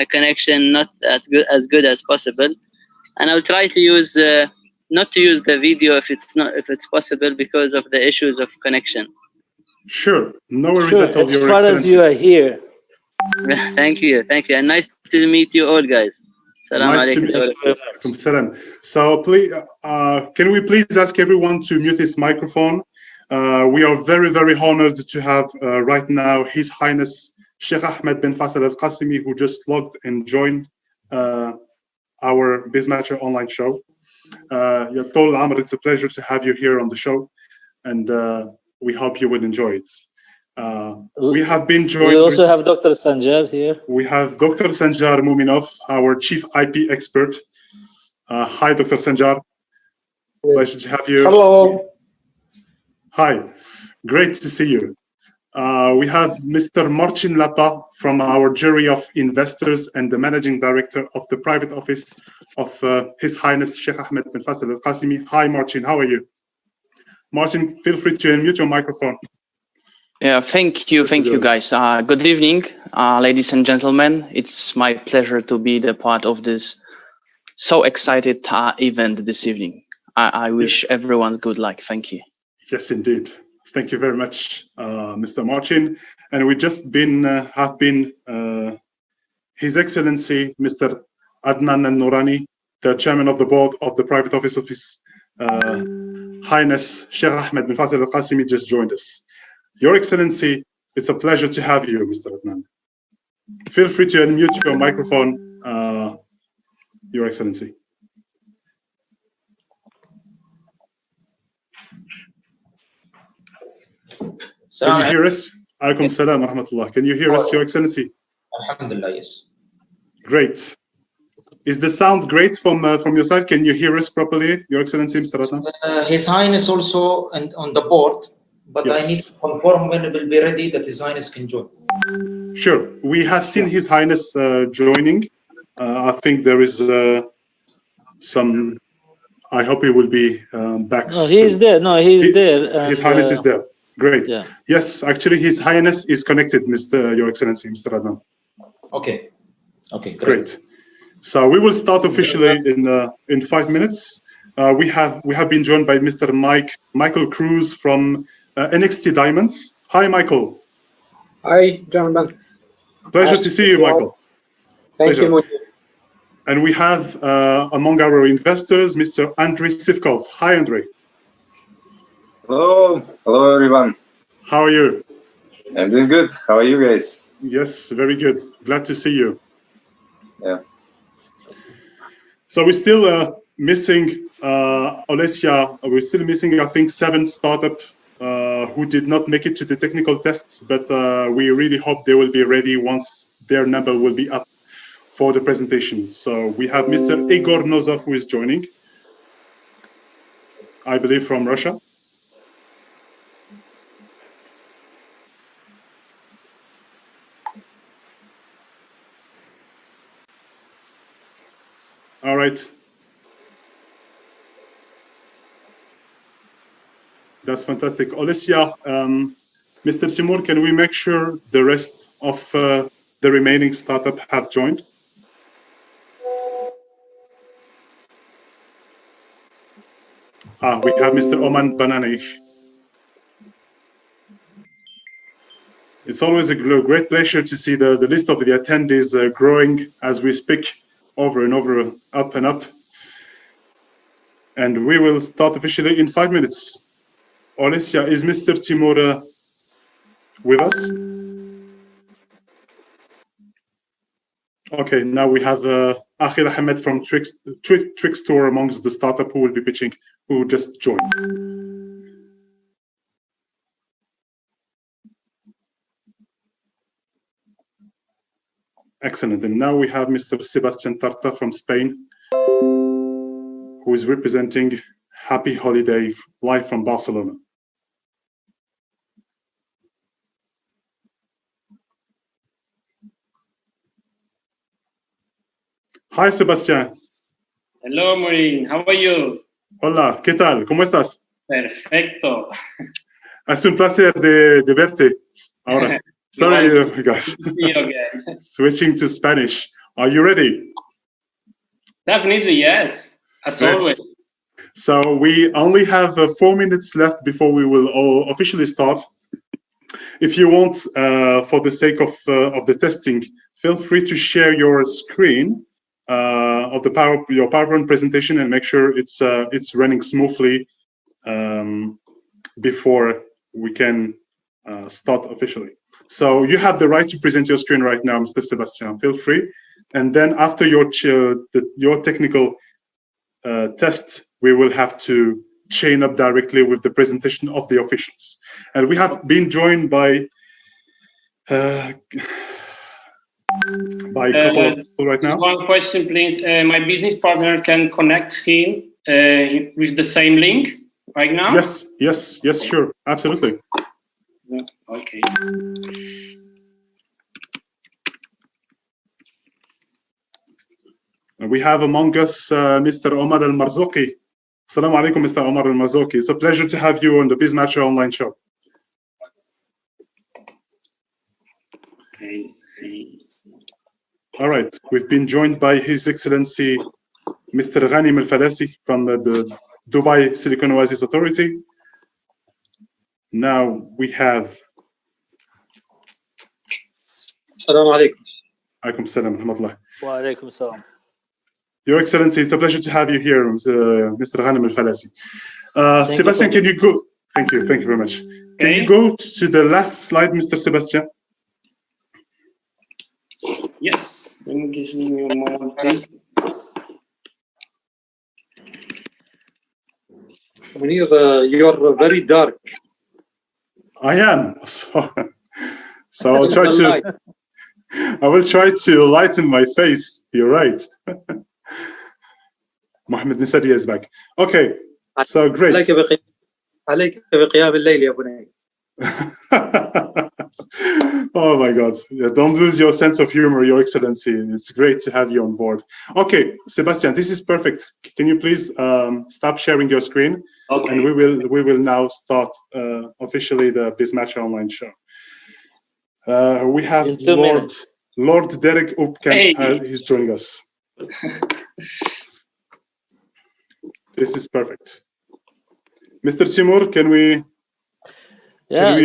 a connection not as good as possible, and I'll try to use not to use the video if it's possible because of the issues of connection. Sure, no worries Sure, at all. as far as you are here. Thank you, and nice to meet you all, guys. Nice to meet you. So please, can we please ask everyone to mute his microphone? We are very, very honored to have right now His Highness Sheikh Ahmed bin Faisal Al Qasimi, who just logged and joined our Bizzmatcher online show. Ya Tol Amr, it's a pleasure to have you here on the show, and we hope you will enjoy it. We have been joined. We also have Dr. Sanjar here. We have Dr. Sanjar Muminov, our chief IP expert. Hi, Dr. Sanjar. Pleasure to have you. Hello. Hi, great to see you. We have Mr. Marcin Lapa from our jury of investors and the managing director of the private office of His Highness Sheikh Ahmed bin Faisal Al Qasimi. Hi, Marcin, how are you? Marcin, feel free to unmute your microphone. Yeah, thank you, guys. Good evening, ladies and gentlemen. It's my pleasure to be the part of this so excited event this evening. I wish everyone good luck. Thank you. Yes, indeed. Thank you very much, Mr. Marcin. And we just have been His Excellency, Mr. Adnan Al-Nourani, the chairman of the board of the private office of His Highness Sheikh Ahmed bin Faisal Al Qasimi just joined us. Your Excellency, it's a pleasure to have you, Mr. Adnan. Feel free to unmute your microphone, Your Excellency. Can you hear us? Alaikum salam wa rahmatullah. Can you hear us, Your Excellency? Alhamdulillah, yes. Great. Is the sound great from your side? Can you hear us properly, Your Excellency, Mr. Adnan? His Highness also on the board, but yes. I need to confirm when it will be ready that His Highness can join. Sure. We have seen His Highness joining. I think there is some. I hope he will be back. No, he's there. No, he's there. His Highness is there. Great. Yeah. Yes, actually, His Highness is connected, Your Excellency, Mr. Adnan. Okay. Okay. Great. So we will start officially in 5 minutes. We have been joined by Mr. Michael Cruz from NXT Diamonds. Hi, Michael. Hi, gentlemen. Pleasure to see you, Michael. Thank you. And we have among our investors, Mr. Andrei Sivkov. Hi, Andrei. Hello. Hello, everyone. How are you? I'm doing good. How are you guys? Yes, very good. Glad to see you. Yeah. So we're still missing Olesia. We're still missing, I think, 7 startups who did not make it to the technical tests, but we really hope they will be ready once their number will be up for the presentation. So we have Mr. Igor Nozov who is joining, I believe from Russia. All right. That's fantastic. Olesia, Mr. Timur, can we make sure the rest of the remaining startup have joined? We have Mr. Oman Bananich. It's always a great pleasure to see the list of the attendees growing as we speak over and over, up and up. And we will start officially in 5 minutes. Olesia, is Mr. Timur with us? Okay, now we have Akhil Ahmed from Trickstore amongst the startup who will be pitching, who just joined. Excellent. And now we have Mr. Sebastian Tarta from Spain, who is representing Happy Holiday live from Barcelona. Hi, Sebastián. Hello, Maureen. How are you? Hola, ¿qué tal? ¿Cómo estás? Perfecto. Es un placer de verte ahora. Sorry, guys. See you again. Switching to Spanish. Are you ready? Definitely, yes. As Yes. always. So we only have 4 minutes left before we will all officially start. If you want, for the sake of the testing, feel free to share your screen of your PowerPoint presentation and make sure it's running smoothly before we can start officially. So you have the right to present your screen right now, Mr. Sebastian. Feel free. And then after your technical test, we will have to chain up directly with the presentation of the officials. And we have been joined by a couple of people right now. One question, please. My business partner can connect him with the same link right now? Yes, sure, absolutely. Yeah, okay. We have among us Mr. Omar Al-Marzouki. Assalamu alaikum, Mr. Omar Al-Marzouki. It's a pleasure to have you on the Bizzmatcher online show. Okay, let's see. All right, we've been joined by His Excellency Mr. Ghanim Al-Falasi from the Dubai Silicon Oasis Authority. Now we have... Assalamu alaikum. Alaikum salam, rahmatullah. Wa alaikum salam. Your Excellency, it's a pleasure to have you here, Mr. Ghanim Al-Falasi. Sebastian, can you go? Thank you very much. Can you go to the last slide, Mr. Sebastian? Yes, let me give you a moment, please. Munir, you're very dark. I am. So I'll try to... I will try to lighten my face. You're right. Mohammed Nisadi is back. Okay, so great. Oh my God. Yeah, don't lose your sense of humor, Your Excellency. It's great to have you on board. Okay, Sebastian, this is perfect. Can you please stop sharing your screen? Okay. And we will now start officially the Bizzmatcher online show. We have Lord Derek Upkamp. He's joining us. This is perfect. Mr. Timur, can we? Yeah.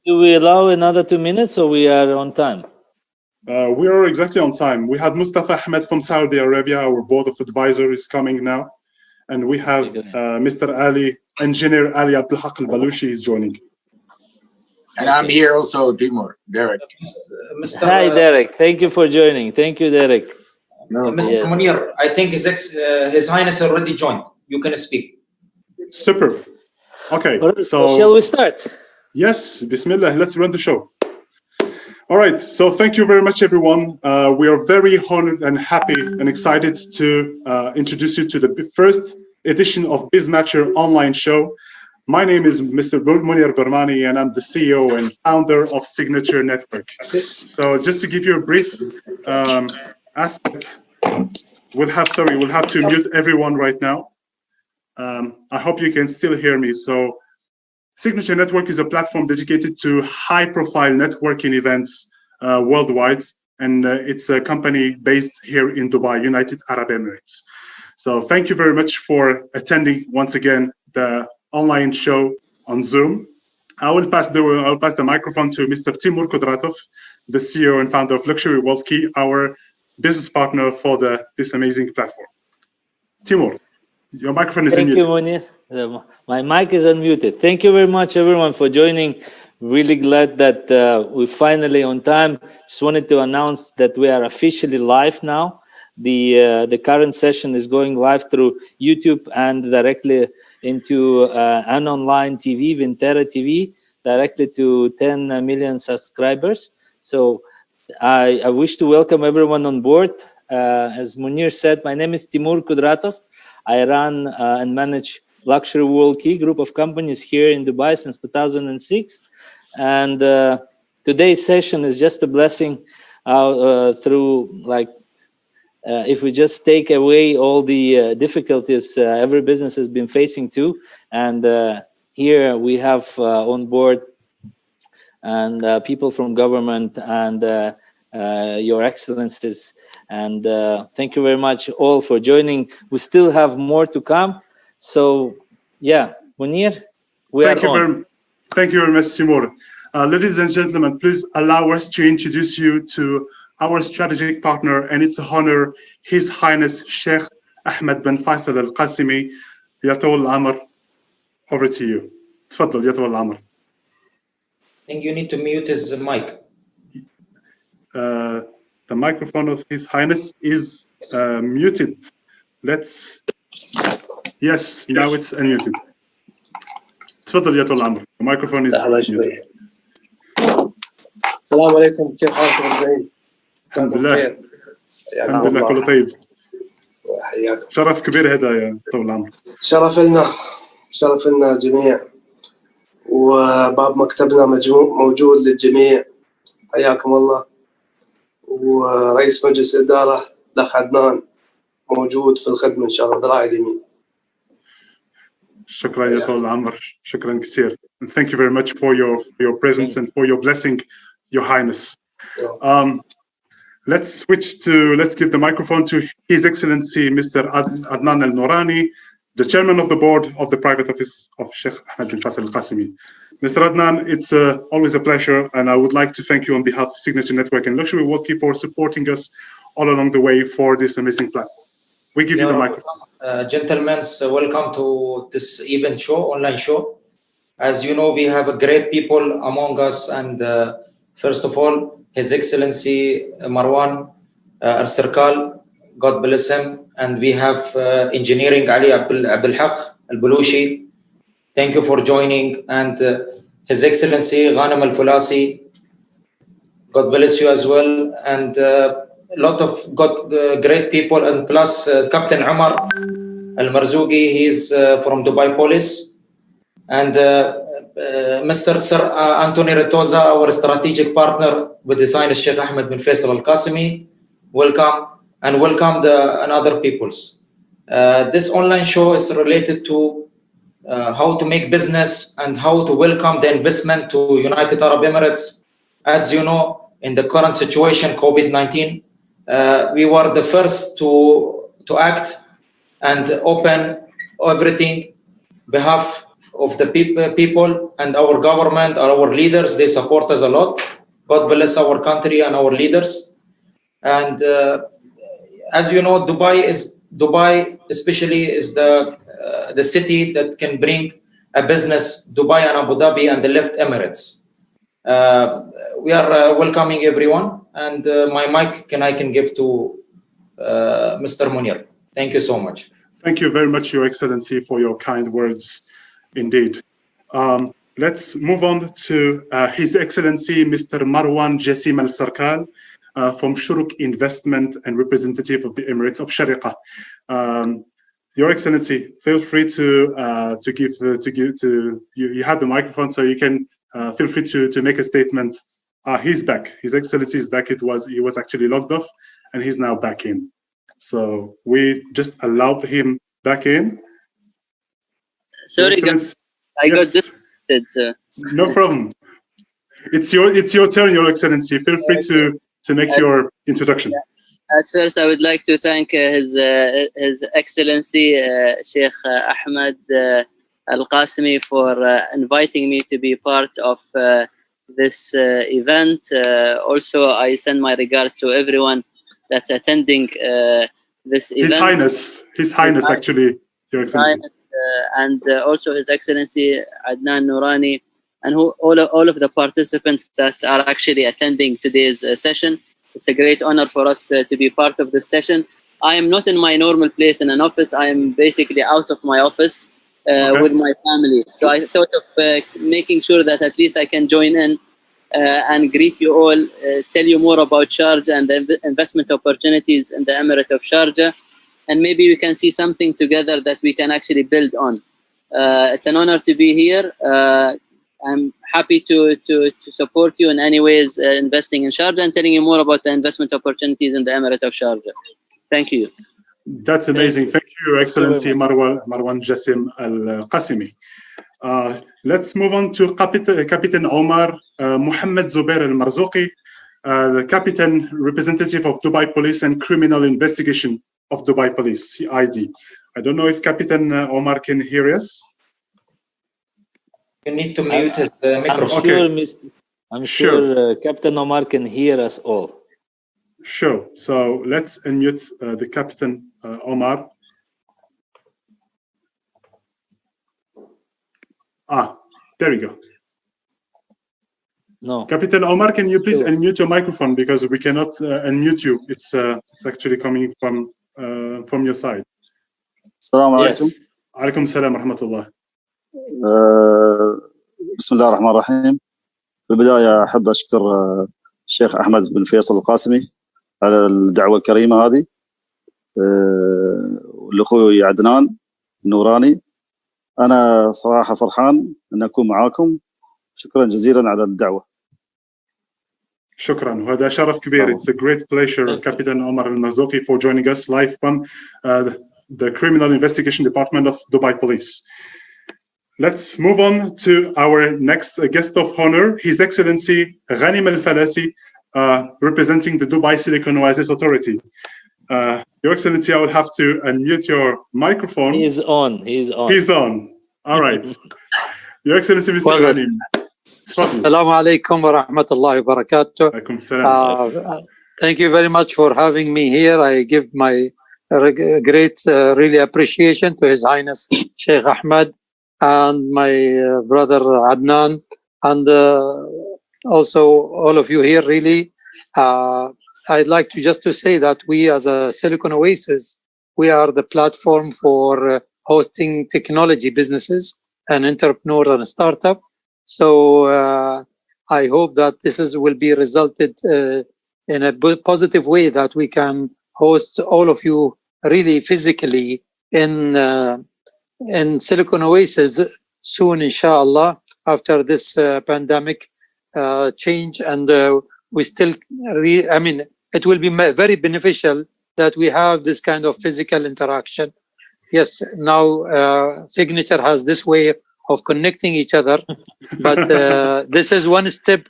Do we allow another 2 minutes, or we are on time? We are exactly on time. We had Mustafa Ahmed from Saudi Arabia. Our board of advisors is coming now, and we have Mr. Ali, Engineer Ali Abdulhaq Al-Balushi is joining. And I'm here also, Timur, Derek. Hi, Derek. Thank you for joining. Thank you, Derek. Mr. Munir, I think His Highness already joined. You can speak. Super. Okay, so shall we start? Yes, Bismillah, let's run the show. All right, so thank you very much, everyone. We are very honored and happy and excited to introduce you to the first edition of Bizzmatcher online show. My name is Mr. Munir Barmani, and I'm the CEO and founder of Signature Network. So just to give you a brief aspect, we'll have to mute everyone right now. I hope you can still hear me. So Signature Network is a platform dedicated to high-profile networking events worldwide, and it's a company based here in Dubai, United Arab Emirates. So thank you very much for attending once again the online show on Zoom. I'll pass the microphone to Mr. Timur Kudratov, the CEO and founder of Luxury World Key, our business partner for this amazing platform. Timur, your microphone is unmuted. Thank you, Munir. My mic is unmuted. Thank you very much, everyone, for joining. Really glad that we're finally on time. Just wanted to announce that we are officially live now. The current session is going live through YouTube and directly into an online TV, Vintera TV, directly to 10 million subscribers. So I wish to welcome everyone on board. As Munir said, my name is Timur Kudratov. I run and manage Luxury World Key group of companies here in Dubai since 2006. And today's session is just a blessing through if we just take away all the difficulties every business has been facing too. And here we have on board and people from government and Your Excellencies. And thank you very much all for joining. We still have more to come. So, yeah, Munir, we are on. Thank you very much, Simor. Ladies and gentlemen, please allow us to introduce you to our strategic partner, and it's an honor, His Highness Sheikh Ahmed bin Faisal Al Qasimi. Yatawal Amr, over to you. تفضل Yatawal Amr. I think you need to mute his mic. The microphone of His Highness is muted. Yes, now it's unmuted. تفضل يا طول العمر. The microphone is muted. السلام عليكم، كيف حالكم جميعا؟ الحمد لله. الحمد لله كله طيب. حياكم. شرف كبير هذا يا طول العمر. شرف لنا جميع، وباب مكتبنا موجود للجميع. حياكم الله. ورئيس مجلس الإدارة الأخ عدنان موجود في الخدمة إن شاء الله، ذراعي اليمين. شكرا يا طول العمر، شكرا كثير. And thank you very much for your presence and for your blessing, Your Highness. Let's give the microphone to His Excellency Mr. Adnan Al Nourani, the chairman of the board of the private office of Sheikh Ahmed bin Faisal Al Qasimi. Mr. Adnan, it's always a pleasure, and I would like to thank you on behalf of Signature Network and Luxury Walkie for supporting us all along the way for this amazing platform. We give you the microphone. Gentlemen, welcome to this event show, online show. As you know, we have a great people among us, and first of all, His Excellency Marwan Al-Sirkal, God bless him, and we have Engineering Ali Abdul Haq Al-Bulushi. Thank you for joining, and His Excellency Ghanem Al-Fulasi, God bless you as well, and a lot of great people, and plus Captain Omar Al-Marzougi, he's from Dubai Police, and Mr. Sir Anthony Retoza, our strategic partner with designer Sheikh Ahmed bin Faisal Al Qasimi. Welcome, and welcome and other peoples. This online show is related to how to make business and how to welcome the investment to United Arab Emirates. As you know, in the current situation, COVID-19, we were the first to act and open everything behalf of the people, and our government, our leaders, they support us a lot. God bless our country and our leaders. And as you know, Dubai especially is the city that can bring a business, Dubai and Abu Dhabi and the left Emirates. We are welcoming everyone, and my mic I can give to Mr. Munir. Thank you so much. Thank you very much, Your Excellency, for your kind words. Indeed. Let's move on to His Excellency Mr. Marwan Jassim Al-Sirkal from Shuruk Investment and representative of the Emirates of Sharqa. Your Excellency, feel free to you have the microphone, so you can feel free to make a statement. He's back. His Excellency is back. He was actually logged off, and he's now back in. So we just allowed him back in. Sorry, guys, I got disconnected. No problem. It's your turn, Your Excellency. Feel free to make your introduction. At first, I would like to thank His Excellency Sheikh Ahmed Al Qasimi for inviting me to be part of this event. Also, I send my regards to everyone that's attending this event. His Highness, actually, Your Excellency. And also His Excellency Adnan Nourani, and all of the participants that are actually attending today's session. It's a great honor for us to be part of this session. I am not in my normal place in an office. I am basically out of my office with my family. So I thought of making sure that at least I can join in and greet you all, tell you more about Sharjah and the investment opportunities in the Emirate of Sharjah. And maybe we can see something together that we can actually build on. It's an honor to be here. I'm happy to support you in any ways investing in Sharjah and telling you more about the investment opportunities in the Emirate of Sharjah. Thank you. That's amazing. Thank you, Your Excellency Marwan Jassim Al Qasimi. Let's move on to Captain Omar Mohammed Zubair Al Marzouqi, the Captain Representative of Dubai Police and Criminal Investigation of Dubai Police, CID. I don't know if Captain Omar can hear us. You need to mute his microphone. I'm sure Captain Omar can hear us all. Sure. So let's unmute the Captain Omar. There we go. No. Captain Omar, can you please unmute your microphone because we cannot unmute you. It's actually coming from your side. السلام عليكم. عليكم السلام ورحمة الله. بسم الله الرحمن الرحيم. في البداية أحب أشكر الشيخ أحمد بن فيصل القاسمي على الدعوة الكريمة هذه، والأخوي عدنان النوراني. أنا صراحة فرحان أن أكون معاكم. شكرا جزيلا على الدعوة. شكرا، وهذا شرف كبير. It's a great pleasure, Captain Omar al-Marzouqi, for joining us live from the Criminal Investigation Department of Dubai Police. Let's move on to our next guest of honor, His Excellency Ghanim Al-Falasi, representing the Dubai Silicon Oasis Authority. Your Excellency, I will have to unmute your microphone. He's on. He's on. He's on. All right. Your Excellency, Mr. Ghanim. Assalamu alaikum wa rahmatullahi wa barakatuh. Thank you very much for having me here. I give my great really appreciation to His Highness Sheikh Ahmed and my brother Adnan, and also all of you here. Really, I'd like to just to say that we as a Silicon Oasis, we are the platform for hosting technology businesses and entrepreneurs and startup. So I hope that this will be resulted in a positive way, that we can host all of you really physically in Silicon Oasis soon, inshallah, after this pandemic change. And we still, I mean, it will be very beneficial that we have this kind of physical interaction. Yes, now Signature has this way of connecting each other, but this is one step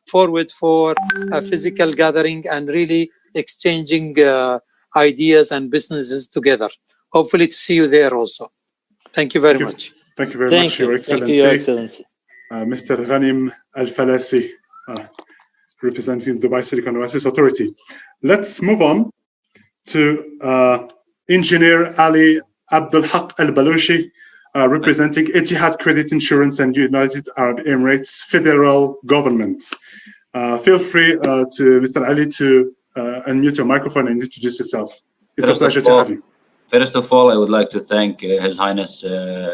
forward for a physical gathering and really exchanging ideas and businesses together. Hopefully to see you there also. Thank you very much. Thank you very much, Your Excellency. Thank you, Your Excellency. Mr. Ghanim Al-Falasi, representing the Dubai Silicon Oasis Authority. Let's move on to Engineer Ali Abdul Haq Al-Balushi, representing Etihad Credit Insurance and United Arab Emirates Federal Government. Feel free to Mr. Ali to unmute your microphone and introduce yourself. It's a pleasure to have you. First of all, I would like to thank His Highness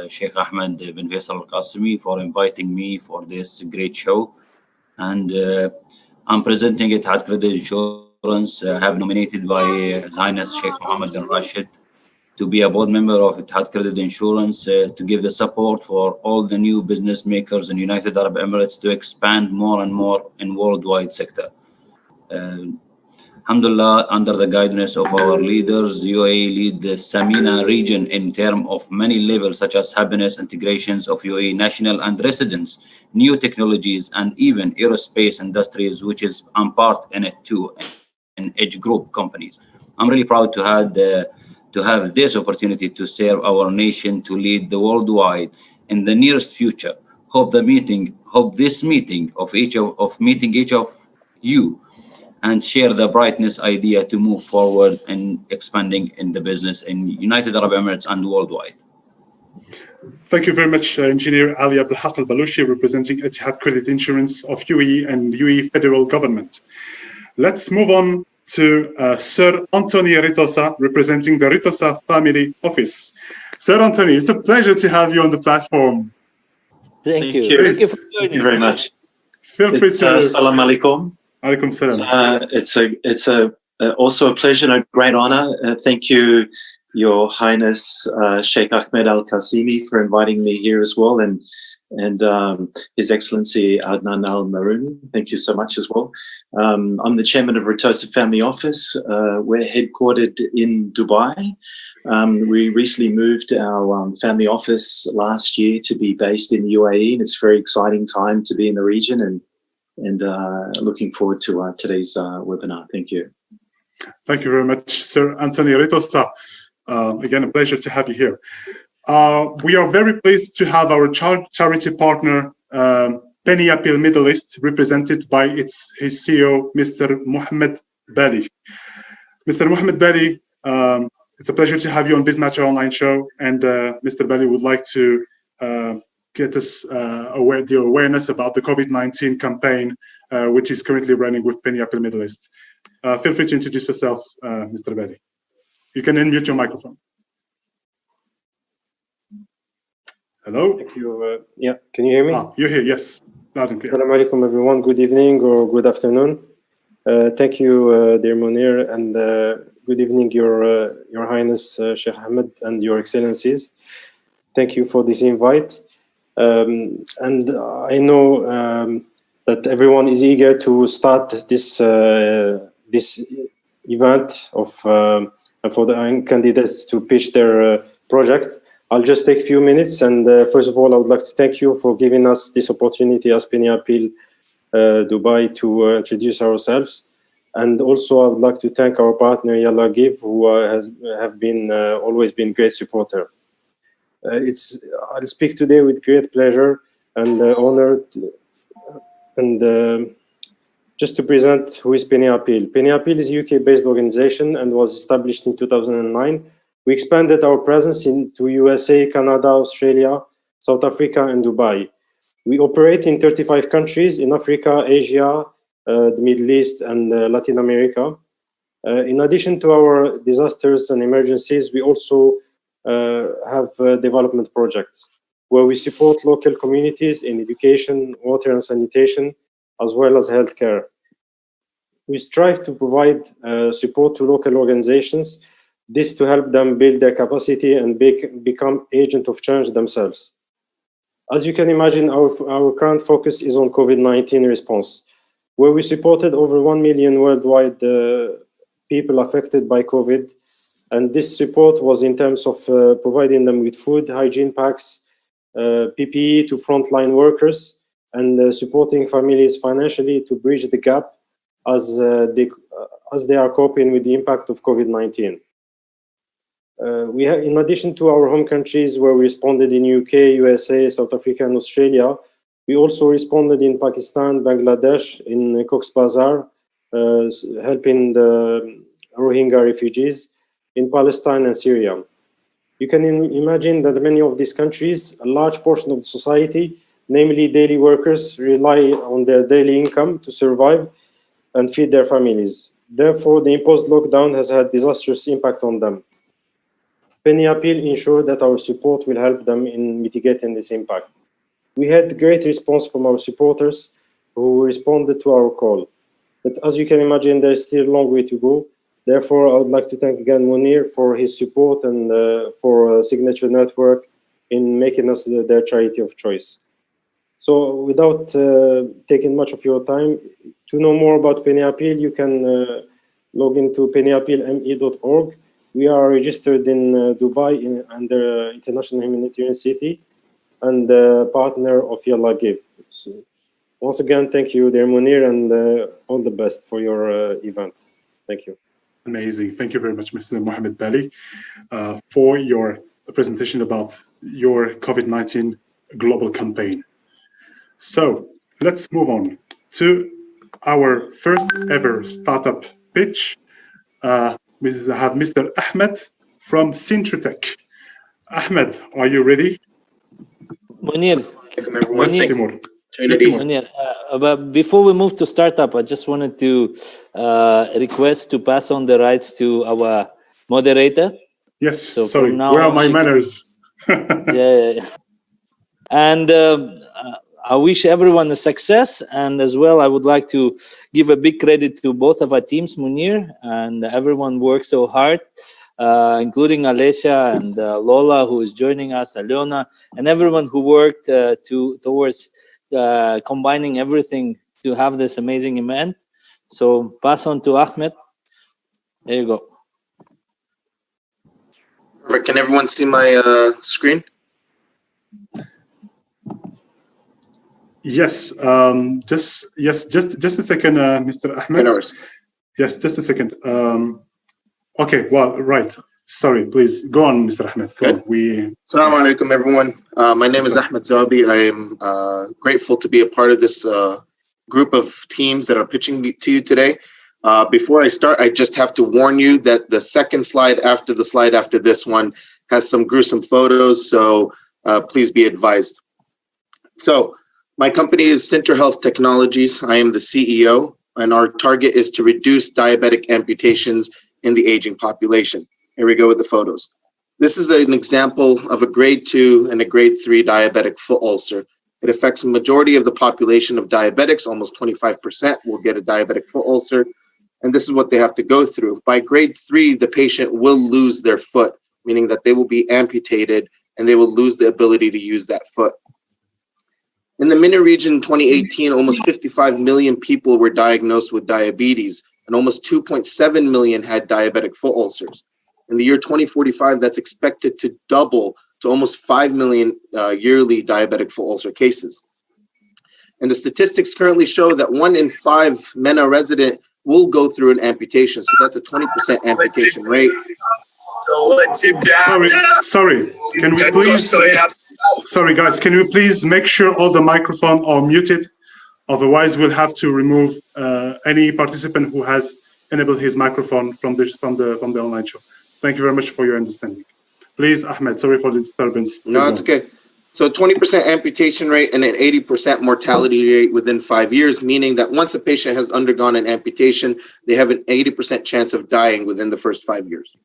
Sheikh Ahmed bin Faisal Al-Qasimi for inviting me for this great show. And I'm presenting Etihad Credit Insurance. I have nominated by His Highness Sheikh Mohammed bin Rashid to be a board member of Etihad Credit Insurance, to give the support for all the new business makers in United Arab Emirates to expand more and more in worldwide sector. Alhamdulillah, under the guidance of our leaders, UAE lead the Samina region in terms of many levels, such as happiness, integrations of UAE national and residents, new technologies, and even aerospace industries, which is I'm part in it too, in Edge Group companies. I'm really proud to have this opportunity to serve our nation, to lead the worldwide in the nearest future. Hope this meeting of each of you and share the brightness idea to move forward and expanding in the business in United Arab Emirates and worldwide. Thank you very much, Engineer Ali Abdul Haq Al-Balushi, representing Etihad Credit Insurance of UAE and UAE Federal Government. Let's move on to Sir Anthony Ritosa, representing the Ritosa Family Office. Sir Anthony, it's a pleasure to have you on the platform. Thank you. Thank you for joining. Thank you very much. Feel free to. Salam alaikum. Alaikum salam. It's also a pleasure and a great honor. Thank you, Your Highness Sheikh Ahmed Al-Qasimi, for inviting me here as well, and His Excellency Adnan Al-Marouni. Thank you so much as well. I'm the chairman of Ritosa Family Office. We're headquartered in Dubai. We recently moved our family office last year to be based in UAE, and it's a very exciting time to be in the region. And looking forward to today's webinar. Thank you. Thank you very much, Sir Anthony Ritosta. Again, a pleasure to have you here. We are very pleased to have our charity partner, Penny Appeal Middle East, represented by his CEO, Mr. Mohammed Bali. Mr. Mohammed Bali, it's a pleasure to have you on Bizzmatcher Online Show, and Mr. Bali would like to get us the awareness about the COVID-19 campaign, which is currently running with Penny Appeal Middle East. Feel free to introduce yourself, Mr. Bali. You can unmute your microphone. Hello? Thank you. Yeah, can you hear me? You're here, yes. Loud and clear. Assalamu alaikum, everyone. Good evening or good afternoon. Thank you, dear Munir, and good evening, Your Highness Sheikh Ahmed and Your Excellencies. Thank you for this invite. And I know that everyone is eager to start this this event of and for the candidates to pitch their projects. I'll just take a few minutes, and first of all, I would like to thank you for giving us this opportunity as Penny Appeal Dubai to introduce ourselves. And also, I would like to thank our partner Yalla Give, who have been always been great supporter. I'll speak today with great pleasure and honor, and just to present who is Penny Appeal. Penny Appeal is a UK-based organization and was established in 2009. We expanded our presence into USA, Canada, Australia, South Africa, and Dubai. We operate in 35 countries in Africa, Asia, the Middle East, and Latin America. In addition to our disasters and emergencies, we also have development projects where we support local communities in education, water and sanitation, as well as healthcare. We strive to provide support to local organizations, this to help them build their capacity and become agents of change themselves. As you can imagine, our current focus is on COVID-19 response, where we supported over 1 million worldwide people affected by COVID. And this support was in terms of providing them with food, hygiene packs, PPE to frontline workers, and supporting families financially to bridge the gap as they are coping with the impact of COVID-19. We have, in addition to our home countries where we responded in UK, USA, South Africa, and Australia, we also responded in Pakistan, Bangladesh, in Cox's Bazar, helping the Rohingya refugees, in Palestine and Syria. You can imagine that many of these countries, a large portion of the society, namely daily workers, rely on their daily income to survive and feed their families. Therefore, the imposed lockdown has had disastrous impact on them. Penny Appeal ensured that our support will help them in mitigating this impact. We had great response from our supporters who responded to our call. But as you can imagine, there is still a long way to go. Therefore, I would like to thank again Munir for his support and for Signature Network in making us their charity of choice. So without taking much of your time, to know more about Penny Appeal, you can log into pennyappealme.org. We are registered in Dubai under International Humanitarian City and partner of Yalla Give. So once again, thank you, dear Munir, and all the best for your event. Thank you. Amazing. Thank you very much, Mr. Mohammed Bali, for your presentation about your COVID-19 global campaign. So let's move on to our first ever startup pitch. We have Mr. Ahmed from Sintratech. Ahmed, are you ready? Munir. Munir. But before we move to startup, I just wanted to request to pass on the rights to our moderator. Yes, so sorry, where are my manners? Yeah. And I wish everyone a success, and as well, I would like to give a big credit to both of our teams, Munir, and everyone worked so hard, including Alessia and Lola, who is joining us, Aliona, and everyone who worked towards combining everything to have this amazing event. So pass on to Ahmed. There you go. Perfect. Can everyone see my screen? Yes, just a second, Mr. Ahmed. Yes, just a second. Okay, well, right. Sorry, please go on, Mr. Ahmed. Go on. Assalamu alaikum, everyone. My name is Ahmed Zabi. I am grateful to be a part of this group of teams that are pitching to you today. Before I start, I just have to warn you that the second slide after this one has some gruesome photos, so please be advised. So my company is Center Health Technologies. I am the CEO, and our target is to reduce diabetic amputations in the aging population. Here we go with the photos. This is an example of a grade 2 and a grade 3 diabetic foot ulcer. It affects the majority of the population of diabetics. Almost 25% will get a diabetic foot ulcer. And this is what they have to go through. By grade 3, the patient will lose their foot, meaning that they will be amputated and they will lose the ability to use that foot. In the MENA region in 2018, almost 55 million people were diagnosed with diabetes, and almost 2.7 million had diabetic foot ulcers. In the year 2045, that's expected to double to almost 5 million yearly diabetic foot ulcer cases. And the statistics currently show that 1 in 5 MENA resident will go through an amputation. So that's a 20% amputation rate. Sorry, can we please, sorry guys, can we please make sure all the microphones are muted? Otherwise, we'll have to remove any participant who has enabled his microphone from the online show. Thank you very much for your understanding. Please, Ahmed, sorry for the disturbance. Please no, it's okay. So 20% amputation rate and an 80% mortality rate within 5 years, meaning that once a patient has undergone an amputation, they have an 80% chance of dying within the first 5 years.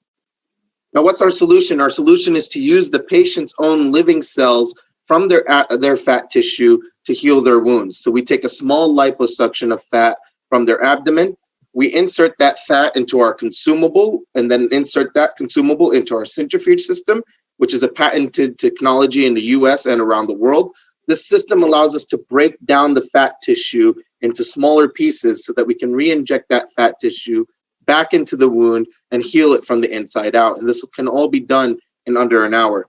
Now, what's our solution? Our solution is to use the patient's own living cells from their fat tissue to heal their wounds. So we take a small liposuction of fat from their abdomen. We insert that fat into our consumable and then insert that consumable into our centrifuge system, which is a patented technology in the US and around the world. This system allows us to break down the fat tissue into smaller pieces so that we can re-inject that fat tissue back into the wound and heal it from the inside out. And this can all be done in under an hour.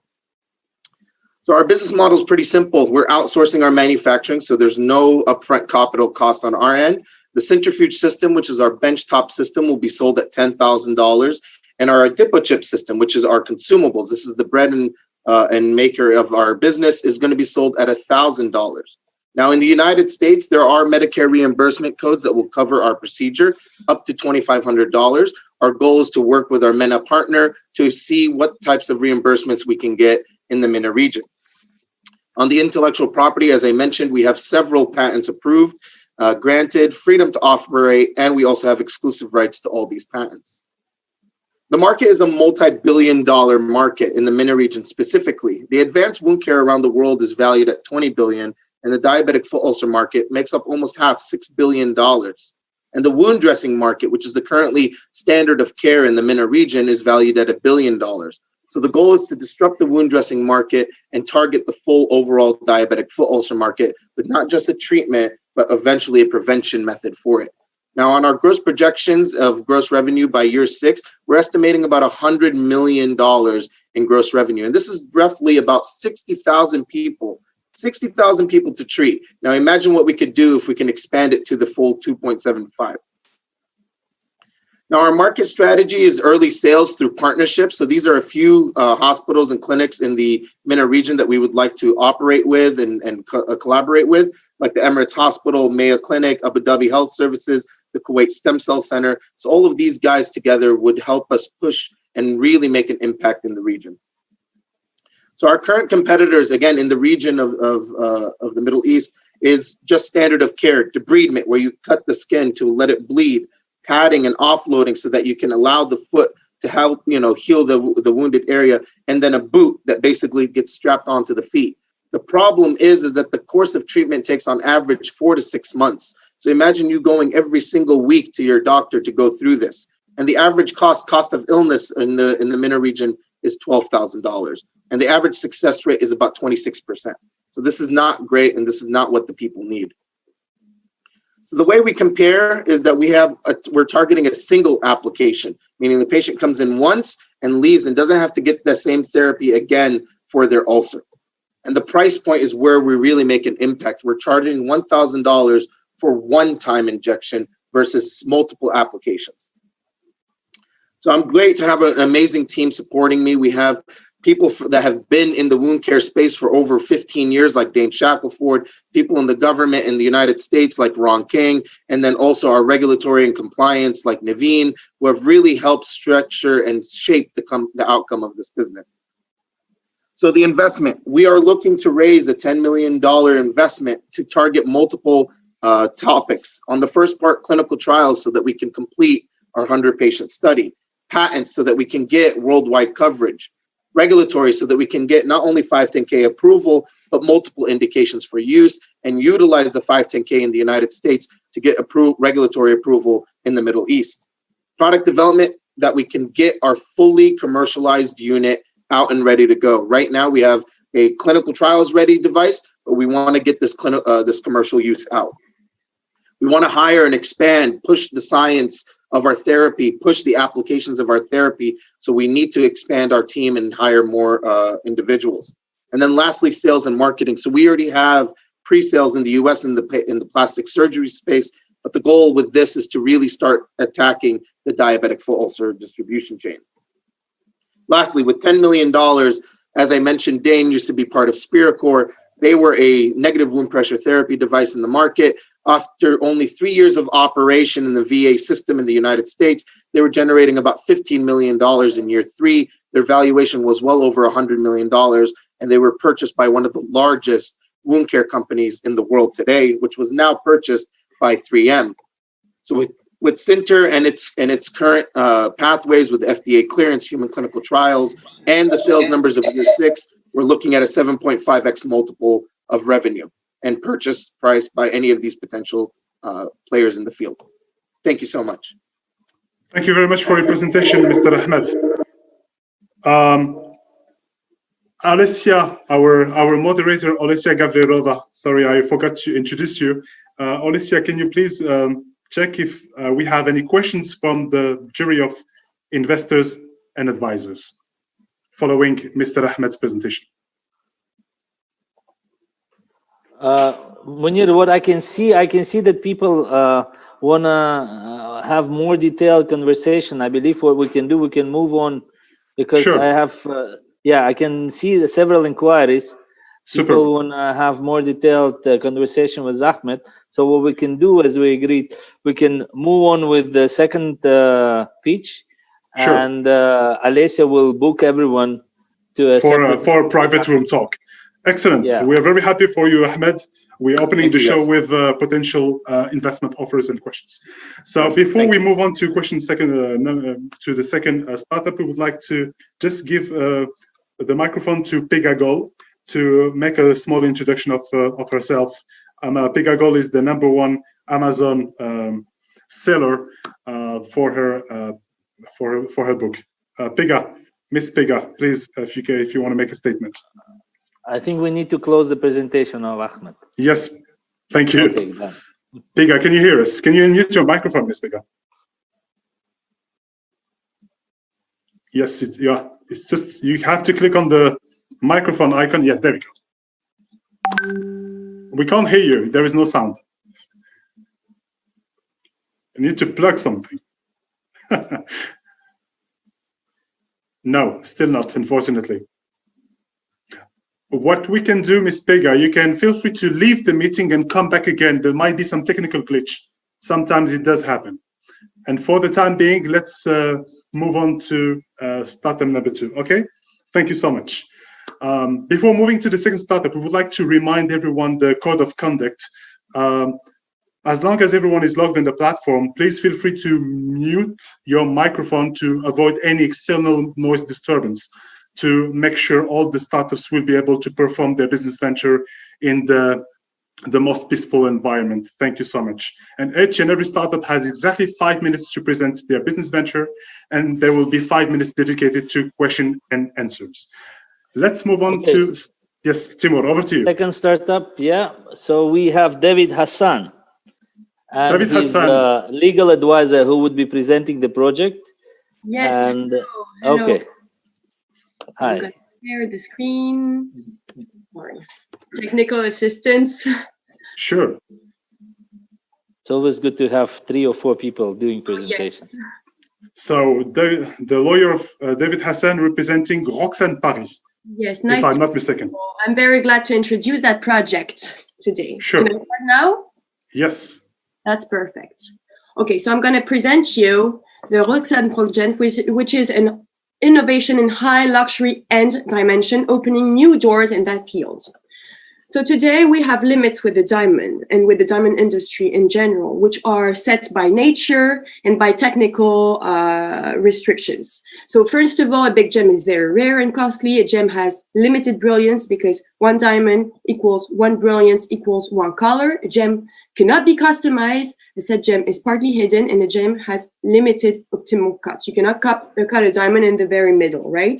So our business model is pretty simple. We're outsourcing our manufacturing, so there's no upfront capital cost on our end. The centrifuge system, which is our benchtop system, will be sold at $10,000. And our AdipoChip system, which is our consumables, this is the bread and maker of our business, is going to be sold at $1,000. Now, in the United States, there are Medicare reimbursement codes that will cover our procedure up to $2,500. Our goal is to work with our MENA partner to see what types of reimbursements we can get in the MENA region. On the intellectual property, as I mentioned, we have several patents approved, granted, freedom to operate, and we also have exclusive rights to all these patents. The market is a multi-billion-dollar market in the MENA region specifically. The advanced wound care around the world is valued at $20 billion, and the diabetic foot ulcer market makes up almost half, $6 billion. And the wound dressing market, which is the currently standard of care in the MENA region, is valued at $1 billion. So the goal is to disrupt the wound dressing market and target the full overall diabetic foot ulcer market with not just a treatment, but eventually a prevention method for it. Now, on our gross projections of gross revenue by year 6, we're estimating about $100 million in gross revenue. And this is roughly about 60,000 people to treat. Now, imagine what we could do if we can expand it to the full 2.75. Now, our market strategy is early sales through partnerships. So these are a few hospitals and clinics in the MENA region that we would like to operate with and collaborate with, like the Emirates Hospital, Mayo Clinic, Abu Dhabi Health Services, the Kuwait Stem Cell Center. So all of these guys together would help us push and really make an impact in the region. So our current competitors, again, in the region of the Middle East, is just standard of care, debridement, where you cut the skin to let it bleed, padding and offloading so that you can allow the foot to help, heal the wounded area, and then a boot that basically gets strapped onto the feet. The problem is that the course of treatment takes on average 4 to 6 months. So imagine you going every single week to your doctor to go through this. And the average cost of illness in the MENA region is $12,000. And the average success rate is about 26%. So this is not great, and this is not what the people need. So the way we compare is that we're targeting a single application, meaning the patient comes in once and leaves and doesn't have to get the same therapy again for their ulcer. And the price point is where we really make an impact. We're charging $1,000 for one-time injection versus multiple applications. So I'm great to have an amazing team supporting me. We have people that have been in the wound care space for over 15 years, like Dane Shackelford, people in the government in the United States, like Ron King, and then also our regulatory and compliance, like Naveen, who have really helped structure and shape the outcome of this business. So the investment, we are looking to raise a $10 million investment to target multiple topics. On the first part, clinical trials, so that we can complete our 100-patient study. Patents, so that we can get worldwide coverage. Regulatory, so that we can get not only 510K approval, but multiple indications for use and utilize the 510K in the United States to get regulatory approval in the Middle East. Product development, that we can get our fully commercialized unit out and ready to go. Right now, we have a clinical trials ready device, but we want to get this commercial use out. We want to hire and expand, push the science of our therapy, push the applications of our therapy. So we need to expand our team and hire more individuals. And then lastly, sales and marketing. So we already have pre-sales in the US in the plastic surgery space, but the goal with this is to really start attacking the diabetic foot ulcer distribution chain. Lastly, with $10 million, as I mentioned, Dane used to be part of Spiricor. They were a negative wound pressure therapy device in the market. After only 3 years of operation in the VA system in the United States, they were generating about $15 million in year 3. Their valuation was well over $100 million, and they were purchased by one of the largest wound care companies in the world today, which was now purchased by 3M. So with Cinter and its current pathways with FDA clearance, human clinical trials, and the sales numbers of year 6, we're looking at a 7.5x multiple of revenue and purchase price by any of these potential players in the field. Thank you so much. Thank you very much for your presentation, Mr. Ahmed. Alessia, our moderator, Alessia Gavrilova. Sorry, I forgot to introduce you. Alessia, can you please check if we have any questions from the jury of investors and advisors following Mr. Ahmed's presentation? Munir, what I can see that people want to have more detailed conversation. I believe what we can do, we can move on, because sure. I have, I can see several inquiries. Super. People want to have more detailed conversation with Ahmed. So what we can do, as we agreed, we can move on with the second pitch, sure. And Alessia will book everyone to a for a private room talk. Excellent. Yeah. We are very happy for you, Ahmed. We're opening the show with potential investment offers and questions. So before we move on to to the second startup, we would like to just give the microphone to Pegagol to make a small introduction of herself. Pegagol is the #1 Amazon seller for her book. Miss Pega, please, if you want to make a statement. I think we need to close the presentation of Ahmed. Yes, thank you. Okay, done. Pega, can you hear us? Can you unmute your microphone, Miss Pega? Yes, it's just, you have to click on the microphone icon. Yes, there we go. We can't hear you. There is no sound. You need to plug something. No, still not, unfortunately. What we can do, Ms. Pega, you can feel free to leave the meeting and come back again. There might be some technical glitch. Sometimes it does happen. And for the time being, let's move on to startup #2, okay? Thank you so much. Before moving to the second startup, we would like to remind everyone the code of conduct. As long as everyone is logged in the platform, please feel free to mute your microphone to avoid any external noise disturbance, to make sure all the startups will be able to perform their business venture in the most peaceful environment. Thank you so much. And each and every startup has exactly 5 minutes to present their business venture, and there will be 5 minutes dedicated to question and answers. Let's move on to, yes, Timur, over to you. Second startup, yeah. So we have David Hassan. And David he's Hassan, a legal advisor who would be presenting the project. Yes. And hello. okay. Hi. share the screen. Sorry. Technical assistance. Sure. It's always good to have 3 or 4 people doing presentation. Yes. So the lawyer David Hassan representing Roxane Paris. Yes, nice. If I'm not mistaken. I'm very glad to introduce that project today. Sure. Can I start now? Yes. That's perfect. Okay, so I'm going to present you the Roxane project, which is an innovation in high luxury end dimension, opening new doors in that field. So today we have limits with the diamond and with the diamond industry in general, which are set by nature and by technical restrictions. So first of all, a big gem is very rare and costly. A gem has limited brilliance because 1 diamond equals 1 brilliance equals 1 color. A gem cannot be customized. The said gem is partly hidden and the gem has limited optimal cuts. You cannot cut a diamond in the very middle, right?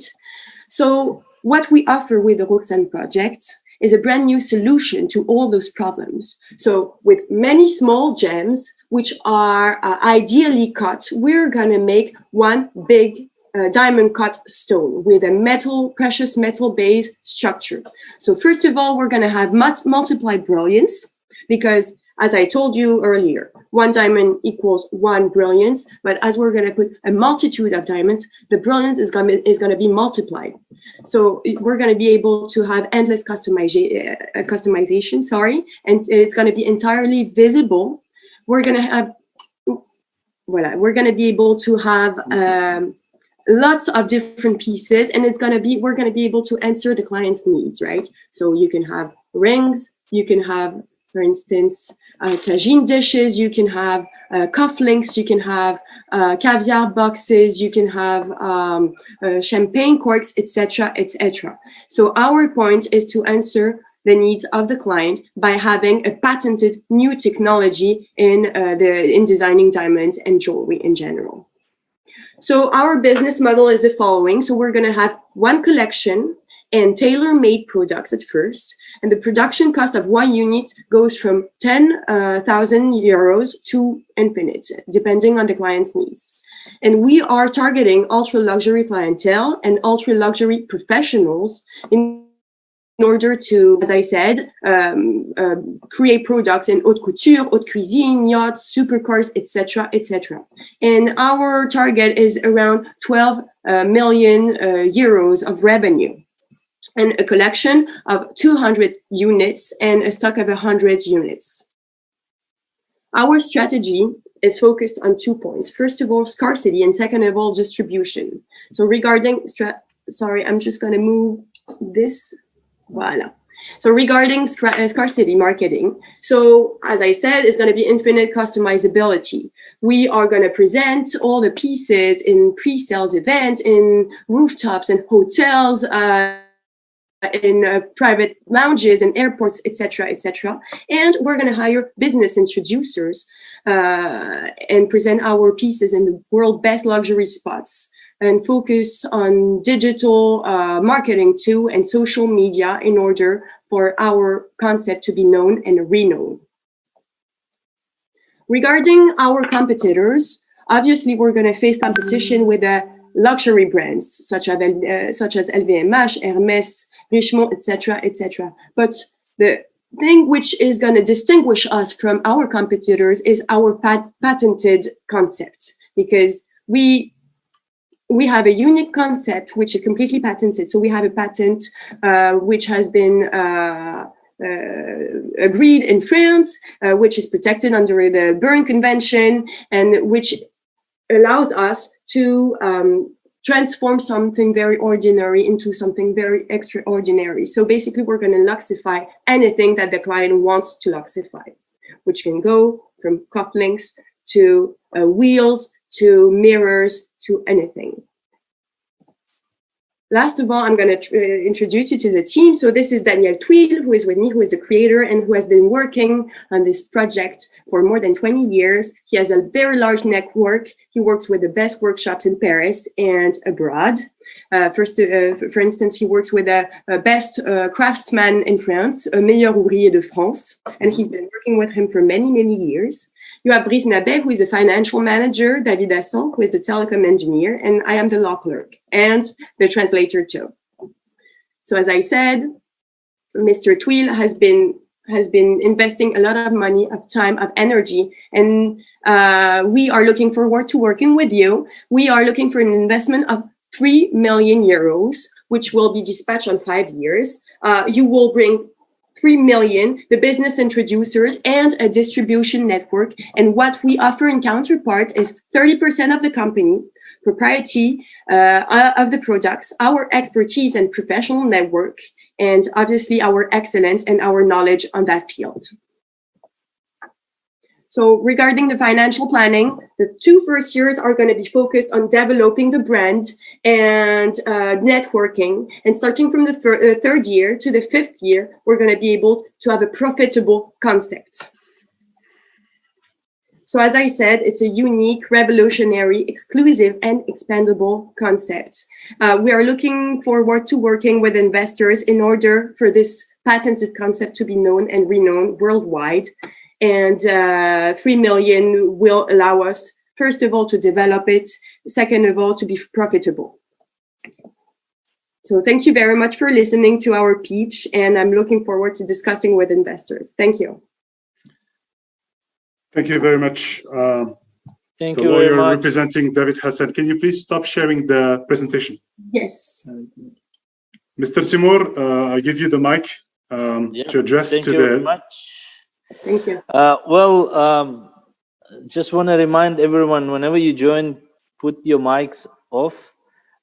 So what we offer with the Roxane project is a brand new solution to all those problems. So with many small gems, which are ideally cut, we're gonna make one big diamond cut stone with a precious metal base structure. So first of all, we're gonna have multiplied brilliance because, as I told you earlier, 1 diamond equals 1 brilliance, but as we're gonna put a multitude of diamonds, the brilliance is gonna be multiplied. So we're going to be able to have endless customization, and it's going to be entirely visible. We're going to have, we're going to be able to have lots of different pieces, and we're going to be able to answer the client's needs, right? So you can have rings, you can have, for instance, tagine dishes, you can have cufflinks, you can have caviar boxes, you can have champagne corks, etc., etc. So our point is to answer the needs of the client by having a patented new technology in designing diamonds and jewelry in general. So our business model is the following. So we're going to have 1 collection and tailor-made products at first. And the production cost of 1 unit goes from 10,000 euros to infinite, depending on the client's needs. And we are targeting ultra-luxury clientele and ultra-luxury professionals in order to, as I said, create products in haute couture, haute cuisine, yachts, supercars, etc., etc. And our target is around 12 million euros of revenue, and a collection of 200 units and a stock of 100 units. Our strategy is focused on 2 points. First of all, scarcity, and second of all, distribution. So regarding, sorry, I'm just gonna move this, voila. So regarding scarcity marketing, so as I said, it's gonna be infinite customizability. We are gonna present all the pieces in pre-sales events, in rooftops and hotels, in private lounges and airports, etc., etc. And we're going to hire business introducers and present our pieces in the world's best luxury spots, and focus on digital marketing too and social media in order for our concept to be known and renowned. Regarding our competitors, obviously we're going to face competition with luxury brands such as LVMH, Hermes, Richemont, etc., etc. But the thing which is going to distinguish us from our competitors is our patented concept, because we have a unique concept which is completely patented. So we have a patent which has been agreed in France, which is protected under the Berne Convention, and which allows us to transform something very ordinary into something very extraordinary. So basically, we're going to luxify anything that the client wants to luxify, which can go from cufflinks to wheels to mirrors to anything. Last of all, I'm going to introduce you to the team. So this is Daniel Tweel, who is with me, who is the creator and who has been working on this project for more than 20 years. He has a very large network. He works with the best workshops in Paris and abroad. For instance, he works with the best craftsman in France, meilleur ouvrier de France, and he's been working with him for many, many years. You have Brice Nabet, who is a financial manager, David Asson, who is the telecom engineer, and I am the law clerk and the translator too. So as I said, Mr. Tweel has been investing a lot of money, of time, of energy, and we are looking forward to working with you. We are looking for an investment of 3 million euros, which will be dispatched on 5 years. You will bring 3 million, the business introducers, and a distribution network. And what we offer in counterpart is 30% of the company, propriety of the products, our expertise and professional network, and obviously our excellence and our knowledge on that field. So regarding the financial planning, the 2 first years are going to be focused on developing the brand and networking. And starting from the 3rd year to the 5th year, we're going to be able to have a profitable concept. So as I said, it's a unique, revolutionary, exclusive, and expandable concept. We are looking forward to working with investors in order for this patented concept to be known and renowned worldwide. And 3 million will allow us, first of all, to develop it, second of all, to be profitable. So thank you very much for listening to our pitch, and I'm looking forward to discussing with investors. Thank you. Thank you very much. Thank the you lawyer very much. representing David Hassan. Can you please stop sharing the presentation? Yes. Mr. Simur, I give you the mic to address Thank to you the. very much. Thank you. Just want to remind everyone, whenever you join, put your mics off,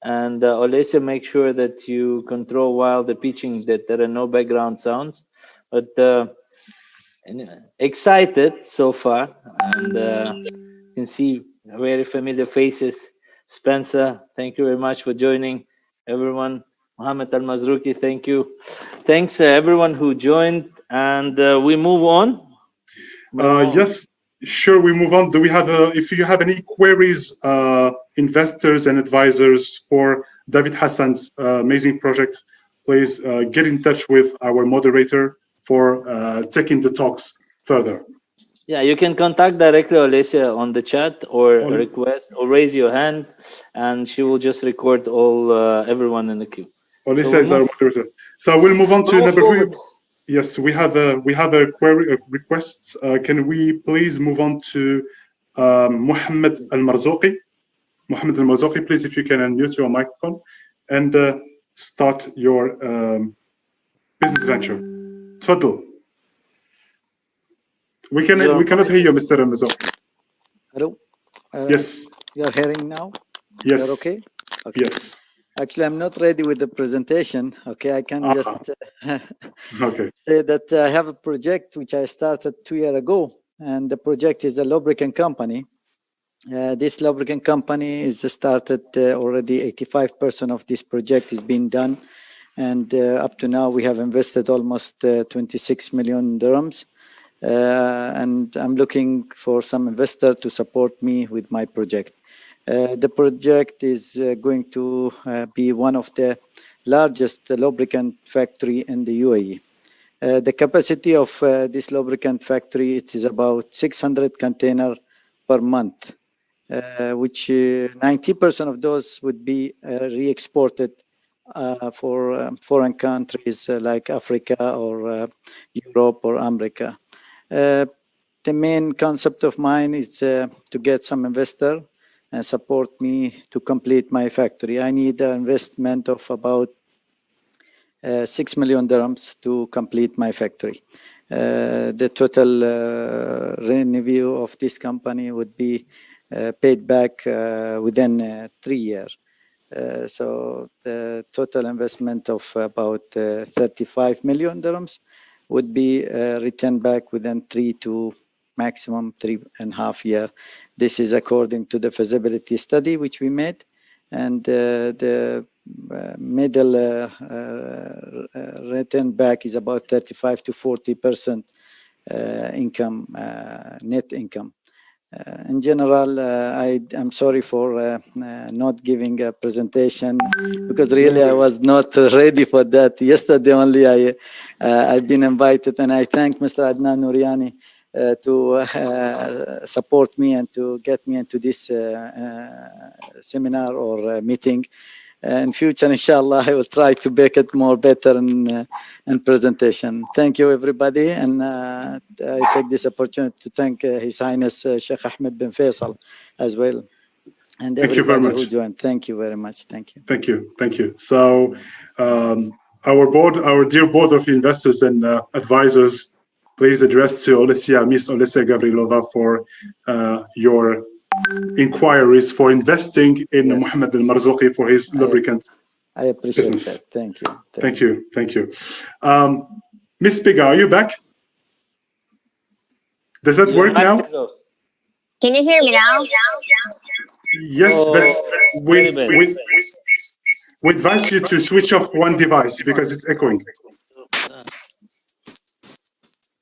and Olesia, make sure that you control while the pitching that there are no background sounds. But excited so far, and you can see very familiar faces. Spencer, thank you very much for joining. Everyone, Mohammed Al Mazrouki, thank you. Thanks everyone who joined, and we move on. Yes, sure. We move on. Do we have if you have any queries, investors and advisors for David Hassan's amazing project, please get in touch with our moderator for taking the talks further. Yeah, you can contact directly Olesia on the chat or request or raise your hand, and she will just record all everyone in the queue. Olesia is our moderator. So we'll move on to number 3. Yes, we have a query request. Can we please move on to Mohammed Al Marzouqi? Mohammed Al Marzouqi, please, if you can unmute your microphone and start your business venture. Tfadl. We cannot hear you, Mr. Al Marzouqi. Hello. Yes. You are hearing now? Yes. You're okay? Okay. Yes. Actually, I'm not ready with the presentation. Okay, I can just okay. say that I have a project which I started 2 years ago, and the project is a lubricant company. This lubricant company is started already. 85% of this project is being done, and up to now we have invested almost 26 million dirhams. And I'm looking for some investor to support me with my project. The project is going to be one of the largest lubricant factory in the UAE. The capacity of this lubricant factory, it is about 600 container per month, which 90% of those would be re-exported for foreign countries like Africa or Europe or America. The main concept of mine is to get some investor and support me to complete my factory. I need an investment of about 6 million dirhams to complete my factory. The total revenue of this company would be paid back within 3 years. So the total investment of about 35 million dirhams would be returned back within 3 to maximum 3.5 years. This is according to the feasibility study which we made, and the middle return back is about 35 to 40% income, net income. In general, I'm sorry for not giving a presentation because really I was not ready for that. Yesterday only I've been invited, and I thank Mr. Adnan Nouriani to support me and to get me into this seminar or meeting. in future, inshallah, I will try to make it more better in presentation. Thank you, everybody. And I take this opportunity to thank His Highness Sheikh Ahmed bin Faisal as well. And everybody who joined. Thank you very much. Thank you. Thank you. Thank you. So our dear board of investors and advisors, please address to Olesya, Miss Olesya Gavrilova for your inquiries for investing in Mohammed Al Marzouqi for his lubricant I appreciate business. that. Thank you. Thank you. Thank you. Miss Piga, are you back? Does that work now? Can you hear me now? Yes, but we advise you to switch off one device because it's echoing.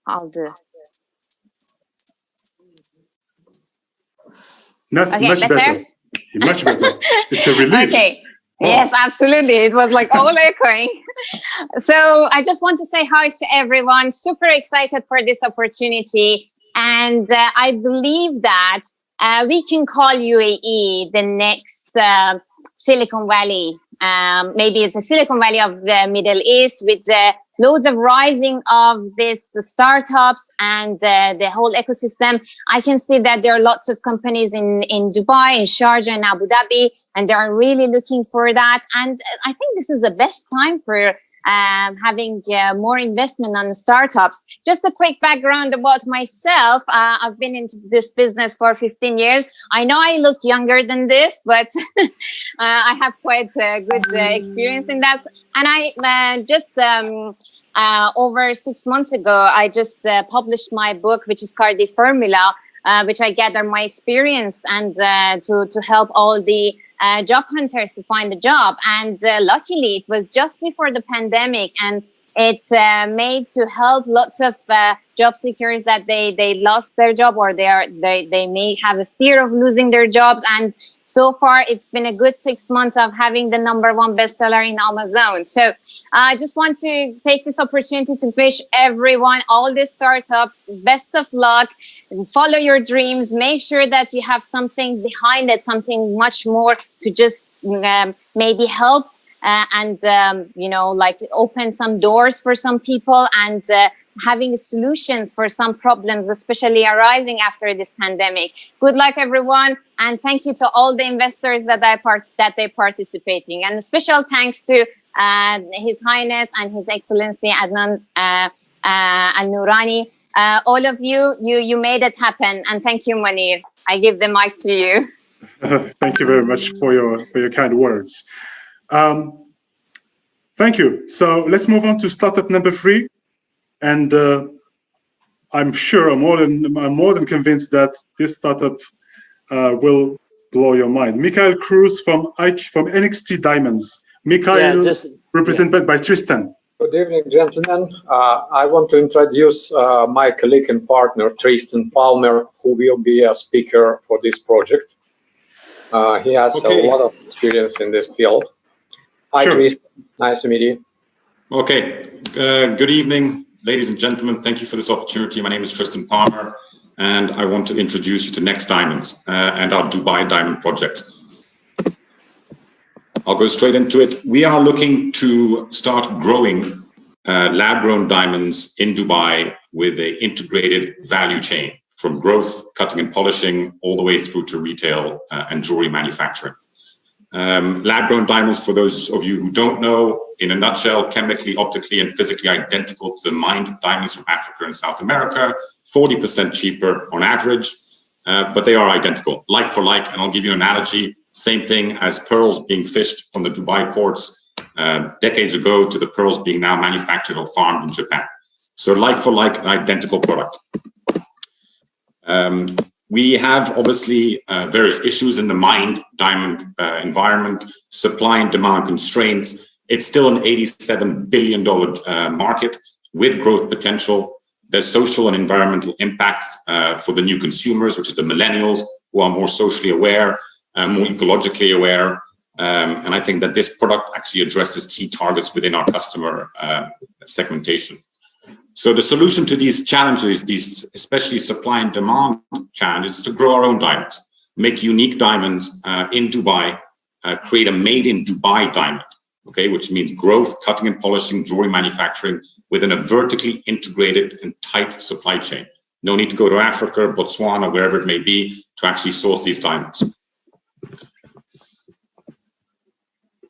I'll do. Much better. Much better. It's a relief. Okay. Oh. Yes, absolutely. It was like all echoing. So I just want to say hi to everyone. Super excited for this opportunity. And I believe that we can call UAE the next Silicon Valley. Maybe it's a Silicon Valley of the Middle East with loads of rising of these startups and the whole ecosystem. I can see that there are lots of companies in Dubai, in Sharjah, and Abu Dhabi, and they are really looking for that. And I think this is the best time for having more investment on startups. Just a quick background about myself. I've been into this business for 15 years. I know I look younger than this, but I have quite a good experience in that. And I just over 6 months ago, I just published my book, which is called The Formula, which I gather my experience and to help all the job hunters to find a job. And luckily, it was just before the pandemic, and it made to help lots of job seekers that they lost their job or they may have a fear of losing their jobs. And so far, it's been a good 6 months of having the #1 bestseller in Amazon. So I just want to take this opportunity to wish everyone, all the startups, best of luck. Follow your dreams. Make sure that you have something behind it, something much more to just maybe help and like open some doors for some people and having solutions for some problems, especially arising after this pandemic. Good luck, everyone, and thank you to all the investors that they're participating. And a special thanks to His Highness and His Excellency Adnan Al Nourani. All of you made it happen, and thank you, Munir. I give the mic to you. Thank you very much for your kind words. Thank you. So let's move on to startup number 3, and I'm sure I'm more than convinced that this startup will blow your mind. Mikhail Cruz from NXT Diamonds. Mikhail, represented by Tristan. Good evening, gentlemen. I want to introduce my colleague and partner, Tristan Palmer, who will be a speaker for this project. He has a lot of experience in this field. Hi, Tristan. Nice to meet you. Okay. Good evening, ladies and gentlemen. Thank you for this opportunity. My name is Tristan Palmer, and I want to introduce you to Next Diamonds and our Dubai Diamond project. I'll go straight into it. We are looking to start growing lab-grown diamonds in Dubai with an integrated value chain from growth, cutting and polishing, all the way through to retail and jewelry manufacturing. Lab-grown diamonds, for those of you who don't know, in a nutshell, chemically, optically, and physically identical to the mined diamonds from Africa and South America, 40% cheaper on average, but they are identical, like for like. And I'll give you an analogy. Same thing as pearls being fished from the Dubai ports decades ago to the pearls being now manufactured or farmed in Japan. So like for like, an identical product. We have obviously various issues in the mined diamond environment, supply and demand constraints. It's still an $87 billion market with growth potential. There's social and environmental impacts for the new consumers, which is the millennials, who are more socially aware, more ecologically aware. And I think that this product actually addresses key targets within our customer segmentation. So the solution to these challenges, these especially supply and demand challenges, is to grow our own diamonds, make unique diamonds in Dubai create a made in Dubai diamond, okay, which means growth, cutting and polishing, jewelry manufacturing within a vertically integrated and tight supply chain. No need to go to Africa, Botswana, wherever it may be, to actually source these diamonds.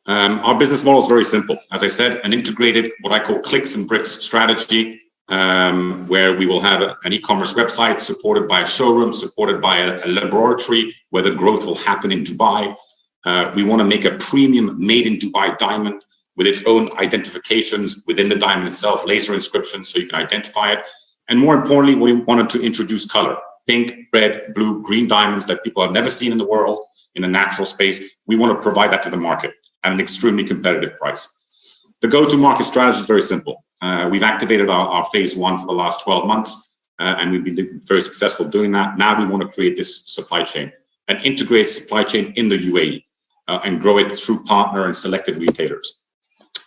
Our business model is very simple. As I said, an integrated, what I call clicks and bricks strategy, where we will have an e-commerce website supported by a showroom, supported by a laboratory where the growth will happen in Dubai. We want to make a premium made in Dubai diamond with its own identifications within the diamond itself, laser inscriptions so you can identify it. And more importantly, we wanted to introduce color, pink, red, blue, green diamonds that people have never seen in the world in a natural space. We want to provide that to the market at an extremely competitive price. The go-to-market strategy is very simple. We've activated our phase one for the last 12 months, and we've been very successful doing that. Now we want to create this supply chain, an integrated supply chain in the UAE, and grow it through partner and selected retailers.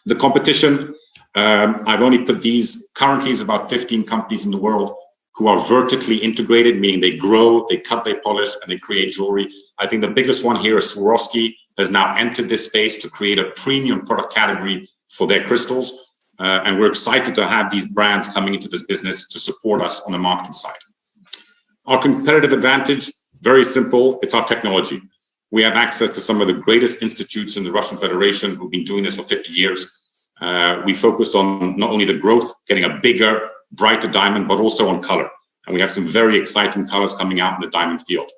The competition, I've only put these, currently is about 15 companies in the world who are vertically integrated, meaning they grow, they cut, they polish, and they create jewelry. I think the biggest one here is Swarovski, has now entered this space to create a premium product category for their crystals. And we're excited to have these brands coming into this business to support us on the marketing side. Our competitive advantage, very simple, it's our technology. We have access to some of the greatest institutes in the Russian Federation who've been doing this for 50 years. We focus on not only the growth, getting a bigger, brighter diamond, but also on color. And we have some very exciting colors coming out in the diamond field.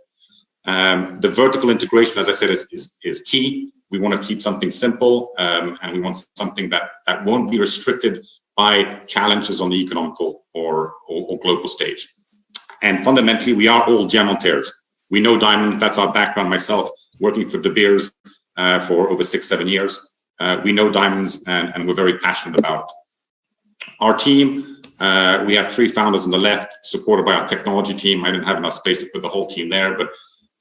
The vertical integration, as I said, is key. We want to keep something simple, and we want something that won't be restricted by challenges on the economical or global stage. And fundamentally, we are all diamantaires. We know diamonds. That's our background. Myself, working for De Beers for over 6-7 years. We know diamonds, and we're very passionate about it. Our team, we have 3 founders on the left, supported by our technology team. I didn't have enough space to put the whole team there, but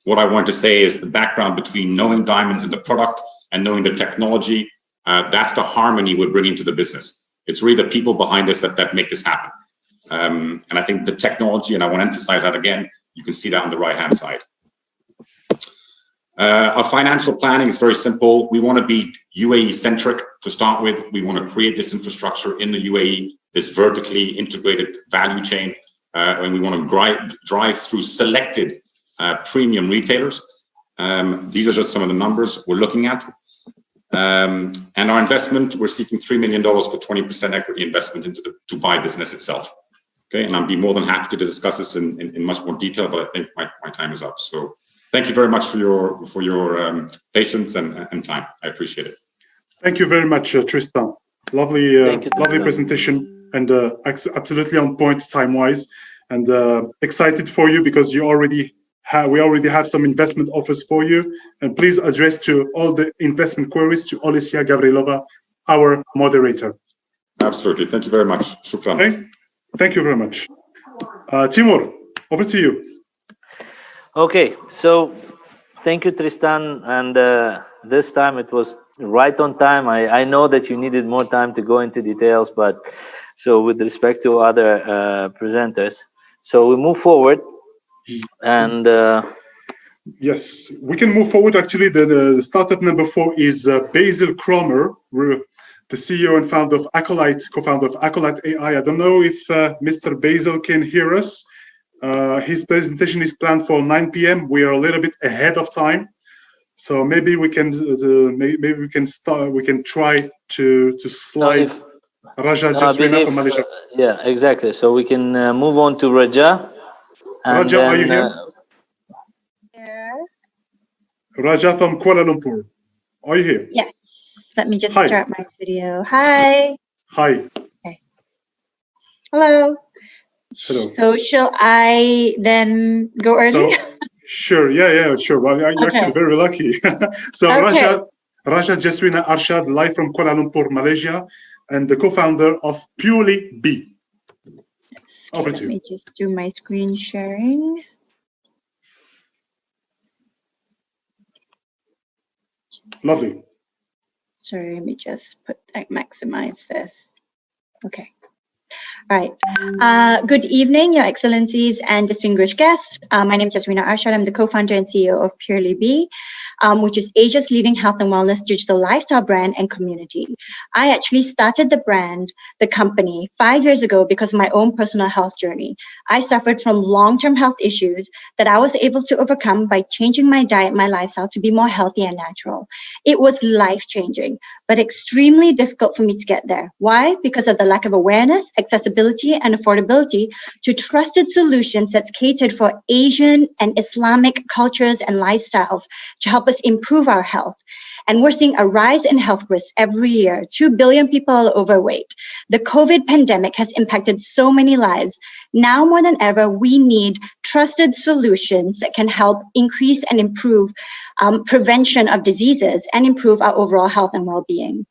what I want to say is the background between knowing diamonds and the product and knowing the technology, that's the harmony we're bringing to the business. It's really the people behind this that make this happen. And I think the technology, and I want to emphasize that again, you can see that on the right-hand side. Our financial planning is very simple. We want to be UAE-centric to start with. We want to create this infrastructure in the UAE, this vertically integrated value chain, and we want to drive through selected premium retailers. These are just some of the numbers we're looking at. And our investment, we're seeking $3 million for 20% equity investment into the Dubai business itself. Okay, and I'd be more than happy to discuss this in much more detail, but I think my time is up. So thank you very much for your patience and time. I appreciate it. Thank you very much, Tristan. Lovely presentation, and absolutely on point time-wise, and excited for you because you we already have some investment offers for you. And please address to all the investment queries to Olesya Gavrilova, our moderator. Absolutely. Thank you very much. Shukran. Okay. Thank you very much. Timur, over to you. Okay, so thank you, Tristan. And this time it was right on time. I know that you needed more time to go into details, but so with respect to other presenters, so we move forward. And yes, we can move forward. Actually, the startup number 4 is Basil Cromer, the CEO and founder of Acolyte, co-founder of Acolyte AI. I don't know if Mr. Basil can hear us. His presentation is planned for 9 p.m. We are a little bit ahead of time, so maybe we can try to slide Raja Jaswina from Malaysia. Yeah, exactly. So we can move on to Raja. And Raja, then, are you here? Raja from Kuala Lumpur. Are you here? Yes. Let me just start my video. Hi. Hi. Okay. Hello. Hello. So shall I then go early? Sure. Yeah, sure. Well, you're actually very lucky. So Raja Jaswina Arshad, live from Kuala Lumpur, Malaysia, and the co-founder of Purely B. Over to you. Let me just do my screen sharing. Lovely. Sorry, let me just maximize this. Okay. All right. Good evening, Your Excellencies and distinguished guests. My name is Jasrina Arshad. I'm the co-founder and CEO of Purely Be, which is Asia's leading health and wellness digital lifestyle brand and community. I actually started the company 5 years ago because of my own personal health journey. I suffered from long-term health issues that I was able to overcome by changing my diet, my lifestyle to be more healthy and natural. It was life-changing, but extremely difficult for me to get there. Why? Because of the lack of awareness, accessibility, and affordability to trusted solutions that's catered for Asian and Islamic cultures and lifestyles to help us improve our health. And we're seeing a rise in health risks every year. 2 billion people are overweight. The COVID pandemic has impacted so many lives. Now more than ever, we need trusted solutions that can help increase and improve prevention of diseases and improve our overall health and well-being.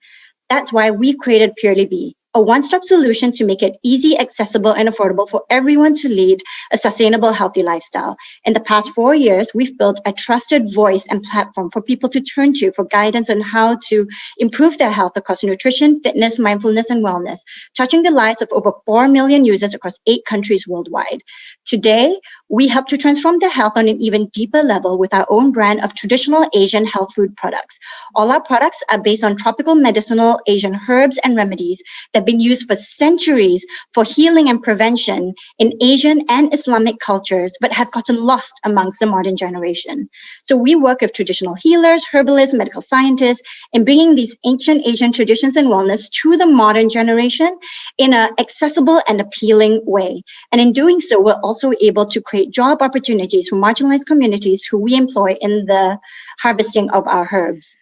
That's why we created Purely Be, a one-stop solution to make it easy, accessible, and affordable for everyone to lead a sustainable, healthy lifestyle. In the past 4 years, we've built a trusted voice and platform for people to turn to for guidance on how to improve their health across nutrition, fitness, mindfulness, and wellness, touching the lives of over 4 million users across 8 countries worldwide. Today, we help to transform their health on an even deeper level with our own brand of traditional Asian health food products. All our products are based on tropical medicinal Asian herbs and remedies that have been used for centuries for healing and prevention in Asian and Islamic cultures, but have gotten lost amongst the modern generation. So we work with traditional healers, herbalists, medical scientists in bringing these ancient Asian traditions and wellness to the modern generation in an accessible and appealing way. And in doing so, we're also able to create job opportunities for marginalized communities who we employ in the harvesting of our herbs.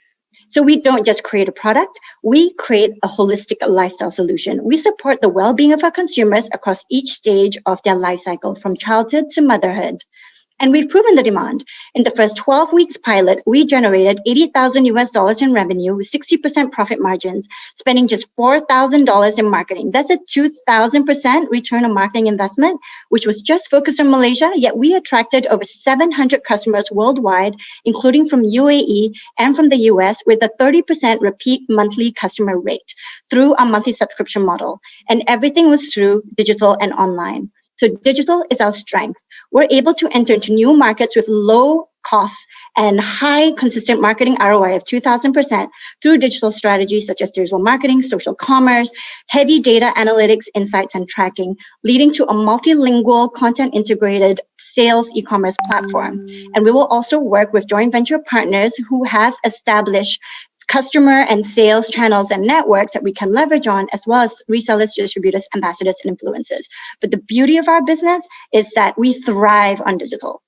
So we don't just create a product, we create a holistic lifestyle solution. We support the well-being of our consumers across each stage of their life cycle, from childhood to motherhood. And we've proven the demand. In the first 12 weeks pilot, we generated $80,000 in revenue with 60% profit margins, spending just $4,000 in marketing. That's a 2,000% return on marketing investment, which was just focused on Malaysia, yet we attracted over 700 customers worldwide, including from UAE and from the US, with a 30% repeat monthly customer rate through our monthly subscription model. And everything was through digital and online. So digital is our strength. We're able to enter into new markets with low costs and high consistent marketing ROI of 2,000% through digital strategies such as digital marketing, social commerce, heavy data analytics, insights, and tracking, leading to a multilingual content integrated sales e-commerce platform. And we will also work with joint venture partners who have established customer and sales channels and networks that we can leverage on, as well as resellers, distributors, ambassadors, and influencers. But the beauty of our business is that we thrive on digital.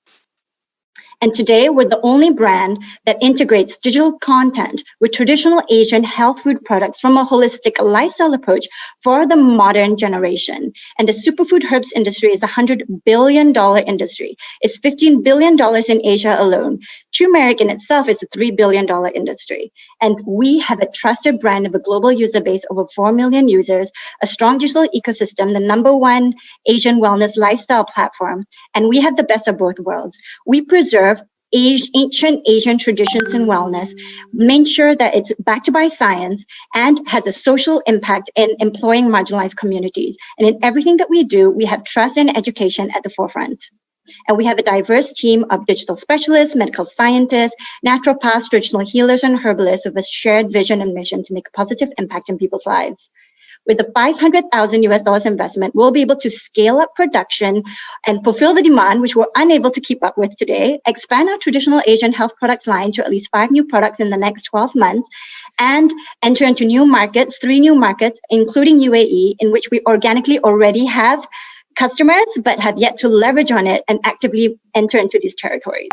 And today, we're the only brand that integrates digital content with traditional Asian health food products from a holistic lifestyle approach for the modern generation. And the superfood herbs industry is a $100 billion industry. It's $15 billion in Asia alone. Turmeric in itself is a $3 billion industry. And we have a trusted brand of a global user base, over 4 million users, a strong digital ecosystem, the #1 Asian wellness lifestyle platform. And we have the best of both worlds. We preserve ancient Asian traditions and wellness, make sure that it's backed by science and has a social impact in employing marginalized communities. And in everything that we do, we have trust and education at the forefront. And we have a diverse team of digital specialists, medical scientists, naturopaths, traditional healers, and herbalists with a shared vision and mission to make a positive impact in people's lives. With the $500,000 investment, we'll be able to scale up production and fulfill the demand, which we're unable to keep up with today, expand our traditional Asian health products line to at least 5 new products in the next 12 months, and enter into new markets, 3 new markets, including UAE, in which we organically already have customers, but have yet to leverage on it and actively enter into these territories.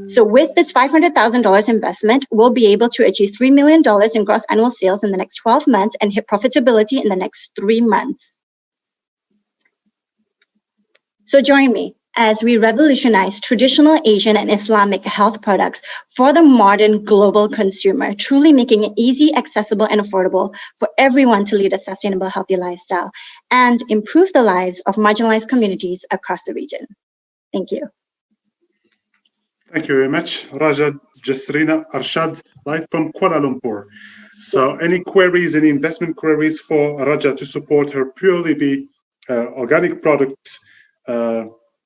So with this $500,000 investment, we'll be able to achieve $3 million in gross annual sales in the next 12 months and hit profitability in the next 3 months. So join me as we revolutionize traditional Asian and Islamic health products for the modern global consumer, truly making it easy, accessible, and affordable for everyone to lead a sustainable, healthy lifestyle and improve the lives of marginalized communities across the region. Thank you. Thank you very much, Rajat Jasrina Arshad, live from Kuala Lumpur. So any queries, any investment queries for Raja to support her Purely Be organic products,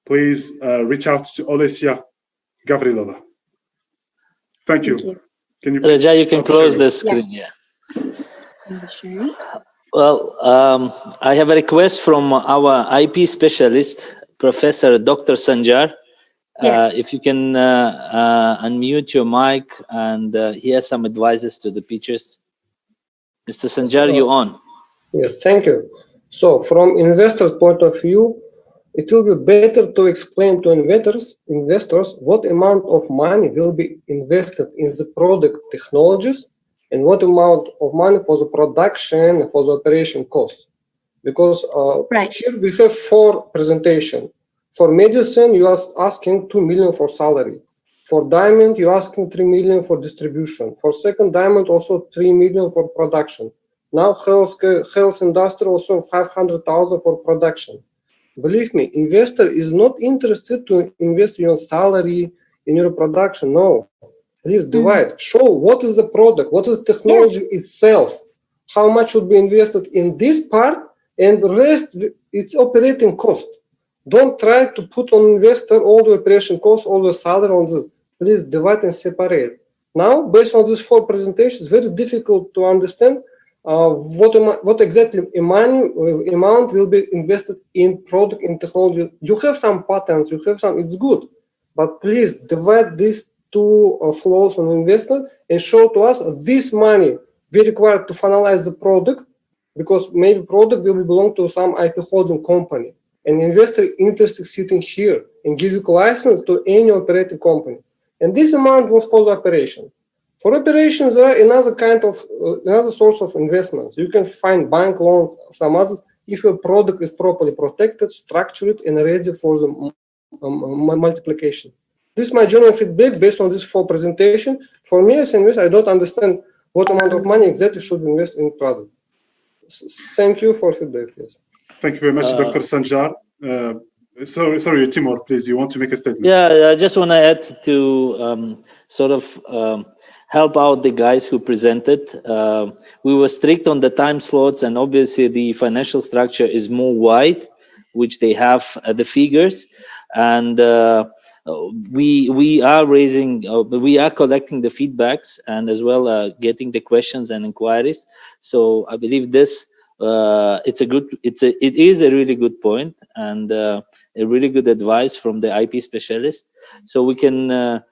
please reach out to Olesya Gavrilova. Thank you. Can you please Raja, you can close sharing? the screen. Yeah. Well, I have a request from our IP specialist, Professor Dr. Sanjar. Yes. If you can unmute your mic, and he has some advices to the pitchers. Mr. Sanjar, you on? Yes, thank you. So from investors' point of view, it will be better to explain to investors what amount of money will be invested in the product technologies and what amount of money for the production and for the operation costs. Because here we have 4 presentations. For medicine, you are asking 2 million for salary. For diamond, you're asking 3 million for distribution. For second diamond, also 3 million for production. Now health industry also 500,000 for production. Believe me, investor is not interested to invest in your salary, in your production. No, please divide. Show what is the product, what is the technology itself, how much should be invested in this part, and the rest, it's operating cost. Don't try to put on investor all the operation costs, all the salary on this. Please divide and separate. Now, based on these 4 presentations, it's very difficult to understand what exactly amount will be invested in product and technology. You have some patterns, you have some, it's good, but please divide these 2 flows on investor and show to us this money we require to finalize the product, because maybe product will belong to some IP holding company. An investor interested sitting here and give you license to any operating company. And this amount was for the operation. For operations, there are another source of investments. You can find bank loans, some others, if your product is properly protected, structured, and ready for the multiplication. This is my general feedback based on this 4 presentation. For me as an investor, I don't understand what amount of money exactly should be invested in product. Thank you for feedback. Yes. Thank you very much, Dr. Sanjar. Sorry, Timur, please, you want to make a statement? Yeah, I just want to add to sort of help out the guys who presented. We were strict on the time slots, and obviously the financial structure is more wide, which they have the figures, and we are collecting the feedbacks and as well getting the questions and inquiries. So I believe this it is a really good point and a really good advice from the IP specialist. So we can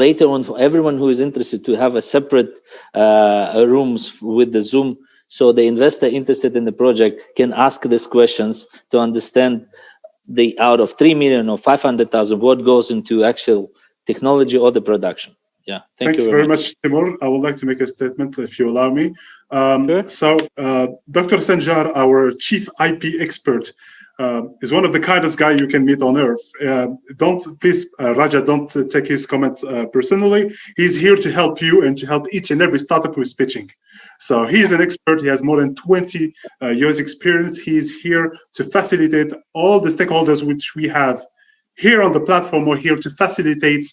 later on, for everyone who is interested, to have a separate rooms with the Zoom, so the investor interested in the project can ask these questions to understand the out of 3 million or 500,000 what goes into actual technology or the production. Yeah, thank you very much, Timur. I would like to make a statement, if you allow me. So, Dr. Sanjar, our chief IP expert, is one of the kindest guys you can meet on earth. Please, Raja, don't take his comments personally. He's here to help you and to help each and every startup who is pitching. So he's an expert. He has more than 20 years experience. He's here to facilitate all the stakeholders which we have here on the platform, or here to facilitate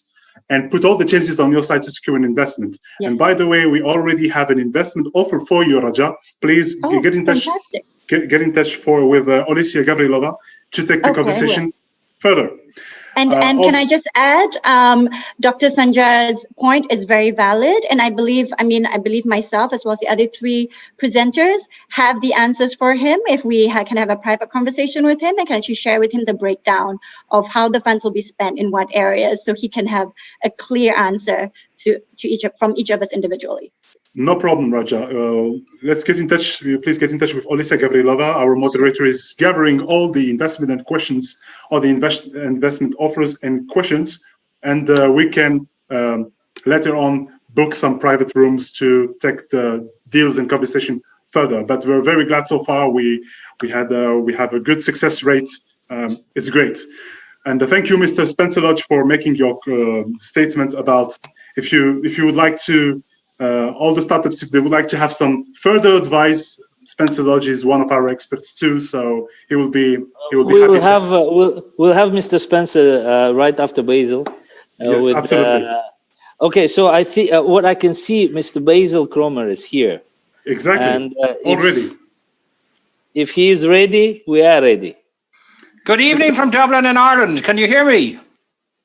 and put all the changes on your side to secure an investment. Yes. And by the way, we already have an investment offer for you, Raja. Please get in touch. Fantastic. Get in touch with Olesya Gavrilova to take the conversation further. And can I just add, Dr. Sanjar's point is very valid, and I believe myself as well as the other 3 presenters have the answers for him. If we can have a private conversation with him, and can actually share with him the breakdown of how the funds will be spent in what areas, so he can have a clear answer from each of us individually. No problem, Raja. Let's get in touch. Please get in touch with Olesya Gavrilova. Our moderator is gathering all the investment and questions, or the investment offers and questions, and we can later on book some private rooms to take the deals and conversation further. But we're very glad so far. We have a good success rate. It's great. And thank you, Mr. Spencer Lodge, for making your statement about if you would like to. All the startups, if they would like to have some further advice, Spencer Lodge is one of our experts too, so he will be we'll have Mr. Spencer right after Basil. Yes, absolutely. Okay, so I think what I can see, Mr. Basil Cromer is here. Exactly. And already. If he is ready, we are ready. Good evening from Dublin in Ireland. Can you hear me?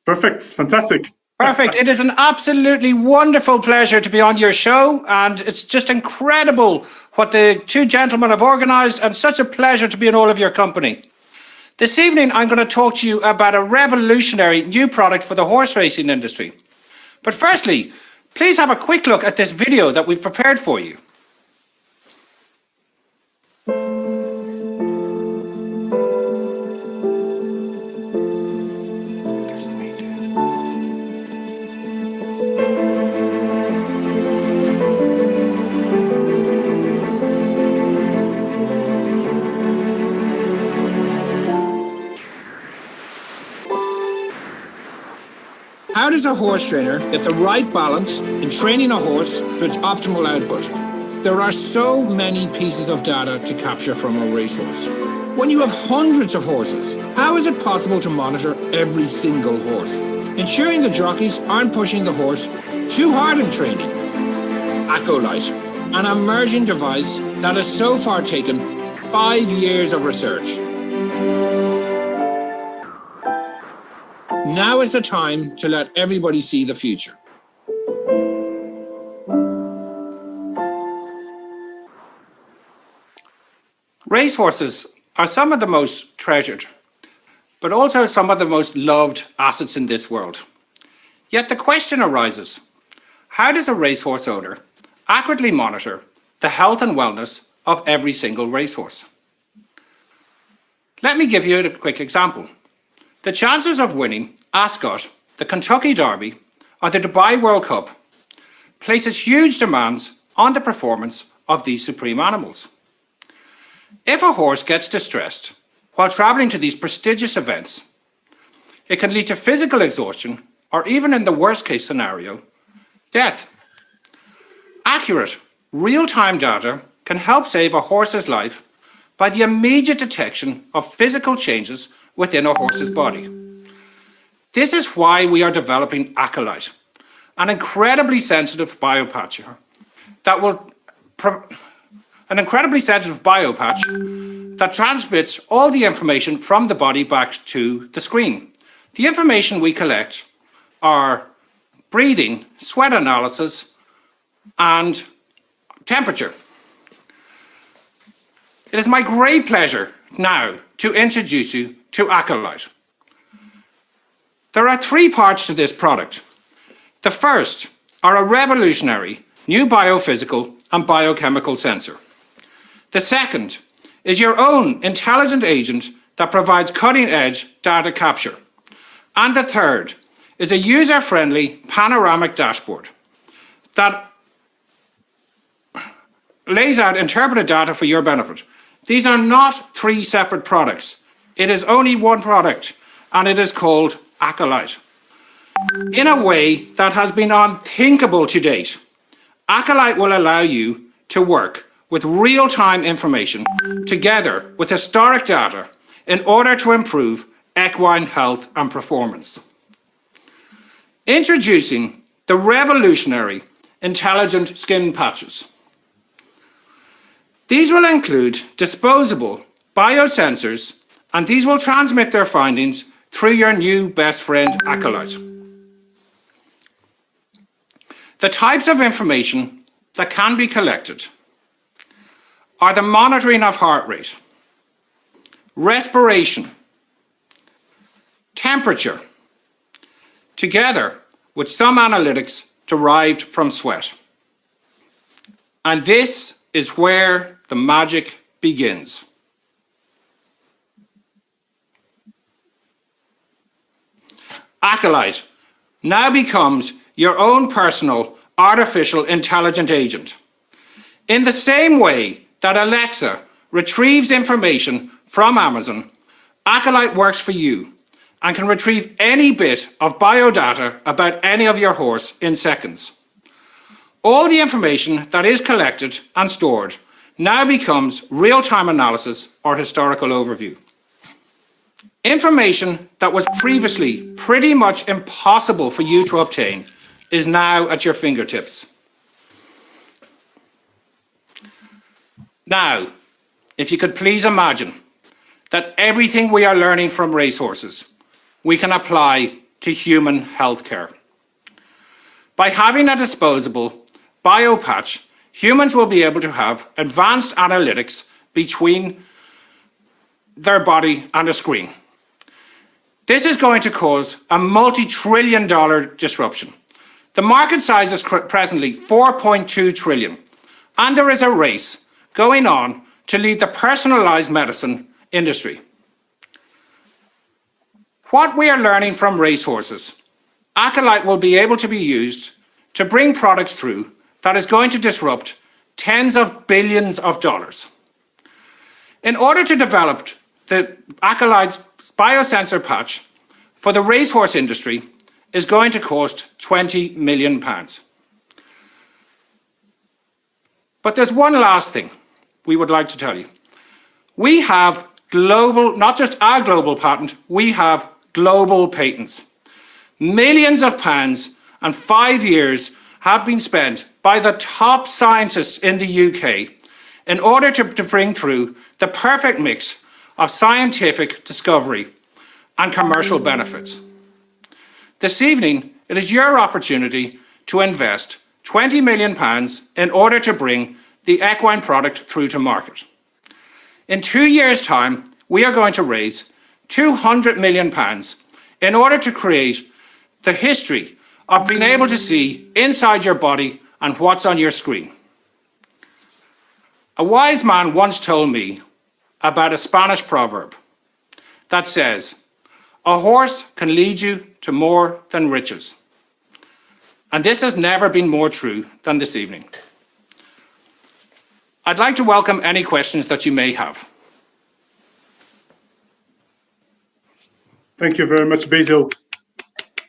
Perfect. Fantastic. Perfect. It is an absolutely wonderful pleasure to be on your show, and it's just incredible what the two gentlemen have organized, and such a pleasure to be in all of your company. This evening, I'm going to talk to you about a revolutionary new product for the horse racing industry. But firstly, please have a quick look at this video that we've prepared for you. How does a horse trainer get the right balance in training a horse to its optimal output? There are so many pieces of data to capture from a racehorse. When you have hundreds of horses, how is it possible to monitor every single horse, ensuring the jockeys aren't pushing the horse too hard in training? Acolyte, an emerging device that has so far taken 5 years of research. Now is the time to let everybody see the future. Racehorses are some of the most treasured, but also some of the most loved assets in this world. Yet the question arises, how does a racehorse owner accurately monitor the health and wellness of every single racehorse? Let me give you a quick example. The chances of winning Ascot, the Kentucky Derby, or the Dubai World Cup places huge demands on the performance of these supreme animals. If a horse gets distressed while traveling to these prestigious events, it can lead to physical exhaustion or, even in the worst case scenario, death. Accurate, real-time data can help save a horse's life by the immediate detection of physical changes within a horse's body. This is why we are developing Acolyte, an incredibly sensitive biopatch that transmits all the information from the body back to the screen. The information we collect are breathing, sweat analysis, and temperature. It is my great pleasure now to introduce you to Acolyte. There are 3 parts to this product. The first are a revolutionary new biophysical and biochemical sensor. The second is your own intelligent agent that provides cutting-edge data capture. And the third is a user-friendly panoramic dashboard that lays out interpreted data for your benefit. These are not 3 separate products. It is only one product, and it is called Acolyte. In a way that has been unthinkable to date, Acolyte will allow you to work with real-time information together with historic data in order to improve equine health and performance. Introducing the revolutionary intelligent skin patches. These will include disposable biosensors, and these will transmit their findings through your new best friend, Acolyte. The types of information that can be collected are the monitoring of heart rate, respiration, temperature, together with some analytics derived from sweat. And this is where the magic begins. Acolyte now becomes your own personal artificial intelligent agent. In the same way that Alexa retrieves information from Amazon, Acolyte works for you and can retrieve any bit of biodata about any of your horse in seconds. All the information that is collected and stored now becomes real-time analysis or historical overview. Information that was previously pretty much impossible for you to obtain is now at your fingertips. Now, if you could please imagine that everything we are learning from racehorses, we can apply to human healthcare. By having a disposable biopatch, humans will be able to have advanced analytics between their body and a screen. This is going to cause a multi-trillion-dollar disruption. The market size is presently 4.2 trillion, and there is a race going on to lead the personalized medicine industry. What we are learning from racehorses, Acolyte will be able to be used to bring products through that is going to disrupt tens of billions of dollars. In order to develop the Acolyte biosensor patch for the racehorse industry is going to cost £20 million. But there's one last thing we would like to tell you. We have global, not just our global patent, we have global patents. Millions of pounds and 5 years have been spent by the top scientists in the UK in order to bring through the perfect mix of scientific discovery and commercial benefits. This evening, it is your opportunity to invest £20 million in order to bring the equine product through to market. In 2 years' time, we are going to raise £200 million in order to create the history of being able to see inside your body and what's on your screen. A wise man once told me about a Spanish proverb that says, "A horse can lead you to more than riches." And this has never been more true than this evening. I'd like to welcome any questions that you may have. Thank you very much, Basil,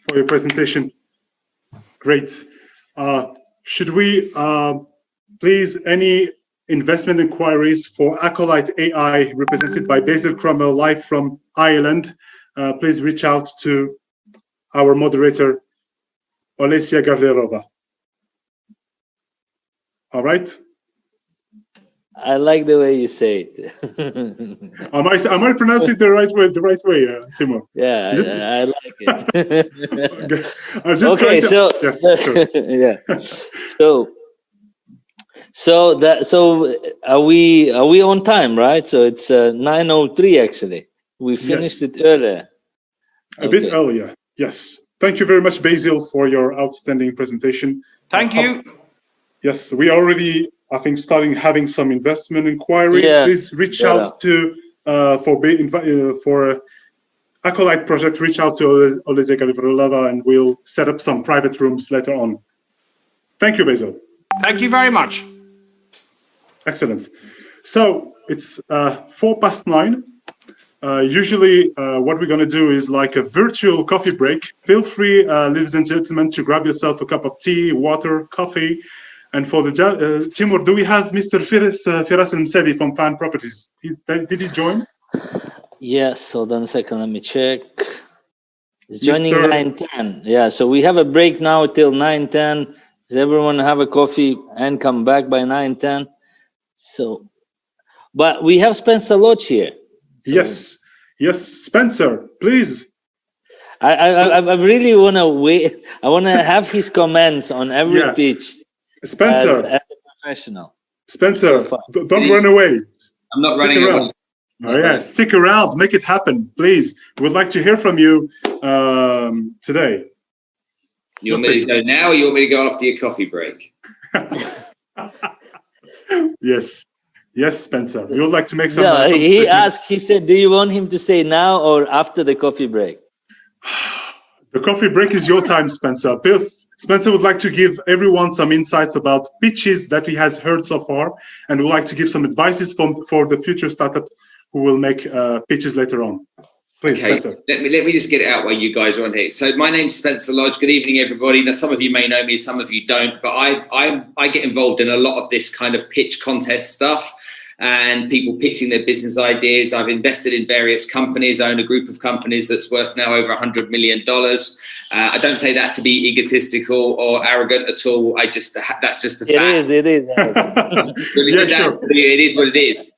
for your presentation. Great. Should we please, any investment inquiries for Acolyte AI represented by Basil Cromwell live from Ireland, please reach out to our moderator, Olesia Gavrilova. All right. I like the way you say it. Am I pronouncing it the right way, Timur? Yeah, I like it. I'm just okay, to, so yes, sure. yeah, so are we on time, right? So it's 9:03 actually. We finished it earlier. A bit earlier, yes. Thank you very much, Basil, for your outstanding presentation. Thank you. Yes, we already, I think, starting having some investment inquiries. Yeah. Please reach out to for Acolyte project. Reach out to Olesia Gavrilova, and we'll set up some private rooms later on. Thank you, Basil. Thank you very much. Excellent. So it's 9:04. Usually what we're going to do is like a virtual coffee break. Feel free, ladies and gentlemen, to grab yourself a cup of tea, water, coffee. And for the Timur, do we have Mr. Firas Al-Msadi from Fan Properties? Did he join? Yes, hold on a second, let me check. He's joining 9:10. Yeah, so we have a break now till 9:10. Does everyone have a coffee and come back by 9:10? So, but we have Spencer Lodge here. So. Yes, Spencer, please. I really want to wait. I want to have his comments on every pitch. Spencer, as a professional. Spencer, don't run away. I'm not running away. Oh yeah, stick around, make it happen, please. We'd like to hear from you today. You want me to go now, or you want me to go after your coffee break? Yes, Spencer. We would like to make some. Yeah, some he asked. He said, "Do you want him to say now or after the coffee break?" The coffee break is your time, Spencer. Spencer would like to give everyone some insights about pitches that he has heard so far, and would like to give some advices for the future startup who will make pitches later on. Please, okay, Spencer. let me just get it out while you guys are on here. So my name's Spencer Lodge. Good evening, everybody. Now, some of you may know me, some of you don't, but I get involved in a lot of this kind of pitch contest stuff. and people pitching their business ideas. I've invested in various companies. I own a group of companies that's worth now over $100 million. I don't say that to be egotistical or arrogant at all. That's just a fact. It is. It is what it is.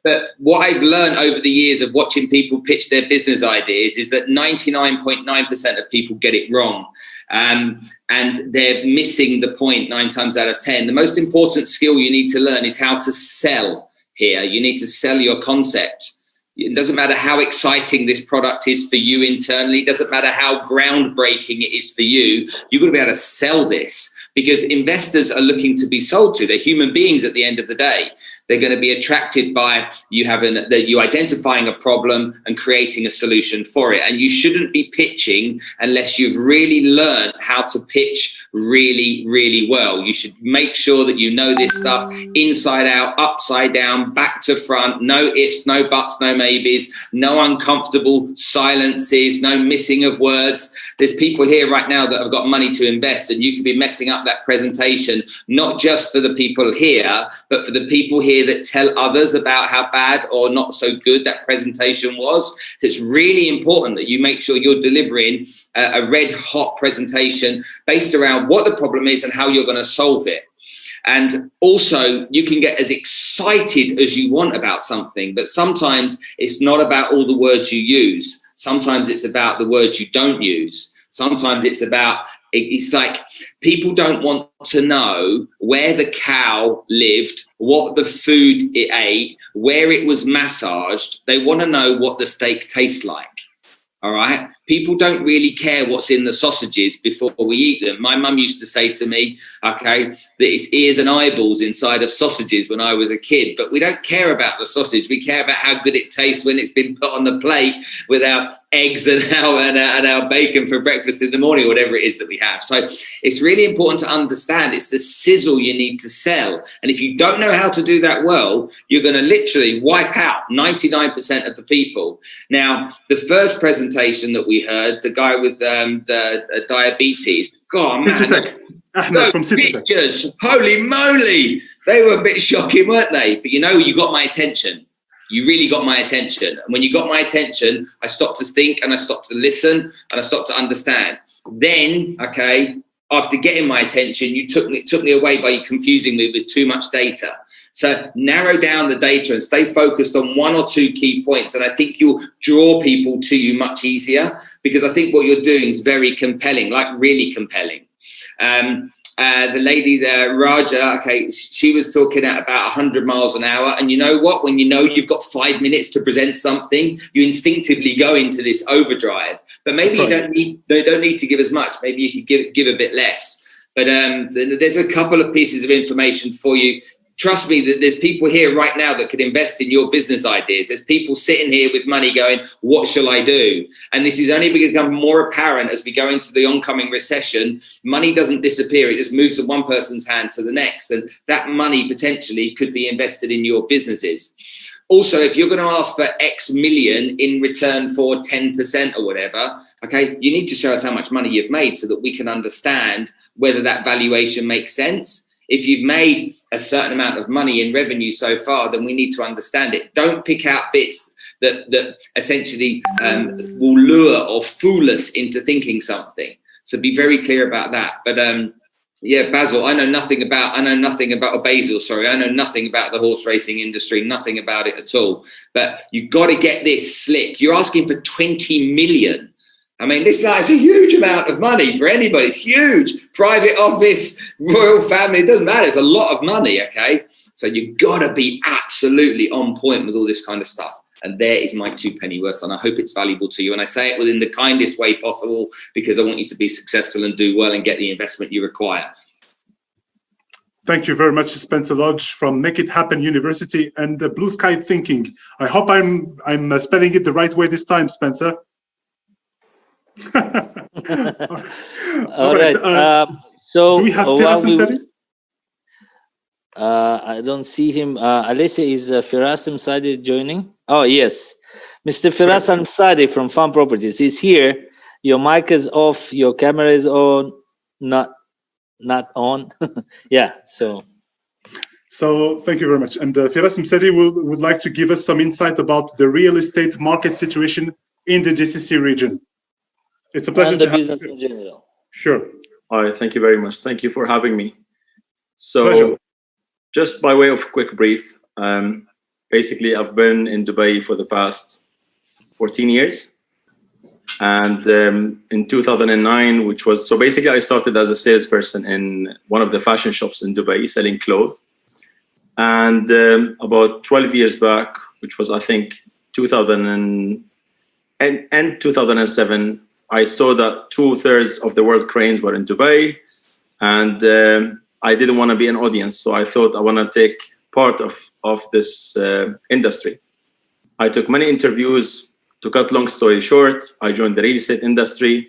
But what I've learned over the years of watching people pitch their business ideas is that 99.9% of people get it wrong. And they're missing the point 9 times out of 10. The most important skill you need to learn is how to sell here. You need to sell your concept. It doesn't matter how exciting this product is for you internally. It doesn't matter how groundbreaking it is for you. You've got to be able to sell this, because investors are looking to be sold to. They're human beings at the end of the day. They're going to be attracted by you identifying a problem and creating a solution for it. And you shouldn't be pitching unless you've really learned how to pitch really, really well. You should make sure that you know this stuff inside out, upside down, back to front, no ifs, no buts, no maybes, no uncomfortable silences, no missing of words. There's people here right now that have got money to invest, and you could be messing up that presentation, not just for the people here, but for the people here that tell others about how bad or not so good that presentation was. So it's really important that you make sure you're delivering a red hot presentation based around what the problem is and how you're going to solve it. And also, you can get as excited as you want about something, but sometimes it's not about all the words you use. Sometimes it's about the words you don't use. Sometimes it's like people don't want to know where the cow lived, what the food it ate, where it was massaged. They want to know what the steak tastes like. All right. People don't really care what's in the sausages before we eat them. My mum used to say to me, okay, that it's ears and eyeballs inside of sausages when I was a kid, but we don't care about the sausage. We care about how good it tastes when it's been put on the plate with our eggs and our bacon for breakfast in the morning, whatever it is that we have. So it's really important to understand it's the sizzle you need to sell. And if you don't know how to do that well, you're going to literally wipe out 99% of the people. Now, the first presentation that we heard, the guy with the diabetes, God, man, those pictures, holy moly, they were a bit shocking, weren't they? But you got my attention. You really got my attention. And when you got my attention, I stopped to think and I stopped to listen and I stopped to understand. Then, okay, after getting my attention, you took me away by confusing me with too much data. So narrow down the data and stay focused on 1 or 2 key points. And I think you'll draw people to you much easier, because I think what you're doing is very compelling, like really compelling. The lady there, Raja, okay, she was talking at about 100 miles an hour. And you know what? When you know you've got 5 minutes to present something, you instinctively go into this overdrive. But maybe you don't need to give as much. Maybe you could give a bit less. But there's a couple of pieces of information for you. Trust me that there's people here right now that could invest in your business ideas. There's people sitting here with money going, what shall I do? And this is only become more apparent as we go into the oncoming recession. Money doesn't disappear. It just moves from one person's hand to the next. And that money potentially could be invested in your businesses. Also, if you're going to ask for X million in return for 10% or whatever, okay, you need to show us how much money you've made so that we can understand whether that valuation makes sense. If you've made a certain amount of money in revenue so far, then we need to understand it. Don't pick out bits that essentially will lure or fool us into thinking something. So be very clear about that. But yeah, Basil, I know nothing about Basil, sorry. I know nothing about the horse racing industry, nothing about it at all. But you've got to get this slick. You're asking for 20 million. I mean, this is a huge amount of money for anybody. It's huge. Private office, royal family, it doesn't matter. It's a lot of money, okay? So you've got to be absolutely on point with all this kind of stuff. And there is my 2 penny worth, and I hope it's valuable to you. And I say it within the kindest way possible, because I want you to be successful and do well and get the investment you require. Thank you very much, Spencer Lodge from Make It Happen University and Blue Sky Thinking. I hope I'm spelling it the right way this time, Spencer. All right. So do we have Firas Msadi? I don't see him. Alicia, is Firas Msadi joining? Oh, yes. Mr. Firas Msadi from Farm Properties is here. Your mic is off. Your camera is on. Not on. Yeah. So thank you very much. And Firas Msadi would like to give us some insight about the real estate market situation in the GCC region. It's a pleasure to have you. In general. Sure. All right, thank you very much. Thank you for having me. So pleasure. Just by way of quick brief, basically I've been in Dubai for the past 14 years. And in 2009, which was, so basically I started as a salesperson in one of the fashion shops in Dubai selling clothes. And about 12 years back, which was I think 2007, I saw that 2/3 of the world cranes were in Dubai, and I didn't want to be an audience. So I thought I want to take part of this industry. I took many interviews. To cut long story short, I joined the real estate industry.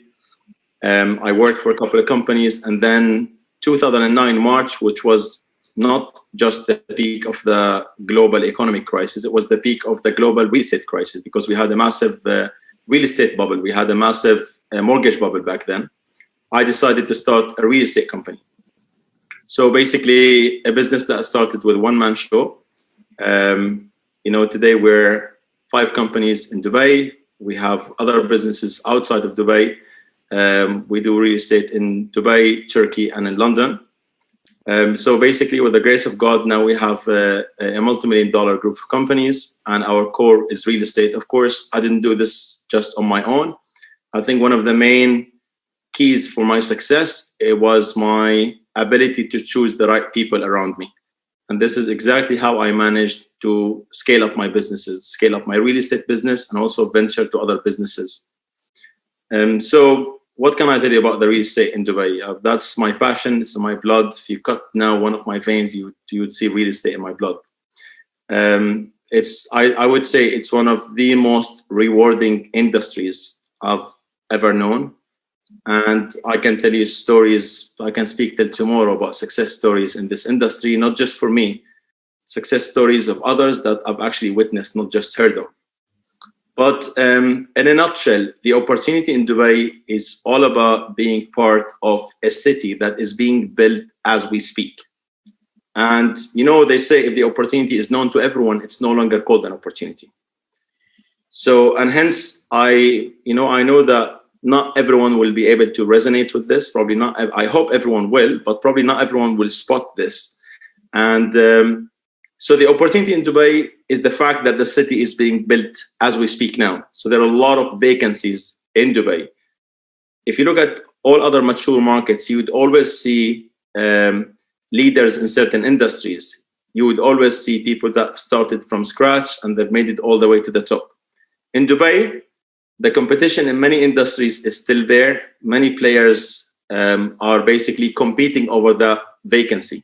I worked for a couple of companies, and then 2009 March, which was not just the peak of the global economic crisis, it was the peak of the global real estate crisis, because we had a massive real estate bubble. We had a massive mortgage bubble back then. I decided to start a real estate company. So basically a business that started with one-man show. Today we're 5 companies in Dubai. We have other businesses outside of Dubai. We do real estate in Dubai, Turkey, and in London. So basically, with the grace of God, now we have a multi-million-dollar group of companies, and our core is real estate. Of course, I didn't do this just on my own. I think one of the main keys for my success, it was my ability to choose the right people around me. And this is exactly how I managed to scale up my businesses, scale up my real estate business, and also venture to other businesses. So what can I tell you about the real estate in Dubai? That's my passion, it's my blood. If you cut now one of my veins, you would see real estate in my blood. I would say it's one of the most rewarding industries I've ever known. And I can tell you stories, I can speak till tomorrow about success stories in this industry, not just for me, success stories of others that I've actually witnessed, not just heard of. But in a nutshell, the opportunity in Dubai is all about being part of a city that is being built as we speak. And they say if the opportunity is known to everyone, it's no longer called an opportunity. So, and hence I know that not everyone will be able to resonate with this. Probably not. I hope everyone will, but probably not everyone will spot this. And so the opportunity in Dubai is the fact that the city is being built as we speak now. So there are a lot of vacancies in Dubai. If you look at all other mature markets, you would always see leaders in certain industries. You would always see people that started from scratch and they've made it all the way to the top. In Dubai, the competition in many industries is still there. Many players are basically competing over the vacancy.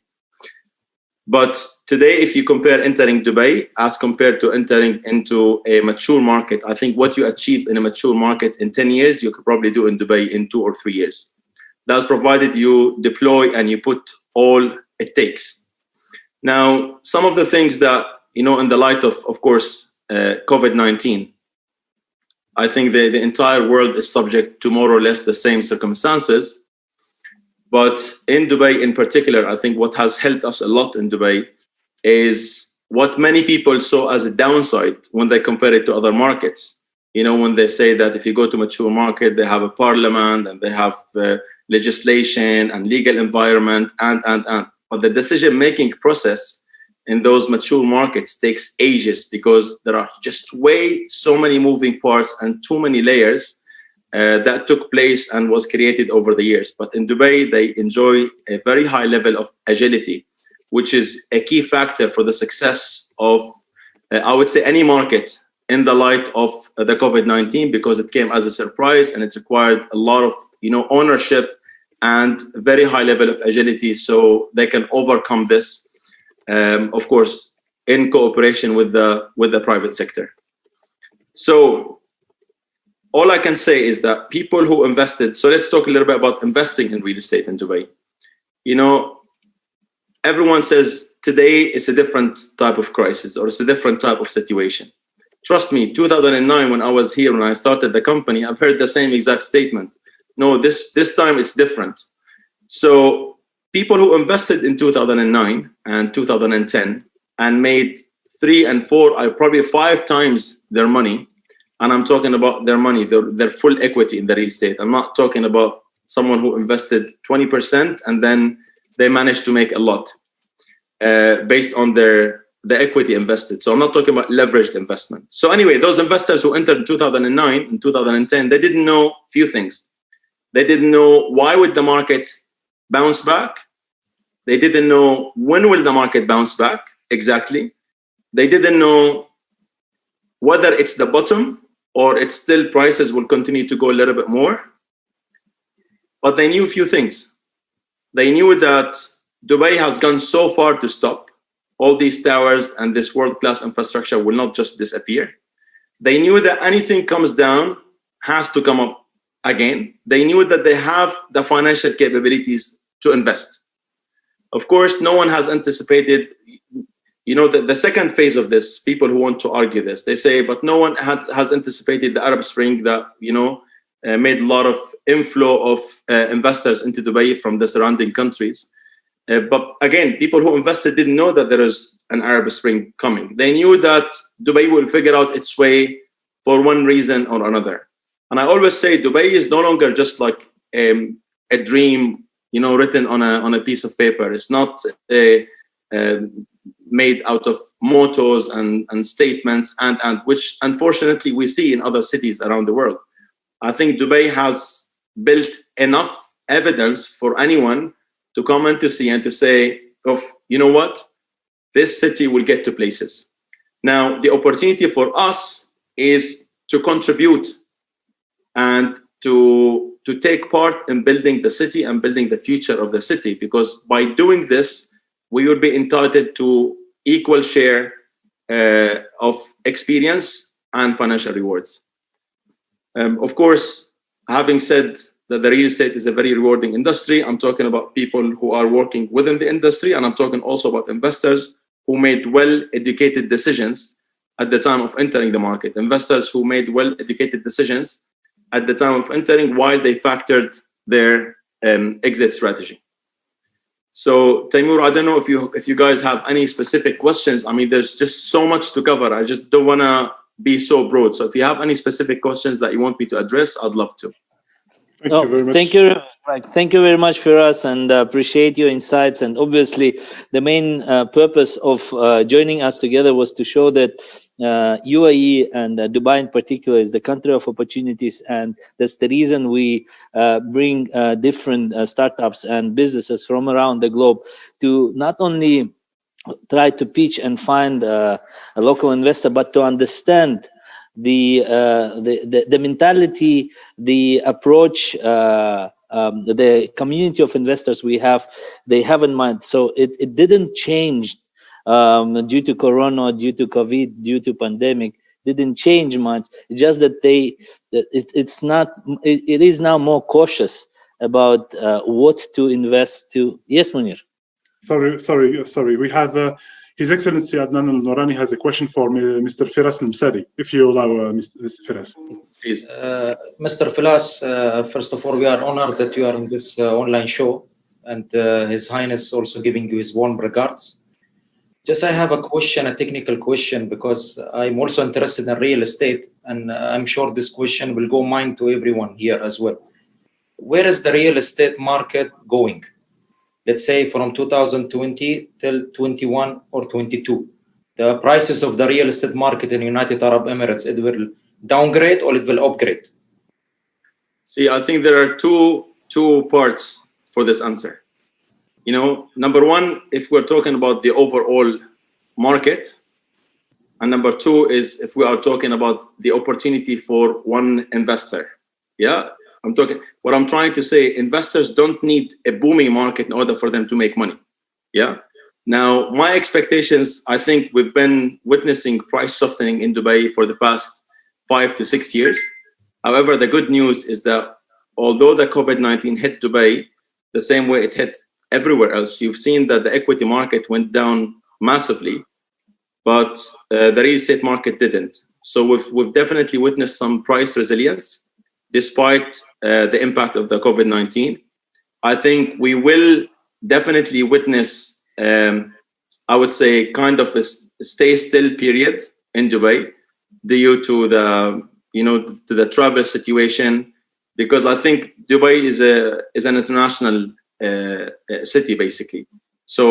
But today, if you compare entering Dubai as compared to entering into a mature market, I think what you achieve in a mature market in 10 years, you could probably do in Dubai in 2 or 3 years. That's provided you deploy and you put all it takes. Now, some of the things that, in the light of course, COVID-19, I think the entire world is subject to more or less the same circumstances. But in Dubai in particular, I think what has helped us a lot in Dubai is what many people saw as a downside when they compare it to other markets. When they say that if you go to mature market, they have a parliament and they have legislation and legal environment and. But the decision-making process in those mature markets takes ages because there are just so many moving parts and too many layers that took place and was created over the years. But in Dubai, they enjoy a very high level of agility, which is a key factor for the success of, I would say, any market in the light of the COVID-19, because it came as a surprise and it required a lot of ownership and very high level of agility so they can overcome this, of course, in cooperation with the private sector. So all I can say is that people who invested, so let's talk a little bit about investing in real estate in Dubai. Everyone says today it's a different type of crisis or it's a different type of situation. Trust me, 2009, when I was here, when I started the company, I've heard the same exact statement. No, this time it's different. So people who invested in 2009, and 2010 and made 3 and 4 or probably 5 times their money. And I'm talking about their money, their full equity in the real estate. I'm not talking about someone who invested 20% and then they managed to make a lot based on the equity invested. So I'm not talking about leveraged investment. So anyway, those investors who entered in 2009 and 2010, they didn't know a few things. They didn't know why would the market bounce back. They didn't know when will the market bounce back exactly. They didn't know whether it's the bottom or it's still prices will continue to go a little bit more. But they knew a few things. They knew that Dubai has gone so far to stop. All these towers and this world-class infrastructure will not just disappear. They knew that anything comes down has to come up again. They knew that they have the financial capabilities to invest. Of course, no one has anticipated, you know, the second phase of this, people who want to argue this, they say, but no one has anticipated the Arab Spring that, you know, made a lot of inflow of investors into Dubai from the surrounding countries. But again, people who invested didn't know that there is an Arab Spring coming. They knew that Dubai will figure out its way for one reason or another. And I always say Dubai is no longer just like a dream, you know, written on a piece of paper. It's not made out of mottos and statements, and which unfortunately we see in other cities around the world. I think Dubai has built enough evidence for anyone to come and to see and to say, you know what, this city will get to places. Now, the opportunity for us is to contribute and to take part in building the city and building the future of the city, because by doing this, we will be entitled to equal share of experience and financial rewards. Of course, having said that the real estate is a very rewarding industry, I'm talking about people who are working within the industry, and I'm talking also about investors who made well-educated decisions at the time of entering the market. Investors who made well-educated decisions at the time of entering while they factored their exit strategy. So Taimur, I don't know if you guys have any specific questions. I mean, there's just so much to cover. I just don't want to be so broad. So if you have any specific questions that you want me to address, I'd love to. Thank you very much. Thank you very much, Firas, and appreciate your insights. And obviously, the main purpose of joining us together was to show that UAE and Dubai in particular is the country of opportunities, and that's the reason we bring different startups and businesses from around the globe to not only try to pitch and find a local investor, but to understand the mentality, the approach, the community of investors they have in mind. So it didn't change due to Corona, due to COVID, due to pandemic. Didn't change much. It's just that it is now more cautious about what to invest to. Yes, Munir. Sorry. We have His Excellency Adnan Al-Nourani has a question for Mr. Firas Al-Msari, if you allow Mr. Firas. Please. Mr. Firas, first of all, we are honored that you are in this online show, and His Highness also giving you his warm regards. Just I have a question, a technical question, because I'm also interested in real estate, and I'm sure this question will go mine to everyone here as well. Where is the real estate market going? Let's say from 2020 till 21 or 22, the prices of the real estate market in United Arab Emirates, it will downgrade or it will upgrade? See, I think there are two parts for this answer. You know, number one, if we're talking about the overall market, and number two is if we are talking about the opportunity for one investor. Yeah. What I'm trying to say, investors don't need a booming market in order for them to make money. Yeah. Now, my expectations, I think we've been witnessing price softening in Dubai for the past 5 to 6 years. However, the good news is that although the COVID-19 hit Dubai the same way it hit everywhere else, you've seen that the equity market went down massively, but the real estate market didn't. So we've definitely witnessed some price resilience despite the impact of the COVID-19. I think we will definitely witness I would say, kind of a stay still period in Dubai due to the, to the travel situation, because I think Dubai is an international city basically. So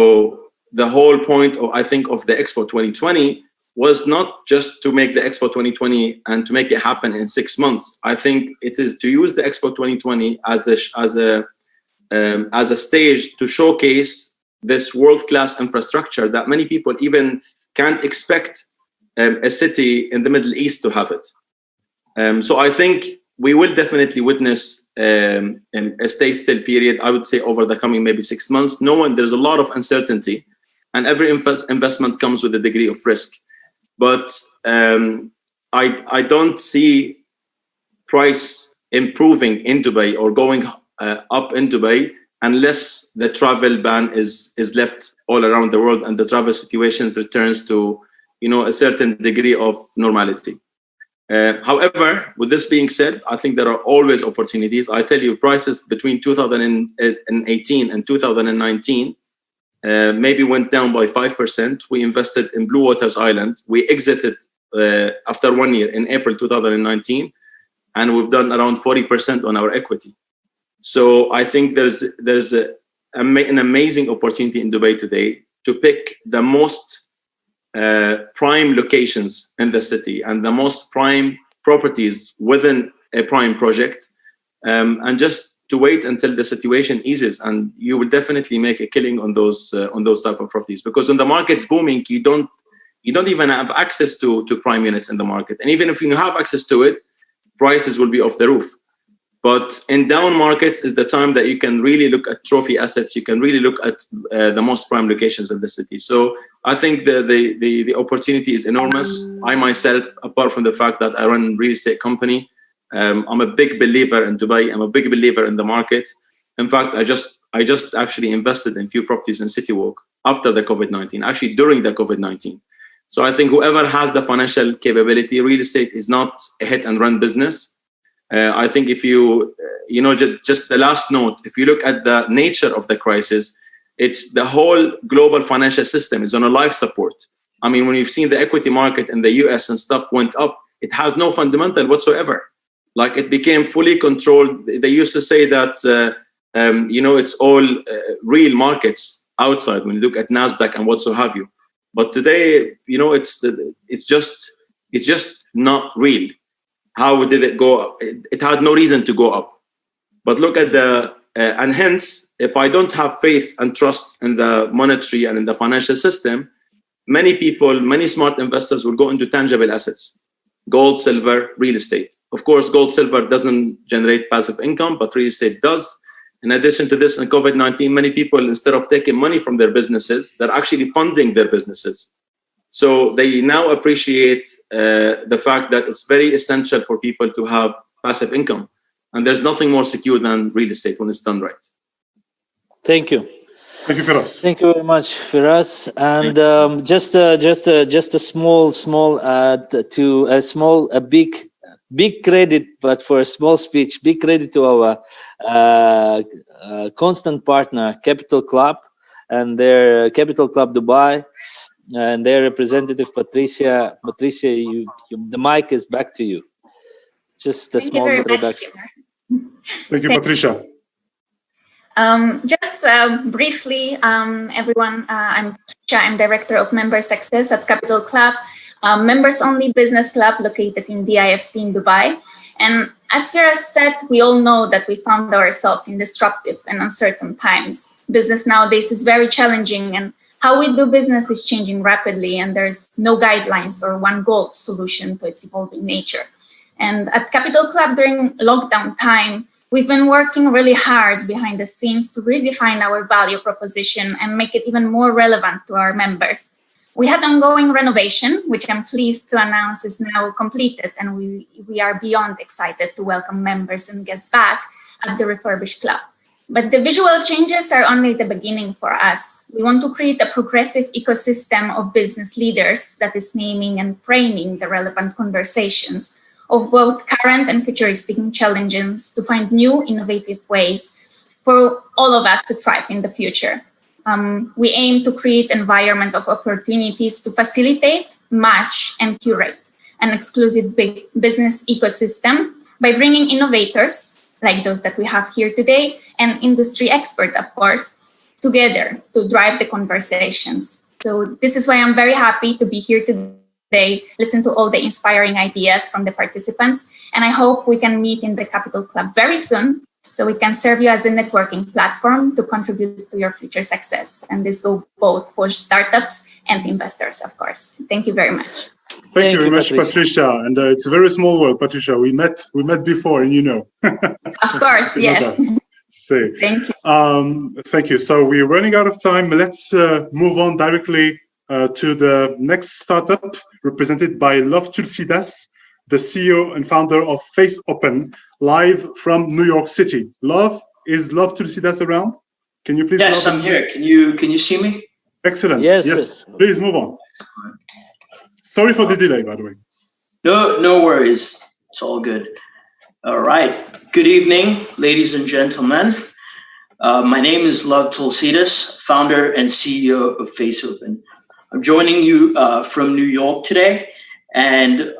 the whole point of, I think, of the Expo 2020 was not just to make the Expo 2020 and to make it happen in 6 months. I think it is to use the Expo 2020 as a stage to showcase this world-class infrastructure that many people even can't expect a city in the Middle East to have it. So I think we will definitely witness a stay still period, I would say, over the coming maybe 6 months. There's a lot of uncertainty, and every investment comes with a degree of risk. But I don't see price improving in Dubai or going up in Dubai unless the travel ban is left all around the world and the travel situations returns to, a certain degree of normality. However, with this being said, I think there are always opportunities. I tell you, prices between 2018 and 2019 maybe went down by 5%. We invested in Blue Waters Island. We exited after 1 year in April 2019, and we've done around 40% on our equity. So I think there's an amazing opportunity in Dubai today to pick the most prime locations in the city and the most prime properties within a prime project, and just to wait until the situation eases, and you will definitely make a killing on those type of properties, because when the market's booming, you don't even have access to prime units in the market, and even if you have access to it, prices will be off the roof. But in down markets is the time that you can really look at trophy assets. You can really look at the most prime locations in the city. So I think the opportunity is enormous. I myself, apart from the fact that I run a real estate company, I'm a big believer in Dubai. I'm a big believer in the market. In fact, I just actually invested in a few properties in City Walk after the COVID-19, actually during the COVID-19. So I think whoever has the financial capability, real estate is not a hit and run business. I think if you, just the last note, if you look at the nature of the crisis, it's the whole global financial system is on a life support. I mean, when you've seen the equity market in the US and stuff went up, it has no fundamental whatsoever. Like, it became fully controlled. They used to say that, it's all real markets outside when you look at NASDAQ and what so have you. But today, it's just not real. How did it go up? It had no reason to go up. But look at and hence, if I don't have faith and trust in the monetary and in the financial system, many people, many smart investors will go into tangible assets, gold, silver, real estate. Of course, gold, silver doesn't generate passive income, but real estate does. In addition to this, in COVID-19, many people, instead of taking money from their businesses, they're actually funding their businesses. So they now appreciate the fact that it's very essential for people to have passive income. And there's nothing more secure than real estate when it's done right. Thank you. Thank you, Firas. Thank you very much, Firas. And just a small add to a big credit, but for a small speech, big credit to our constant partner, Capital Club, and their Capital Club Dubai, and their representative, Patricia. Patricia, the mic is back to you. Just a small introduction. Thank you, Patricia. Just briefly, everyone, I'm Patricia. I'm Director of Member Success at Capital Club, members-only business club located in DIFC in Dubai. And as Firas said, we all know that we found ourselves in disruptive and uncertain times. Business nowadays is very challenging, and how we do business is changing rapidly, and there's no guidelines or one goal solution to its evolving nature. And at Capital Club during lockdown time, we've been working really hard behind the scenes to redefine our value proposition and make it even more relevant to our members. We had ongoing renovation, which I'm pleased to announce is now completed, and we are beyond excited to welcome members and guests back at the refurbished club. But the visual changes are only the beginning for us. We want to create a progressive ecosystem of business leaders that is naming and framing the relevant conversations of both current and futuristic challenges to find new innovative ways for all of us to thrive in the future. We aim to create an environment of opportunities to facilitate, match, and curate an exclusive business ecosystem by bringing innovators, like those that we have here today, and industry experts, of course, together to drive the conversations. So this is why I'm very happy to be here today, listen to all the inspiring ideas from the participants, and I hope we can meet in the Capital Club very soon so we can serve you as a networking platform to contribute to your future success. And this goes both for startups and investors, of course. Thank you very much. Thank you very much, Patricia. And it's a very small world, Patricia. We met before, and you know. Of course, yes. Thank you. Thank you. So we're running out of time. Let's move on directly to the next startup, represented by Love Tulsidas, the CEO and founder of Face Open, live from New York City. Is Love Tulsidas around? Can you please? Yes, I'm here. Can you see me? Excellent. Yes. Please move on. Sorry for the delay, by the way. No worries. It's all good. All right. Good evening, ladies and gentlemen. My name is Love Tulsidas, founder and CEO of Face Open. I'm joining you from New York today, and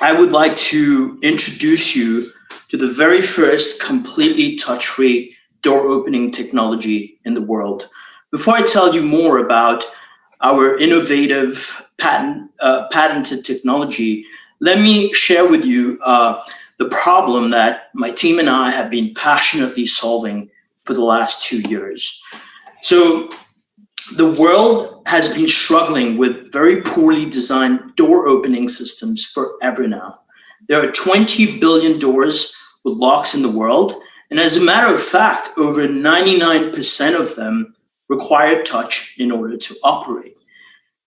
I would like to introduce you to the very first completely touch-free door opening technology in the world. Before I tell you more about our innovative patented technology, let me share with you the problem that my team and I have been passionately solving for the last 2 years. So the world has been struggling with very poorly designed door opening systems forever now. There are 20 billion doors with locks in the world. And as a matter of fact, over 99% of them require touch in order to operate.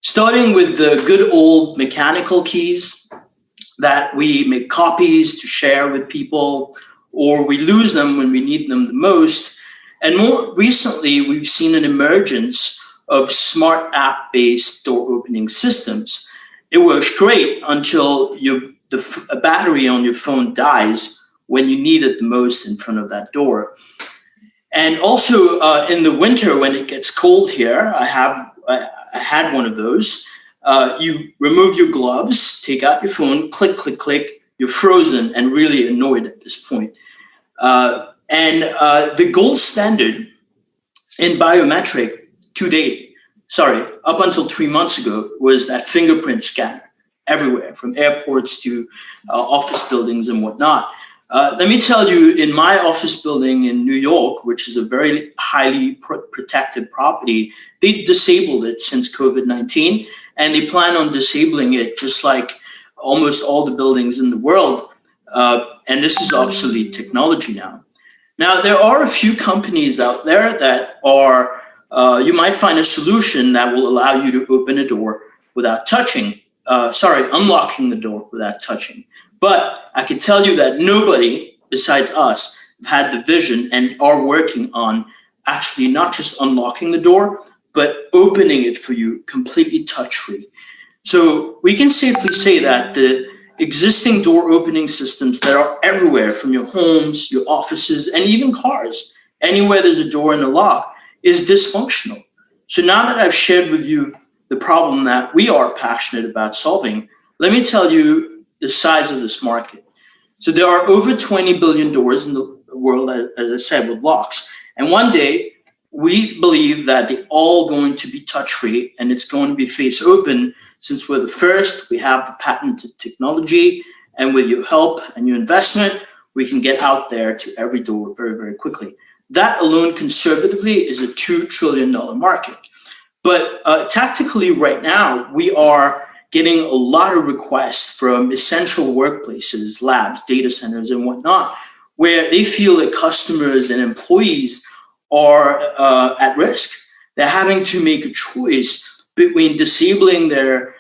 Starting with the good old mechanical keys that we make copies to share with people, or we lose them when we need them the most. And more recently, we've seen an emergence of smart app-based door opening systems. It works great until the battery on your phone dies when you need it the most in front of that door. And also in the winter, when it gets cold here, I had one of those. You remove your gloves, take out your phone, click, click, click. You're frozen and really annoyed at this point. And the gold standard in biometric up until 3 months ago, was that fingerprint scanner everywhere, from airports to office buildings and whatnot. Let me tell you, in my office building in New York, which is a very highly protected property, they disabled it since COVID-19, and they plan on disabling it just like almost all the buildings in the world. And this is obsolete technology now. Now, there are a few companies out there that are, you might find a solution that will allow you to open a door without unlocking the door without touching. But I can tell you that nobody besides us have had the vision and are working on actually not just unlocking the door, but opening it for you completely touch-free. So we can safely say that the existing door opening systems that are everywhere, from your homes, your offices, and even cars, anywhere there's a door and a lock, is dysfunctional. So now that I've shared with you the problem that we are passionate about solving, let me tell you the size of this market. So there are over 20 billion doors in the world, as I said, with locks. And one day, we believe that they're all going to be touch-free, and it's going to be face open. Since we're the first, we have the patented technology, and with your help and your investment, we can get out there to every door very, very quickly. That alone, conservatively, is a $2 trillion market. But tactically right now, we are getting a lot of requests from essential workplaces, labs, data centers, and whatnot, where they feel that customers and employees are at risk. They're having to make a choice between disabling their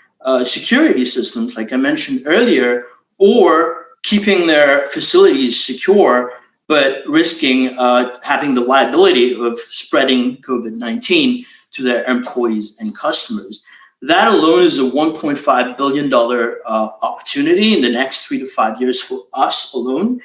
security systems, like I mentioned earlier, or keeping their facilities secure, but risking having the liability of spreading COVID-19 to their employees and customers. That alone is a $1.5 billion opportunity in the next 3 to 5 years for us alone.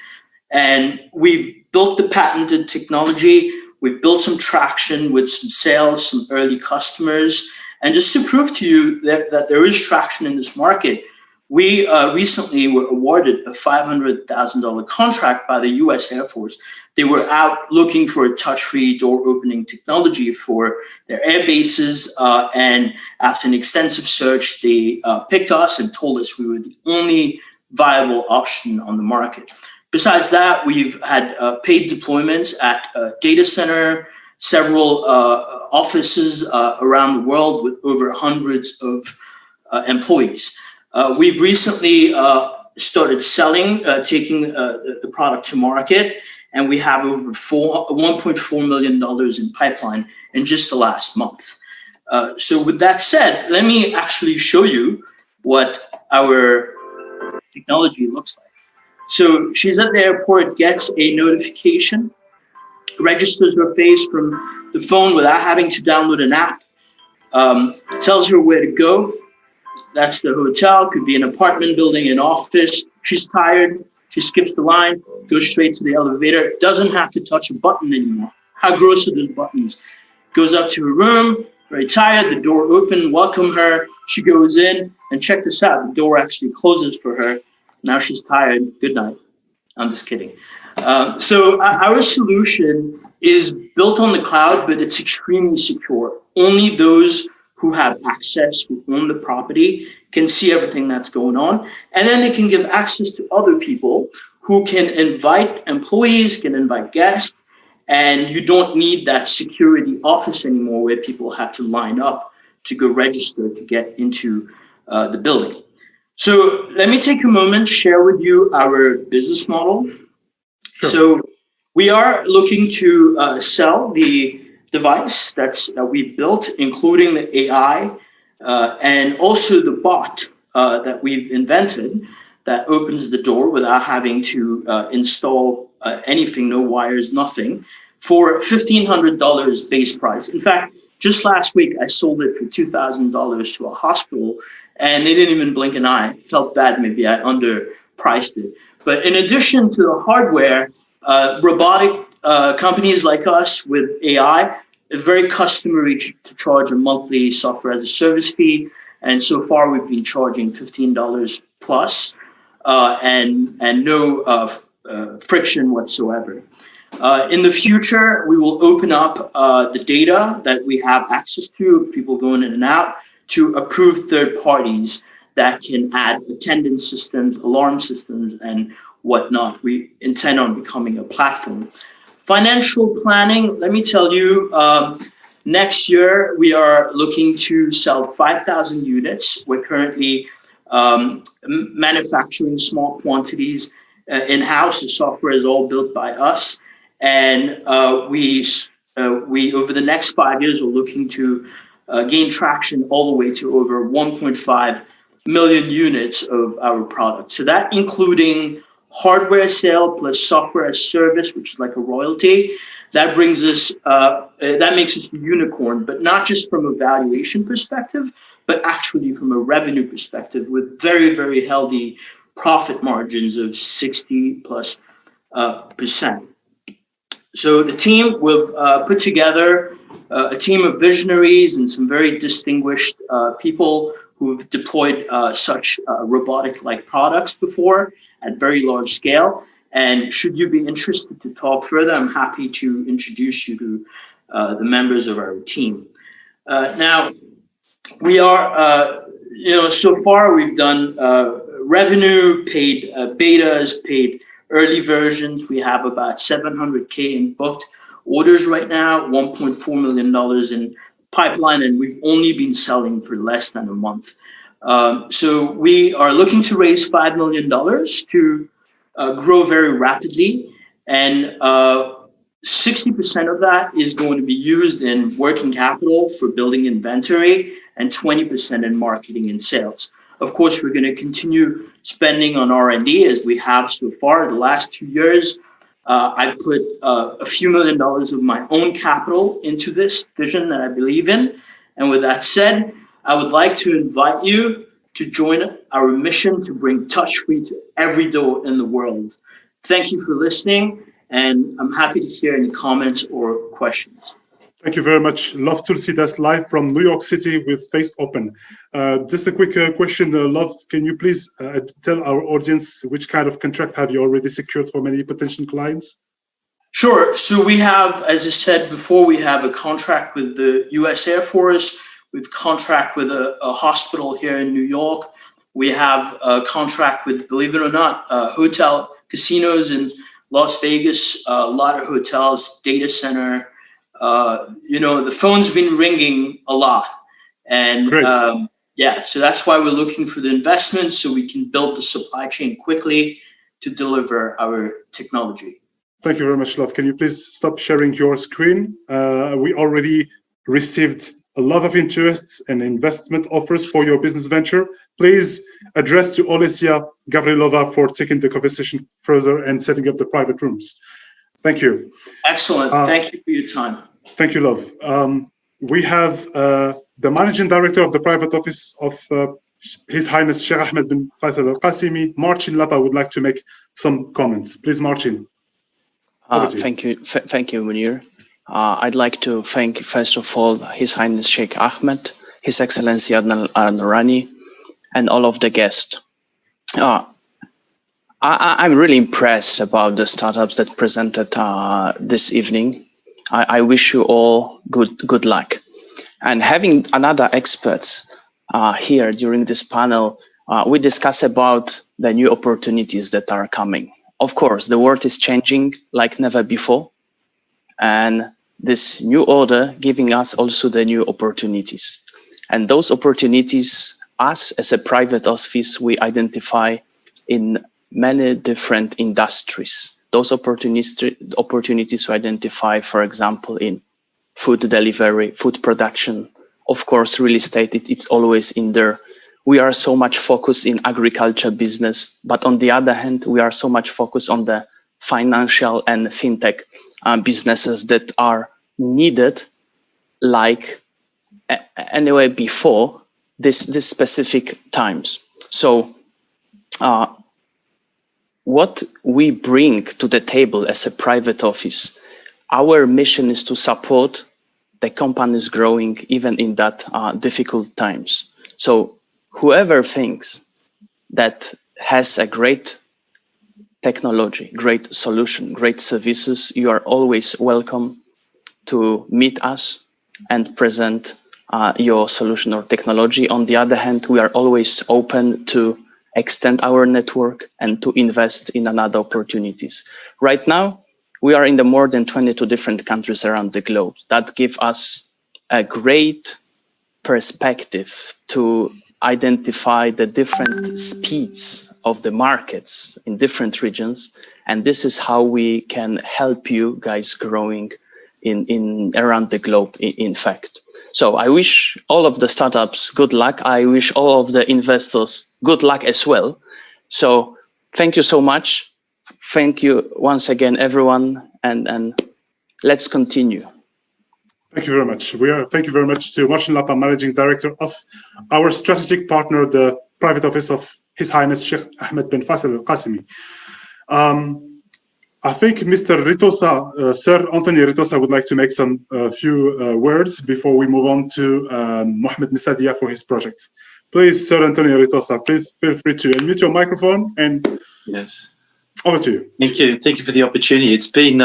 And we've built the patented technology. We've built some traction with some sales, some early customers. And just to prove to you that there is traction in this market, we recently were awarded a $500,000 contract by the US Air Force. They were out looking for a touch-free door opening technology for their air bases. And after an extensive search, they picked us and told us we were the only viable option on the market. Besides that, we've had paid deployments at a data center, several offices around the world with over hundreds of employees. We've recently started selling, taking the product to market, and we have over $1.4 million in pipeline in just the last month. So with that said, let me actually show you what our technology looks like. So she's at the airport, gets a notification, registers her face from the phone without having to download an app, tells her where to go. That's the hotel, could be an apartment building, an office. She's tired, she skips the line, goes straight to the elevator, doesn't have to touch a button anymore. How gross are those buttons? Goes up to her room, very tired, the door open, welcome her. She goes in, and check this out, the door actually closes for her. Now she's tired, good night. I'm just kidding. So our solution is built on the cloud, but it's extremely secure. Only those who have access, who own the property, can see everything that's going on. And then they can give access to other people who can invite employees, can invite guests, and you don't need that security office anymore where people have to line up to go register to get into the building. So let me take a moment, share with you our business model. Sure. So we are looking to sell the device that we built, including the AI and also the bot that we've invented that opens the door without having to install anything, no wires, nothing, for $1,500 base price. In fact, just last week, I sold it for $2,000 to a hospital, and they didn't even blink an eye. I felt bad, maybe I underpriced it. But in addition to the hardware, robotic companies like us with AI, it's very customary to charge a monthly software as a service fee. And so far, we've been charging $15 plus and no friction whatsoever. In the future, we will open up the data that we have access to, people going in and out, to approved third parties that can add attendance systems, alarm systems, and whatnot. We intend on becoming a platform. Financial planning, let me tell you, next year we are looking to sell 5,000 units. We're currently manufacturing small quantities in-house. The software is all built by us. And we over the next 5 years, are looking to gain traction all the way to over 1.5 million units of our product. So that including hardware sale plus software as service, which is like a royalty, that brings us, that makes us a unicorn, but not just from a valuation perspective, but actually from a revenue perspective with very, very healthy profit margins of 60+%. So the team, we've put together a team of visionaries and some very distinguished people who've deployed such robotic-like products before at very large scale. And should you be interested to talk further, I'm happy to introduce you to the members of our team. Now, we are, so far we've done revenue, paid betas, paid early versions. We have about 700K in booked orders right now, $1.4 million in pipeline, and we've only been selling for less than a month. So we are looking to raise $5 million to grow very rapidly, and 60% of that is going to be used in working capital for building inventory and 20% in marketing and sales. Of course, we're going to continue spending on R&D as we have so far. The last 2 years, I put a few $1 million of my own capital into this vision that I believe in. And with that said, I would like to invite you to join our mission to bring touch-free to every door in the world. Thank you for listening, and I'm happy to hear any comments or questions. Thank you very much. Love to see this live from New York City with Face Open. Just a quick question, Love, can you please tell our audience which kind of contract have you already secured for many potential clients? Sure. So we have, as I said before, we have a contract with the US Air Force. We've contract with a hospital here in New York. We have a contract with, believe it or not, hotel casinos in Las Vegas, a lot of hotels, data center. The phone's been ringing a lot. And yeah, so that's why we're looking for the investment so we can build the supply chain quickly to deliver our technology. Thank you very much, Love. Can you please stop sharing your screen? We already received a lot of interests and investment offers for your business venture. Please address to Olesia Gavrilova for taking the conversation further and setting up the private rooms. Thank you. Excellent. Thank you for your time. Thank you, Love. We have the managing director of the private office of His Highness Sheikh Ahmed bin Faisal Al Qasimi, Marcin Lapa, would like to make some comments. Please, Marcin. Thank you, Munir. I'd like to thank, first of all, His Highness Sheikh Ahmed, His Excellency Adnan Al-Nurani, and all of the guests. I'm really impressed about the startups that presented this evening. I wish you all good luck. And having another experts here during this panel, we discuss about the new opportunities that are coming. Of course, the world is changing like never before. And this new order giving us also the new opportunities. And those opportunities, us as a private office, we identify in many different industries. Those opportunities we identify, for example, in food delivery, food production, of course, real estate, it's always in there. We are so much focused in agriculture business, but on the other hand, we are so much focused on the financial and fintech businesses that are needed like anyway before this specific times. So what we bring to the table as a private office, our mission is to support the companies growing even in that difficult times. So whoever thinks that has a great technology, great solution, great services, you are always welcome to meet us and present your solution or technology. On the other hand, we are always open to extend our network and to invest in another opportunities. Right now, we are in the more than 22 different countries around the globe. That gives us a great perspective to identify the different speeds of the markets in different regions. And this is how we can help you guys growing in around the globe, in fact. So I wish all of the startups good luck. I wish all of the investors good luck as well. So thank you so much. Thank you once again, everyone, and let's continue. Thank you very much. Thank you very much to Marcin Lapa, Managing Director of our strategic partner, the private office of His Highness Sheikh Ahmed bin Faisal Al Qasimi. I think Mr. Ritosa, Sir Anthony Ritosa would like to make some few words before we move on to Mohamed Misadia for his project. Please, Sir Anthony Ritosa, please feel free to unmute your microphone and yes. Over to you. Thank you. Thank you for the opportunity. It's been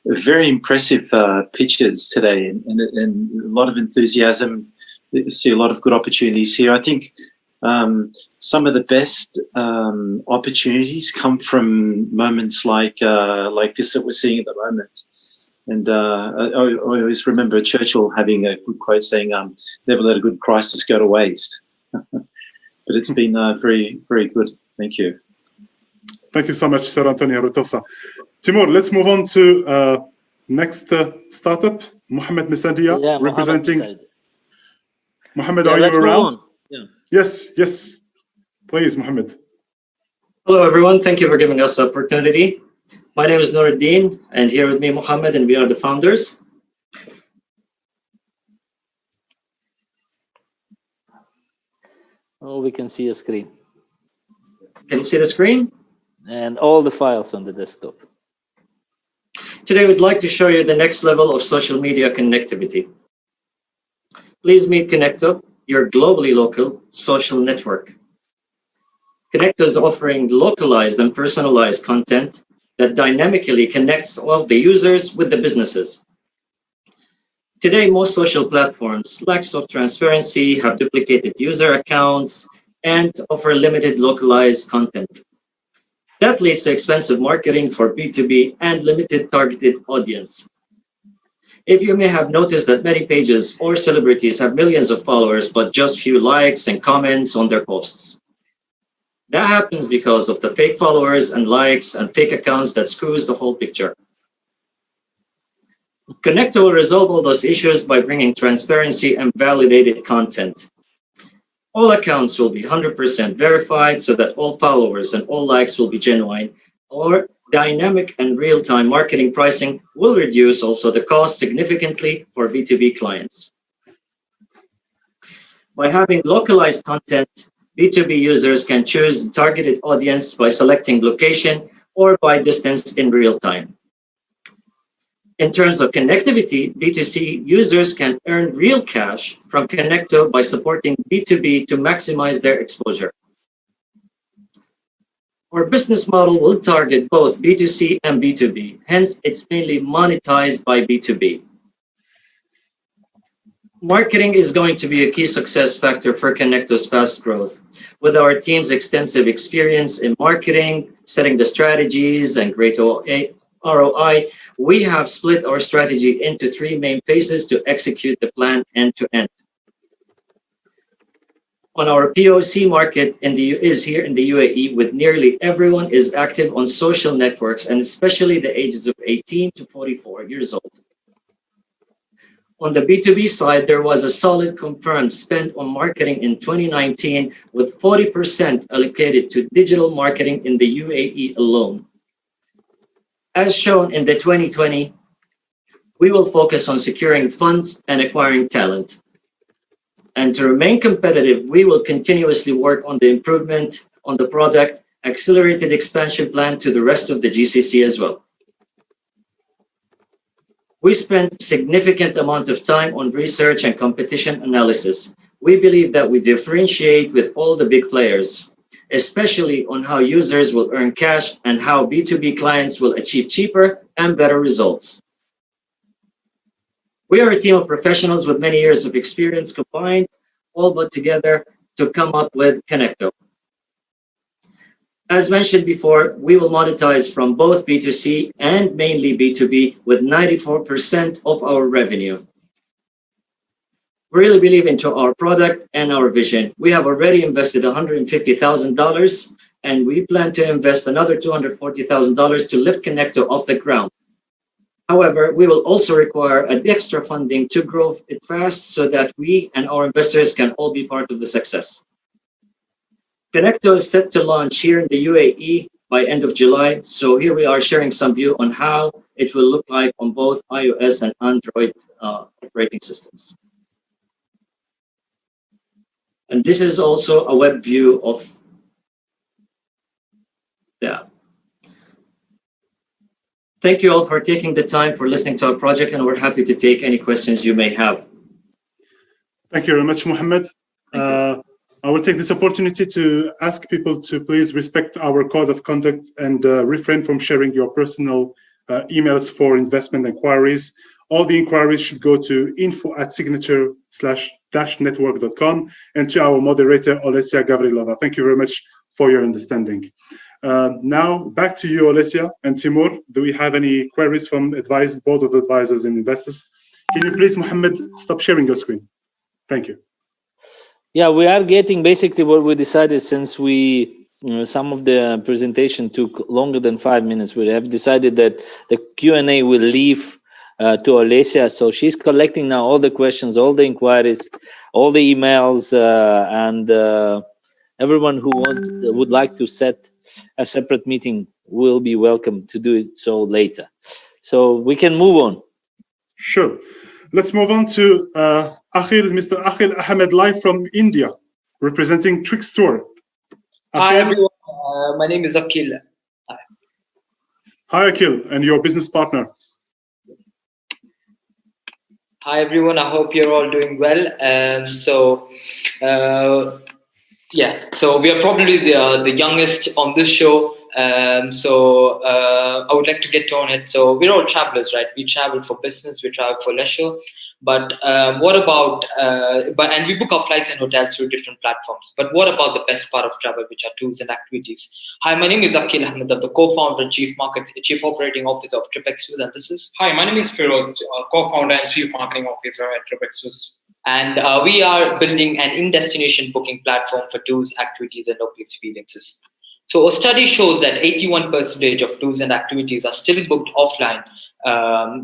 very impressive pitches today and a lot of enthusiasm. I see a lot of good opportunities here. I think some of the best opportunities come from moments like this that we're seeing at the moment. And I always remember Churchill having a good quote saying, never let a good crisis go to waste. But it's been very, very good. Thank you. Thank you so much, Sir Antonio Ritosa. Timur, let's move on to next startup, Mohamed Misadia, representing. Mohamed, are you around? Yeah. Yes. Please, Mohamed. Hello, everyone. Thank you for giving us the opportunity. My name is Nuruddin, and here with me, Mohamed, and we are the founders. Oh, we can see a screen. Can you see the screen? And all the files on the desktop. Today, we'd like to show you the next level of social media connectivity. Please meet Connecto, your globally local social network. Connecto is offering localized and personalized content that dynamically connects all the users with the businesses. Today, most social platforms lack transparency, have duplicated user accounts, and offer limited localized content. That leads to expensive marketing for B2B and limited targeted audience. If you may have noticed that many pages or celebrities have millions of followers, but just few likes and comments on their posts. That happens because of the fake followers and likes and fake accounts that screws the whole picture. Connecto will resolve all those issues by bringing transparency and validated content. All accounts will be 100% verified so that all followers and all likes will be genuine, or dynamic and real-time marketing pricing will reduce also the cost significantly for B2B clients. By having localized content, B2B users can choose the targeted audience by selecting location or by distance in real time. In terms of connectivity, B2C users can earn real cash from Connecto by supporting B2B to maximize their exposure. Our business model will target both B2C and B2B, hence it's mainly monetized by B2B. Marketing is going to be a key success factor for Connecto's fast growth. With our team's extensive experience in marketing, setting the strategies, and great ROI, we have split our strategy into 3 main phases to execute the plan end to end. On our POC market is here in the UAE, with nearly everyone is active on social networks, and especially the ages of 18 to 44 years old. On the B2B side, there was a solid confirmed spend on marketing in 2019, with 40% allocated to digital marketing in the UAE alone. As shown in the 2020, we will focus on securing funds and acquiring talent. And to remain competitive, we will continuously work on the improvement on the product, accelerated expansion plan to the rest of the GCC as well. We spent significant amount of time on research and competition analysis. We believe that we differentiate with all the big players, especially on how users will earn cash and how B2B clients will achieve cheaper and better results. We are a team of professionals with many years of experience combined, all but together, to come up with Connecto. As mentioned before, we will monetize from both B2C and mainly B2B with 94% of our revenue. We really believe into our product and our vision. We have already invested $150,000, and we plan to invest another $240,000 to lift Connecto off the ground. However, we will also require an extra funding to grow it fast so that we and our investors can all be part of the success. Connecto is set to launch here in the UAE by end of July. So here we are sharing some view on how it will look like on both iOS and Android operating systems. And this is also a web view of the app. Thank you all for taking the time for listening to our project, and we're happy to take any questions you may have. Thank you very much, Mohammed. I will take this opportunity to ask people to please respect our code of conduct and refrain from sharing your personal emails for investment inquiries. All the inquiries should go to info@signature/network.com and to our moderator, Olesia Gavrilova. Thank you very much for your understanding. Now back to you, Olesia and Timur. Do we have any queries from board of advisors and investors? Can you please, Mohammed, stop sharing your screen? Thank you. Yeah, we are getting basically what we decided, since some of the presentation took longer than 5 minutes. We have decided that the Q&A will leave to Olesia. So she's collecting now all the questions, all the inquiries, all the emails, and everyone who would like to set a separate meeting will be welcome to do it so later. So we can move on. Sure. Let's move on to Mr. Akhil Ahmed, live from India, representing Trickstore. Hi, everyone. My name is Akhil. Hi, Akhil, and your business partner. Hi everyone, I hope you're all doing well. So we are probably the youngest on this show. I would like to get on it. So we're all travelers, right? We travel for business, we travel for leisure. But what about, and we book our flights and hotels through different platforms. But what about the best part of travel, which are tours and activities? Hi, my name is Akhil Ahmed. I'm the co-founder and chief operating officer of TripExus. And this is? Hi, my name is Firoz, co-founder and chief marketing officer at TripExus. And we are building an in-destination booking platform for tours, activities, and local experiences. So a study shows that 81% of tours and activities are still booked offline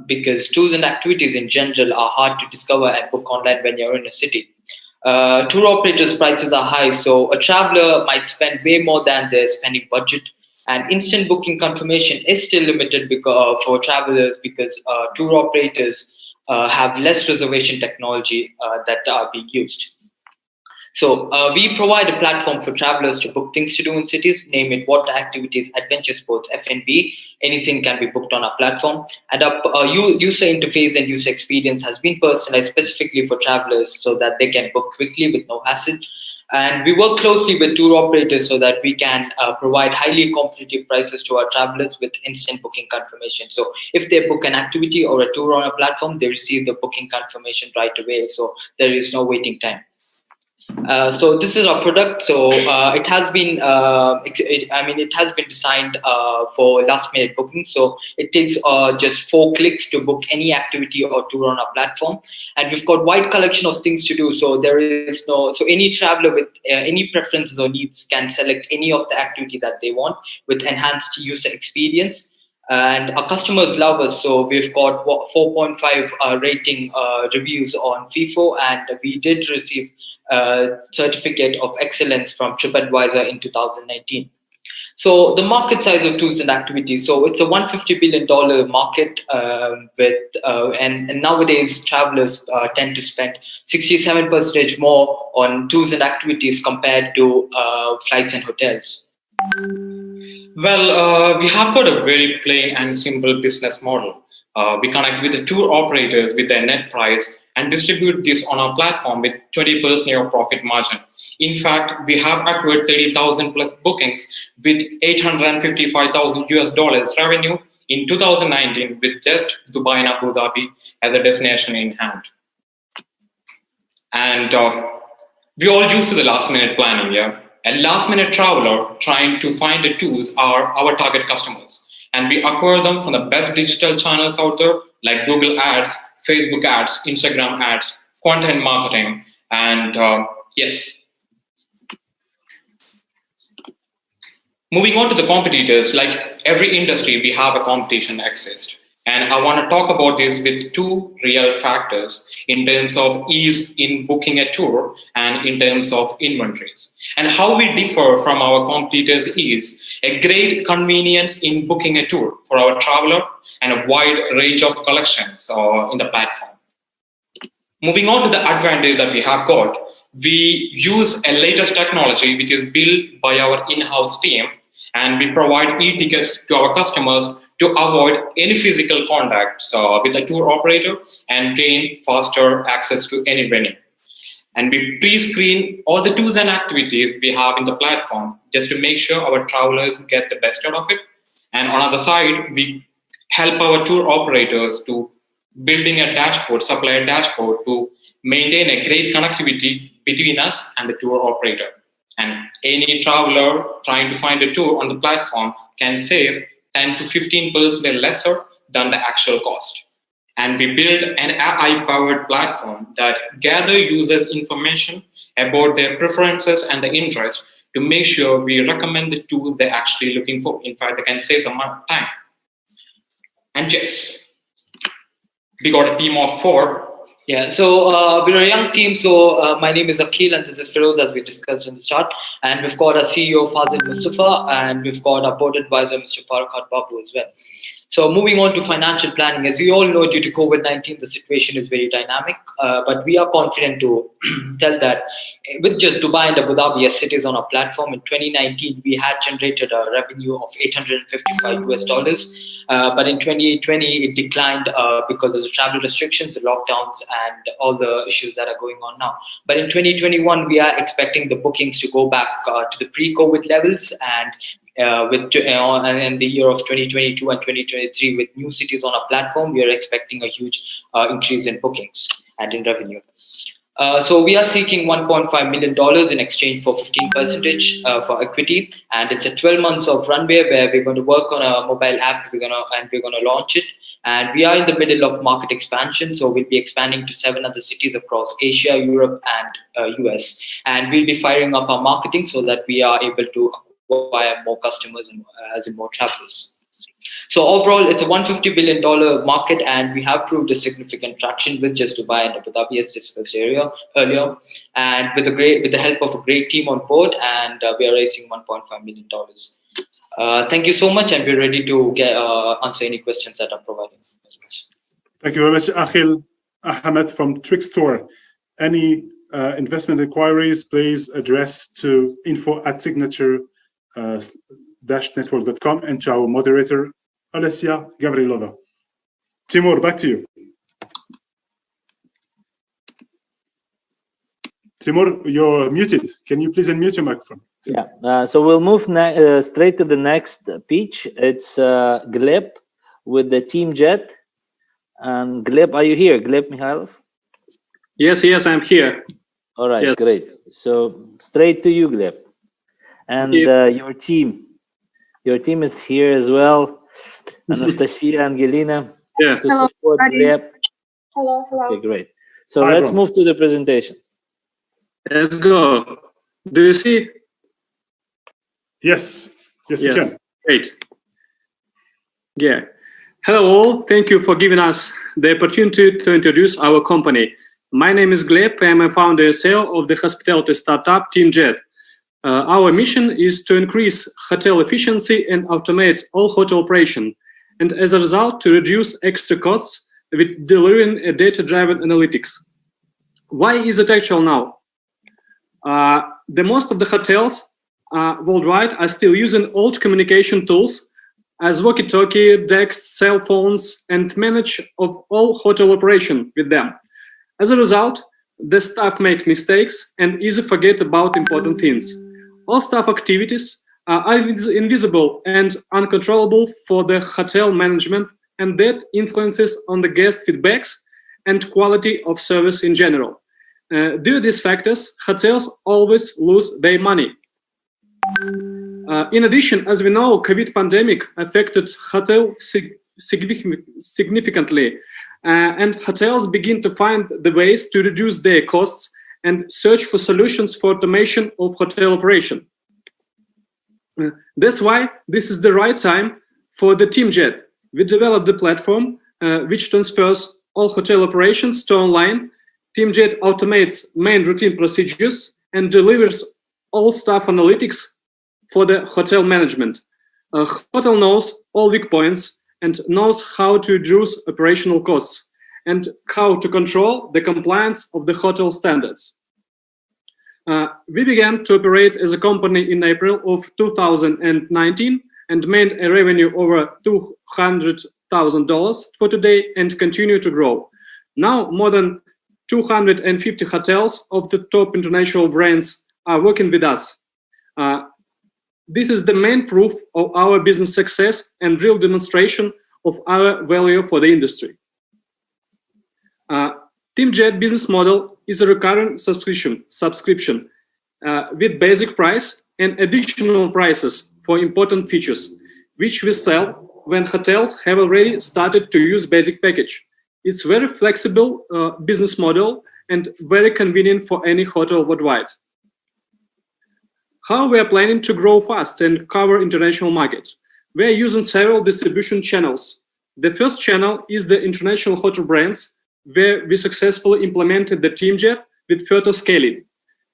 because tours and activities in general are hard to discover and book online when you're in a city. Tour operators' prices are high, so a traveler might spend way more than their spending budget. And instant booking confirmation is still limited for travelers because tour operators have less reservation technology that are being used. So we provide a platform for travelers to book things to do in cities, name it water activities, adventure sports, F&B, anything can be booked on our platform. And our user interface and user experience has been personalized specifically for travelers so that they can book quickly with no hassle. And we work closely with tour operators so that we can provide highly competitive prices to our travelers with instant booking confirmation. So if they book an activity or a tour on a platform, they receive the booking confirmation right away. So there is no waiting time. So this is our product. So it has been, it has been designed for last-minute booking. So it takes just 4 clicks to book any activity or tour on our platform, and we've got wide collection of things to do. So there is so any traveler with any preferences or needs can select any of the activity that they want with enhanced user experience. And our customers love us, so we've got 4.5 rating reviews on FIFO, and we did receive certificate of excellence from TripAdvisor in 2019. So the market size of tours and activities, so it's a $150 billion market and nowadays travelers tend to spend 67% more on tours and activities compared to flights and hotels. Well, we have got a very plain and simple business model. We connect with the tour operators with their net price and distribute this on our platform with 20% of profit margin. In fact, we have acquired 30,000 plus bookings with $855,000 US revenue in 2019 with just Dubai and Abu Dhabi as a destination in hand. And we're all used to the last minute planning, yeah? A last minute traveler trying to find the tours are our target customers. And we acquire them from the best digital channels out there like Google Ads, Facebook ads, Instagram ads, content marketing, and yes. Moving on to the competitors, like every industry, we have a competition exists. And I want to talk about this with 2 real factors in terms of ease in booking a tour and in terms of inventories. And how we differ from our competitors is a great convenience in booking a tour for our traveler and a wide range of collections in the platform. Moving on to the advantage that we have got, we use a latest technology which is built by our in-house team, and we provide e-tickets to our customers to avoid any physical contact with a tour operator and gain faster access to any venue. And we pre-screen all the tours and activities we have in the platform just to make sure our travelers get the best out of it. And on the other side, we help our tour operators to building a dashboard, supply a dashboard to maintain a great connectivity between us and the tour operator. And any traveler trying to find a tour on the platform can save 10 to 15% lesser than the actual cost. And we build an AI-powered platform that gather users' information about their preferences and the interest to make sure we recommend the tours they're actually looking for. In fact, they can save them time. And yes, we got a team of 4. Yeah, so we're a young team. So my name is Akhil and this is Firoz, as we discussed in the start. And we've got our CEO Fazil Mustafa, and we've got our board advisor Mr. Parakat Babu as well. So moving on to financial planning, as we all know, due to COVID-19, the situation is very dynamic, but we are confident to tell that with just Dubai and Abu Dhabi as cities on our platform, in 2019, we had generated a revenue of $855, but in 2020, it declined because of the travel restrictions, the lockdowns, and all the issues that are going on now. But in 2021, we are expecting the bookings to go back to the pre-COVID levels, and in the year of 2022 and 2023, with new cities on our platform, we are expecting a huge increase in bookings and in revenue. So we are seeking $1.5 million in exchange for 15% for equity, and it's a 12 months of runway where we're going to work on a mobile app. We're going to launch it, and we are in the middle of market expansion. So we'll be expanding to 7 other cities across Asia, Europe, and US, and we'll be firing up our marketing so that we are able to acquire more customers and as in more travelers. So overall, it's a $150 billion market, and we have proved a significant traction with just Dubai and Abu Dhabi, as discussed earlier, and with the help of a great team on board, and we are raising $1.5 million. Thank you so much, and we're ready to answer any questions that are provided. Thank you very much, Akhil Ahmed from Trickstore. Any investment inquiries, please address to info@signature-network.com and to our moderator, Alessia Gavrilova. Timur, back to you. Timur, you're muted. Can you please unmute your microphone? Yeah, so we'll move straight to the next pitch. It's Gleb with the Team Jet. And Gleb, are you here? Gleb Mikhailov? Yes, I'm here. All right, yes. Great. So straight to you, Gleb. And your team is here as well. Anastasia, Angelina, to support Gleb. Hello. Okay, great. So let's move to the presentation. Let's go. Do you see? Yes, we can. Great. Yeah. Hello all. Thank you for giving us the opportunity to introduce our company. My name is Gleb. I'm a founder and CEO of the hospitality startup Team Jet. Our mission is to increase hotel efficiency and automate all hotel operation, and as a result, to reduce extra costs with delivering a data-driven analytics. Why is it actual now? The most of the hotels worldwide are still using old communication tools as walkie-talkie, decks, cell phones, and manage of all hotel operation with them. As a result, the staff make mistakes and easily forget about important things. All staff activities are invisible and uncontrollable for the hotel management, and that influences on the guest feedbacks and quality of service in general. Due to these factors, hotels always lose their money. In addition, as we know, COVID pandemic affected hotels significantly, and hotels begin to find the ways to reduce their costs and search for solutions for automation of hotel operation. That's why this is the right time for the Team Jet. We developed the platform which transfers all hotel operations to online. Team Jet automates main routine procedures and delivers all staff analytics for the hotel management. A hotel knows all weak points and knows how to reduce operational costs and how to control the compliance of the hotel standards. We began to operate as a company in April of 2019 and made a revenue over $200,000 for today and continue to grow. Now more than 250 hotels of the top international brands are working with us. This is the main proof of our business success and real demonstration of our value for the industry. Team Jet business model is a recurring subscription with basic price and additional prices for important features, which we sell when hotels have already started to use basic package. It's very flexible business model and very convenient for any hotel worldwide. How we are planning to grow fast and cover international markets? We are using several distribution channels. The first channel is the international hotel brands, where we successfully implemented the Team Jet with further scaling.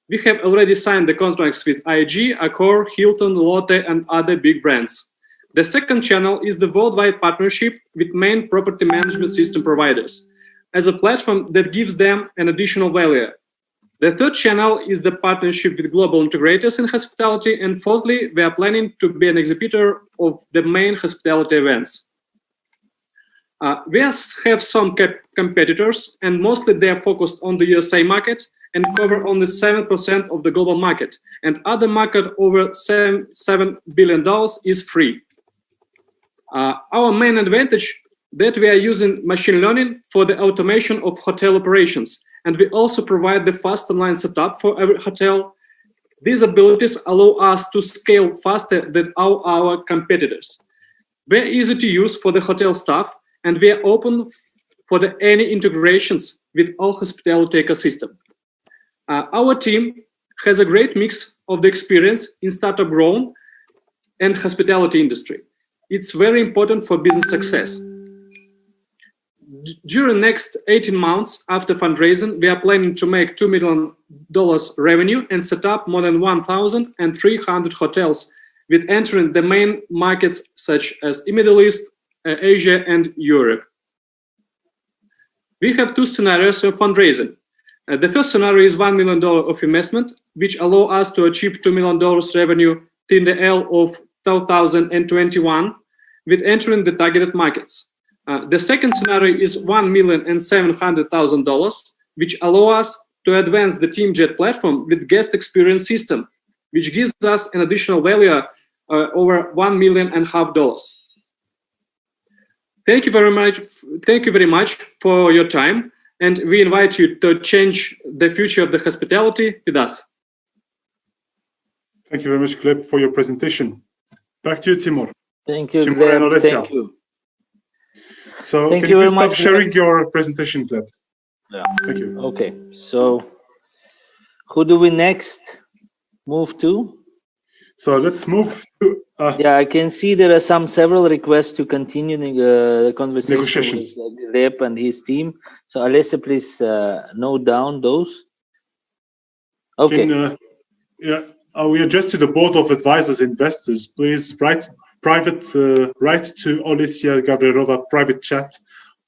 We have already signed the contracts with IG, Accor, Hilton, Lotte, and other big brands. The second channel is the worldwide partnership with main property management system providers as a platform that gives them an additional value. The third channel is the partnership with global integrators in hospitality. And fourthly, we are planning to be an exhibitor of the main hospitality events. We have some competitors, and mostly they are focused on the USA market and cover only 7% of the global market. And other market over $7 billion is free. Our main advantage that we are using machine learning for the automation of hotel operations. And we also provide the fast online setup for every hotel. These abilities allow us to scale faster than our competitors. We're easy to use for the hotel staff, and we are open for any integrations with all hospitality ecosystem. Our team has a great mix of the experience in startup growth and hospitality industry. It's very important for business success. During next 18 months after fundraising, we are planning to make $2 million revenue and set up more than 1,300 hotels with entering the main markets such as the Middle East, Asia, and Europe. We have two scenarios of fundraising. The first scenario is $1 million of investment, which allow us to achieve $2 million revenue in the end of 2021 with entering the targeted markets. The second scenario is $1,700,000, which allow us to advance the TeamJet platform with guest experience system, which gives us an additional value over $1.5 million. Thank you very much. Thank you very much for your time, and we invite you to change the future of the hospitality with us. Thank you very much, Gleb, for your presentation. Back to you, Timur. Thank you, Timur and Gleb. Olesya. Thank you. So Thank can you you very please stop much, sharing Gleb. your presentation, Gleb? Yeah. Thank you. Okay, so who do we next move to? So let's move to... yeah, I can see there are several requests to continue the conversation Negotiations. with Gleb and his team. So Alessia, please note down those. Okay. We address to the board of advisors, investors. Please write to Olesya Gavrilova private chat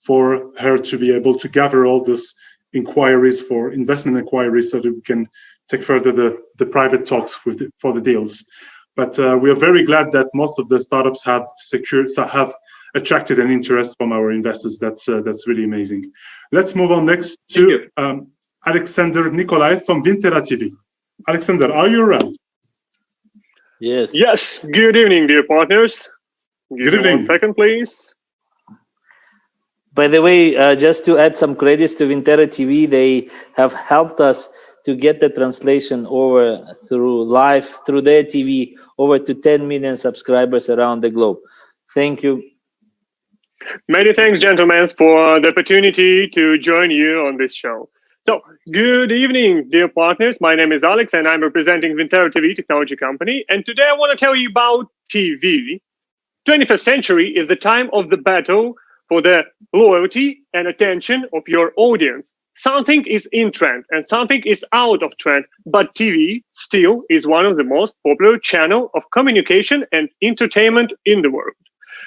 for her to be able to gather all those inquiries for investment inquiries so that we can take further the private talks for the deals. But we are very glad that most of the startups have attracted an interest from our investors. That's really amazing. Let's move on next to Alexander Nikolai from Vintera TV. Alexander, are you around? Yes. Yes. Good evening, dear partners. Good evening. 1 second, please. By the way, just to add some credits to Vintera TV, they have helped us to get the translation over through their TV over to 10 million subscribers around the globe. Thank you. Many thanks, gentlemen, for the opportunity to join you on this show. So, good evening, dear partners. My name is Alex, and I'm representing Vintera TV technology company. And today I want to tell you about TV. 21st century is the time of the battle for the loyalty and attention of your audience. Something is in trend and something is out of trend, but TV still is one of the most popular channels of communication and entertainment in the world.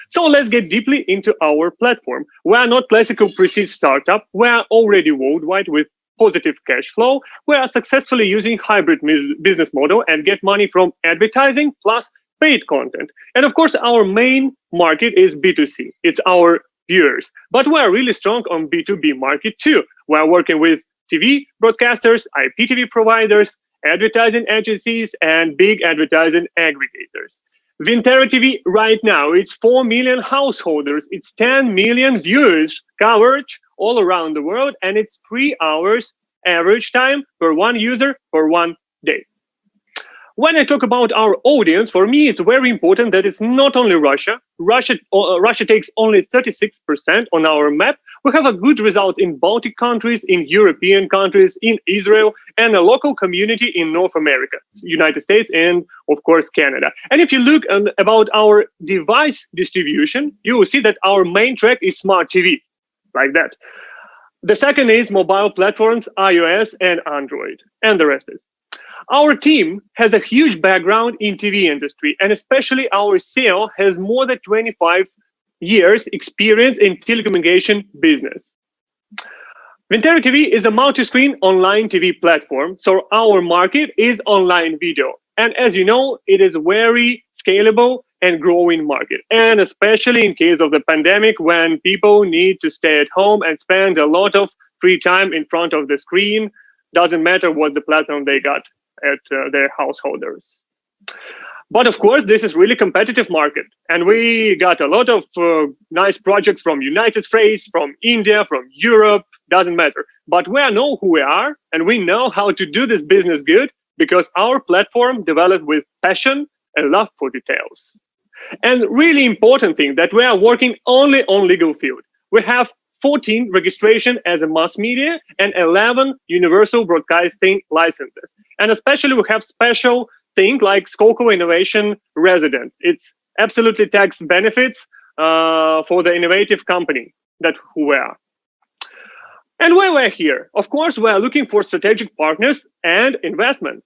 So let's get deeply into our platform. We are not classical pre-seed startup. We are already worldwide with positive cash flow. We are successfully using hybrid business model and get money from advertising plus paid content. And of course, our main market is B2C. It's our viewers. But we are really strong on B2B market too. We are working with TV broadcasters, IPTV providers, advertising agencies, and big advertising aggregators. Vintera TV right now, it's 4 million householders, it's 10 million viewers coverage all around the world, and it's 3 hours average time per one user per 1 day. When I talk about our audience, for me, it's very important that it's not only Russia. Russia takes only 36% on our map. We have a good result in Baltic countries, in European countries, in Israel, and a local community in North America, United States, and of course, Canada. And if you look about our device distribution, you will see that our main track is smart TV, like that. The second is mobile platforms, iOS and Android, and the rest is. Our team has a huge background in TV industry, and especially our CEO has more than 25 years experience in telecommunication business. Vintera TV is a multi-screen online TV platform, so our market is online video. And as you know, it is a very scalable and growing market. And especially in case of the pandemic, when people need to stay at home and spend a lot of free time in front of the screen, doesn't matter what the platform they got at their householders. But of course, this is really competitive market. And we got a lot of nice projects from United States, from India, from Europe, doesn't matter. But we know who we are, and we know how to do this business good because our platform developed with passion and love for details. And really important thing that we are working only on legal field. We have 14 registration as a mass media and 11 universal broadcasting licenses. And especially we have special thing like Skolkovo Innovation Resident. It's absolutely tax benefits for the innovative company that who we are. And why we're here? Of course, we're looking for strategic partners and investment.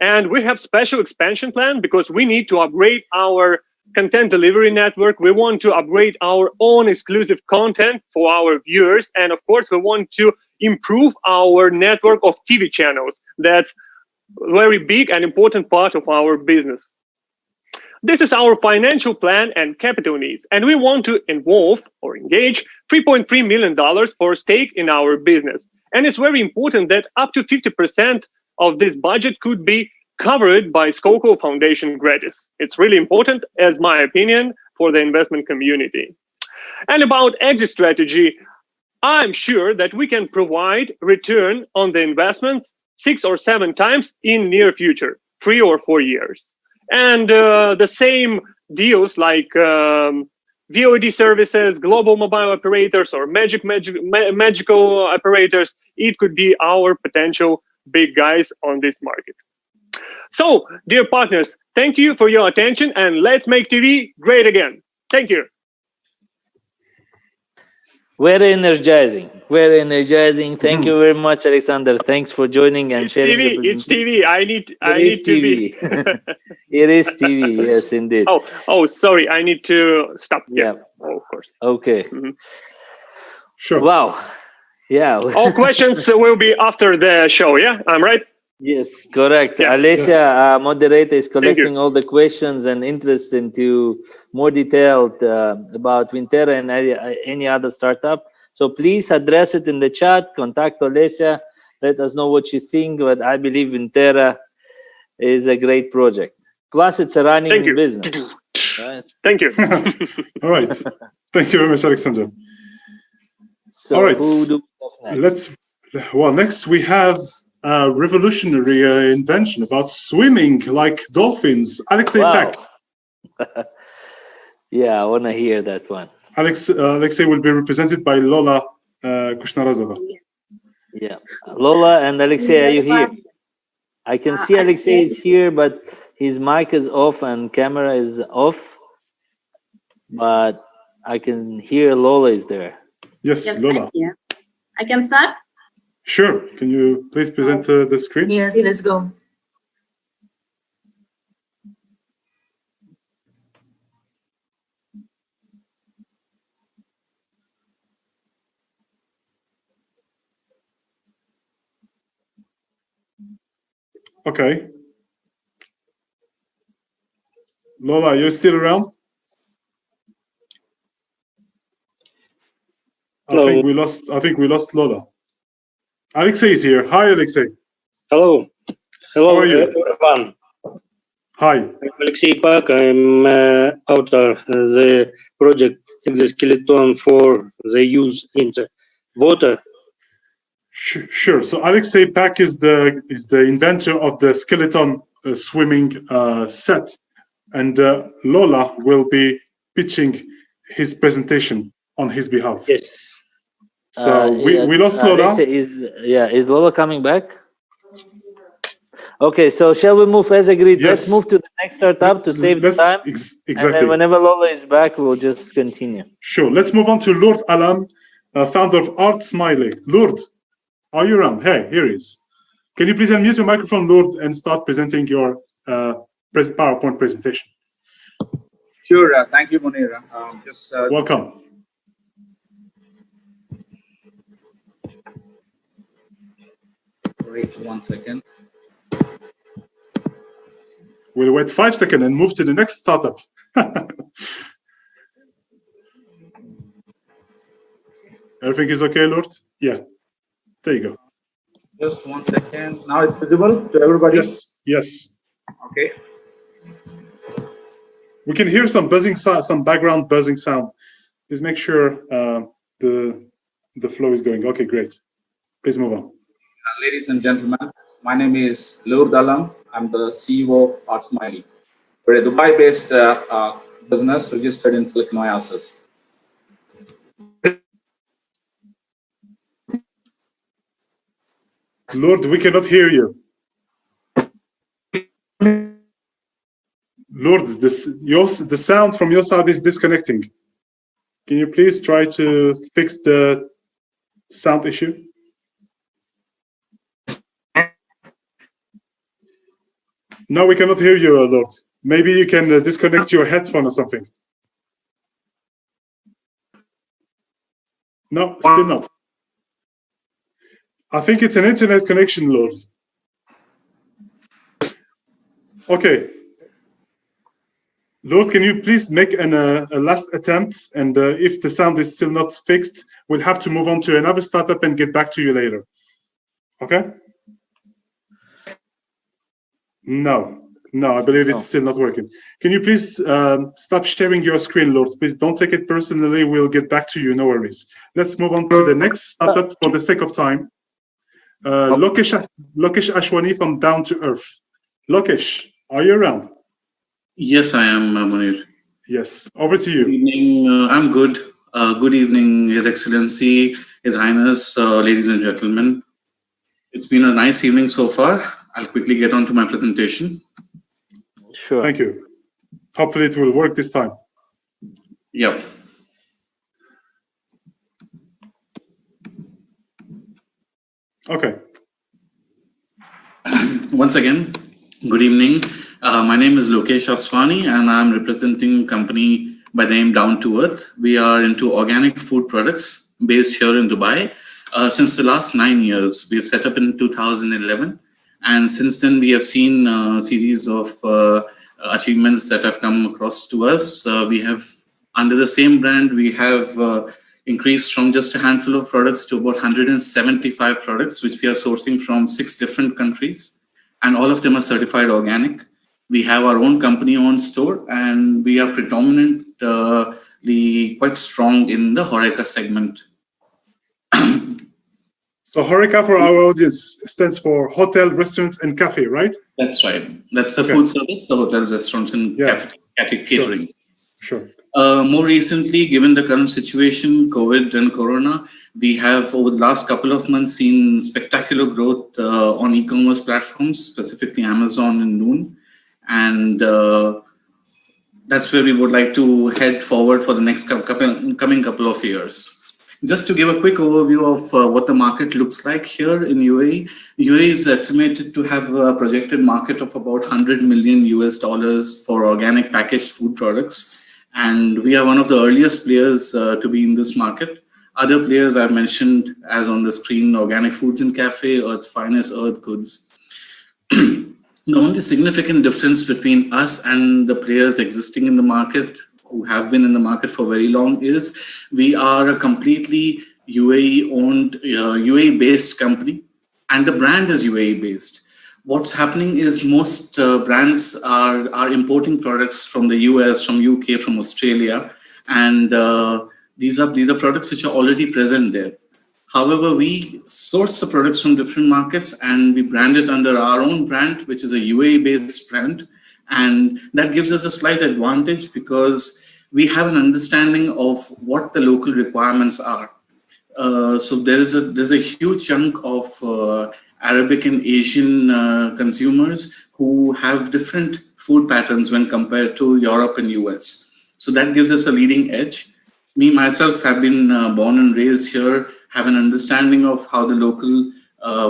And we have special expansion plan because we need to upgrade our content delivery network. We want to upgrade our own exclusive content for our viewers. And of course, we want to improve our network of TV channels. That's very big and important part of our business. This is our financial plan and capital needs, and we want to involve or engage $3.3 million for stake in our business. And it's very important that up to 50% of this budget could be covered by Skolkovo Foundation gratis. It's really important, as my opinion, for the investment community. And about exit strategy, I'm sure that we can provide return on the investments 6 or 7 times in near future, 3 or 4 years. And the same deals like VOD services, global mobile operators, or magical operators, it could be our potential big guys on this market. So, dear partners, thank you for your attention, and let's make TV great again. Thank you. Very energizing. Very energizing. Thank you very much, Alexander. Thanks for joining and sharing. It's TV. I need to be. It is TV. Yes, indeed. Oh, sorry. I need to stop. Yeah. Oh, of course. Okay. Sure. Wow. Yeah. All questions will be after the show. Yeah, I'm right. Yes, correct. Yeah. Alessia, moderator, is collecting all the questions and interest into more detailed about Vintera and any other startup. So please address it in the chat, contact Alessia, let us know what you think, but I believe Vintera is a great project. Plus, it's a running business. Right? Thank you. All right. Thank you very much, Alexander. So all right. Who do we have next? Next we have a revolutionary invention about swimming like dolphins. Alexei Pak. Yeah, I want to hear that one. Alexei will be represented by Lola Kushnarazova. Yeah, Lola and Alexei, are you here? I can see Alexei is here, but his mic is off and camera is off. But I can hear Lola is there. Yes, Lola. I can start? Sure. Can you please present the screen? Yes, let's go. Okay. Lola, you're still around? Hello. I think we lost Lola. Alexei is here. Hi, Alexei. Hello. Hello, How are you? everyone. Hi. I'm Alexei Pak. I'm author of the project Exoskeleton for the use in the water. Sure. So Alexei Pak is the inventor of the skeleton swimming set, and Lola will be pitching his presentation on his behalf. Yes. So we lost Lola. Is Lola coming back? Okay, so shall we move as agreed? Yes. Let's move to the next startup to save the time. Exactly. And then whenever Lola is back, we'll just continue. Sure. Let's move on to Lourdes Alam, founder of Art Smiley. Lourdes, are you around? Hey, here he is. Can you please unmute your microphone, Lord, and start presenting your PowerPoint presentation? Sure. Thank you, Munir. Welcome. Wait 1 second. We'll wait 5 seconds and move to the next startup. Everything is okay, Lord? Yeah. There you go. Just 1 second. Now it's visible to everybody? Yes. Yes. Okay. We can hear some buzzing sound, some background buzzing sound. Please make sure the flow is going. Okay, great. Please move on. Ladies and gentlemen, my name is Lourd Alam. I'm the CEO of ArtSmiley. We're a Dubai-based business registered in Silicon Oasis. Lord, we cannot hear you. Lord, the sound from your side is disconnecting. Can you please try to fix the sound issue? No, we cannot hear you, Lord. Maybe you can disconnect your headphone or something. No, still not. I think it's an internet connection, Lord. Okay. Lord, can you please make a last attempt? And if the sound is still not fixed, we'll have to move on to another startup and get back to you later. Okay? No, I believe it's still not working. Can you please stop sharing your screen, Lord? Please don't take it personally. We'll get back to you. No worries. Let's move on to the next startup for the sake of time. Lokesh Ashwani from Down to Earth. Lokesh, are you around? Yes, I am, Munir. Yes, over to you. Good evening. I'm good. Good evening, His Excellency, His Highness, ladies and gentlemen. It's been a nice evening so far. I'll quickly get on to my presentation. Sure. Thank you. Hopefully it will work this time. Yep. Okay. Once again, good evening. My name is Lokesh Aswani and I'm representing a company by the name Down to Earth. We are into organic food products based here in Dubai. Since the last 9 years, we have set up in 2011. And since then, we have seen a series of achievements that have come across to us. We have, under the same brand, we have increased from just a handful of products to about 175 products, which we are sourcing from 6 different countries. And all of them are certified organic. We have our own company-owned store, and we are predominantly quite strong in the HoReCa segment. So HoReCa, for our audience, stands for hotel, restaurants, and cafe, right? That's right. That's the food service, the hotels, restaurants, and catering. Sure. More recently, given the current situation, COVID and Corona, we have over the last couple of months seen spectacular growth on e-commerce platforms, specifically Amazon and Noon. And that's where we would like to head forward for the next coming couple of years. Just to give a quick overview of what the market looks like here in UAE. UAE is estimated to have a projected market of about $100 million for organic packaged food products. And we are one of the earliest players to be in this market. Other players I've mentioned, as on the screen, Organic Foods and Cafe, Earth's Finest, Earth Goods. The only significant difference between us and the players existing in the market, who have been in the market for very long, is we are a completely UAE-owned, UAE-based company, and the brand is UAE-based. What's happening is most brands are importing products from the US, from UK, from Australia, and these are products which are already present there. However, we source the products from different markets and we brand it under our own brand, which is a UAE-based brand. And that gives us a slight advantage because we have an understanding of what the local requirements are. So there's a huge chunk of Arabic and Asian consumers who have different food patterns when compared to Europe and US. So that gives us a leading edge. Me, myself, have been born and raised here, have an understanding of how the local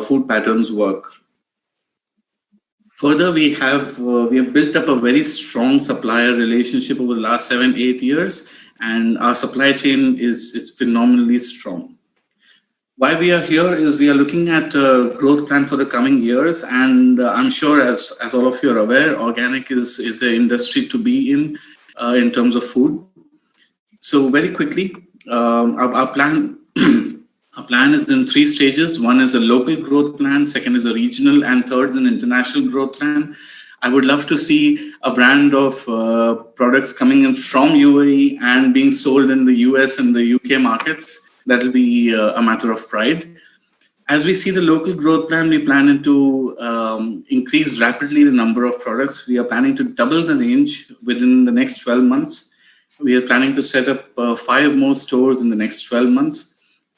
food patterns work. Further, we have built up a very strong supplier relationship over the last 7-8 years, and our supply chain is phenomenally strong. Why we are here is we are looking at a growth plan for the coming years, and I'm sure as all of you are aware, organic is the industry to be in terms of food. So very quickly, our plan our plan is in 3 stages. One is a local growth plan, second is a regional, and third is an international growth plan. I would love to see a brand of products coming in from UAE and being sold in the US and the UK markets. That will be a matter of pride. As we see the local growth plan, we plan to increase rapidly the number of products. We are planning to double the range within the next 12 months. We are planning to set up 5 more stores in the next 12 months.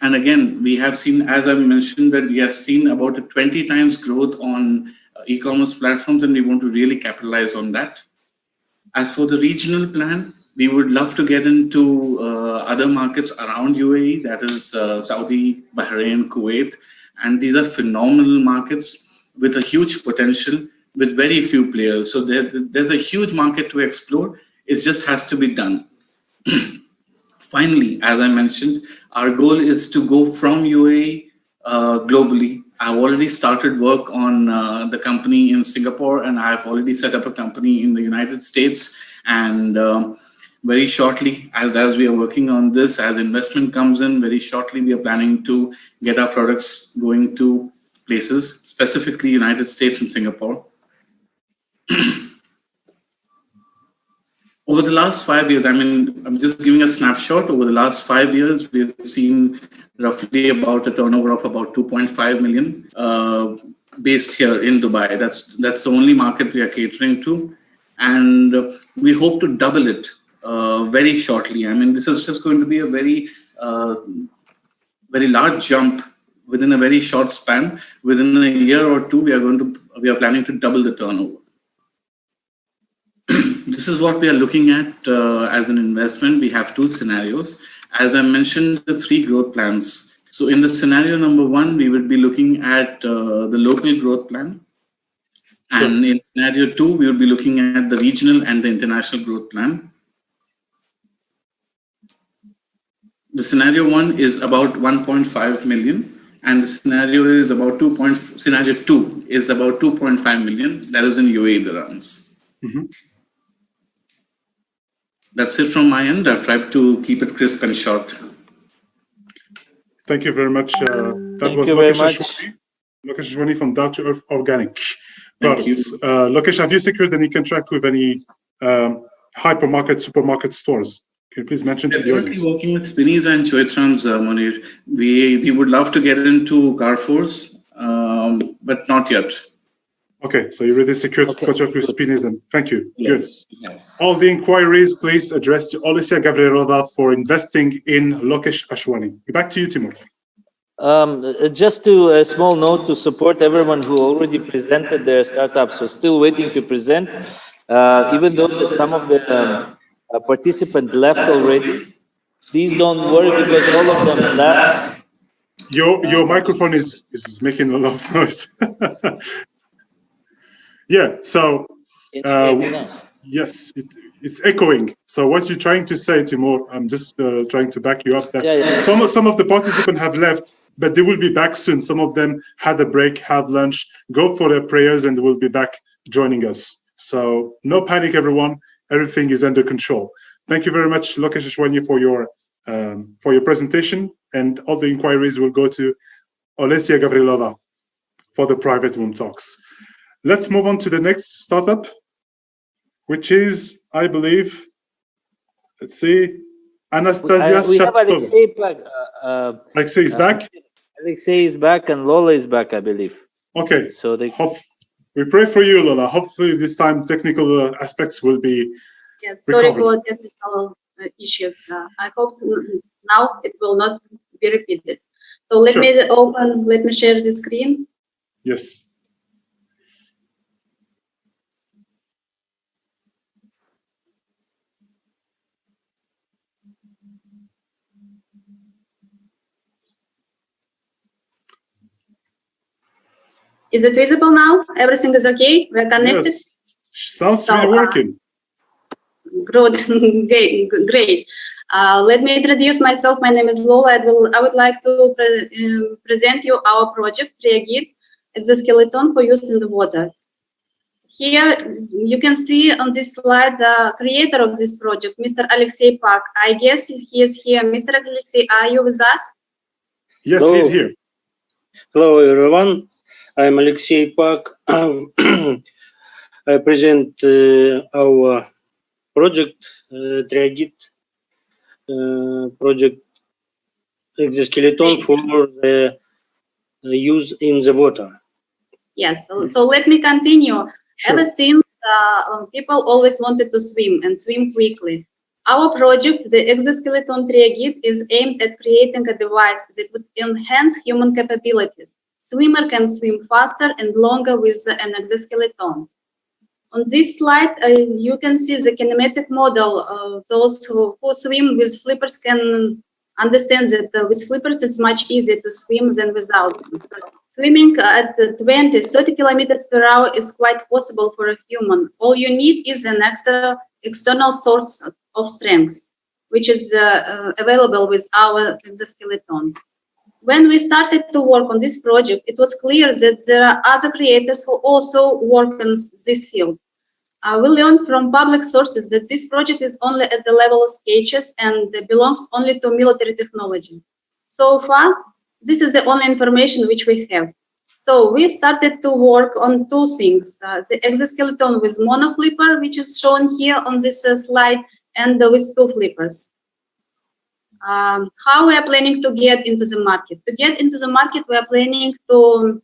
And again, we have seen, as I mentioned, that we have seen about a 20 times growth on e-commerce platforms, and we want to really capitalize on that. As for the regional plan, we would love to get into other markets around UAE, that is Saudi, Bahrain, Kuwait. And these are phenomenal markets with a huge potential, with very few players. So there's a huge market to explore. It just has to be done. Finally, as I mentioned, our goal is to go from UAE globally. I've already started work on the company in Singapore, and I've already set up a company in the United States. And very shortly, as we are working on this, as investment comes in, very shortly we are planning to get our products going to places, specifically United States and Singapore. Over the last 5 years, I mean, I'm just giving a snapshot. Over the last 5 years, we've seen roughly about a turnover of about 2.5 million based here in Dubai. That's the only market we are catering to. And we hope to double it very shortly. I mean, this is just going to be a very, very large jump within a very short span. Within a year or two, we are planning to double the turnover. This is what we are looking at as an investment. We have 2 scenarios. As I mentioned, the 3 growth plans. So in the scenario number 1, we will be looking at the local growth plan. And in scenario 2, we will be looking at the regional and the international growth plan. The scenario 1 is about 1.5 million, and the scenario is about scenario 2 is about 2.5 million. That is in UAE dirhams. That's it from my end. I've tried to keep it crisp and short. Thank you very much. That was Lokesh Ashwani from Down to Earth Organic Products. Lokesh, have you secured any contract with any hypermarket, supermarket stores? Can you please mention to the audience? We're working with Spinneys and Choitrams, Monir. We would love to get into Carrefour's, but not yet. Okay, so you already secured contract with Spinneys, and thank you. Yes. Good. All the inquiries, please address to Olesya Gavrilova for investing in Lokesh Ashwani. Back to you, Timur. Just a small note to support everyone who already presented their startups, so still waiting to present. Even though that some of the participants left already, please don't worry because all of them left. Your microphone is making a lot of noise. Yeah, so yes, it's echoing. So what you're trying to say, Timur, I'm just trying to back you up. That some of the participants have left, but they will be back soon. Some of them had a break, had lunch, go for their prayers, and they will be back joining us. So no panic, everyone. Everything is under control. Thank you very much, Lokesh Ashwani, for your presentation, and all the inquiries will go to Olesya Gavrilova for the private room talks. Let's move on to the next startup, which is, I believe, let's see, Anastasia we have Alexei back. Alexei is back? Alexei is back and Lola is back, I believe. Okay, so we pray for you, Lola. Hopefully this time technical aspects will be sorry recovered. for technical issues. I hope now it will not be repeated. So let me share the screen. Yes. Is it visible now? Everything is okay? We're connected? Yes. Sounds to be working. Good, great. Let me introduce myself. My name is Lola. I would like to present you our project, Reagit, exoskeleton for use in the water. Here you can see on this slide the creator of this project, Mr. Alexey Pak. I guess he is here. Mr. Alexey, are you with us? Yes, Hello. he's here. Hello, everyone. I'm Alexey Pak. I present our project, Reagit project exoskeleton for the use in the water. Yes, so let me continue. Sure. Ever since people always wanted to swim and swim quickly. Our project, the exoskeleton Reagit, is aimed at creating a device that would enhance human capabilities. Swimmer can swim faster and longer with an exoskeleton. On this slide, you can see the kinematic model. Those who swim with flippers can understand that with flippers it's much easier to swim than without them. Swimming at 20-30 kilometers per hour is quite possible for a human. All you need is an external source of strength, which is available with our exoskeleton. When we started to work on this project, it was clear that there are other creators who also work in this field. We learned from public sources that this project is only at the level of sketches and belongs only to military technology. So far, this is the only information which we have. So we started to work on two things, the exoskeleton with mono flipper, which is shown here on this slide, and with two flippers. How we are planning to get into the market? To get into the market, we are planning to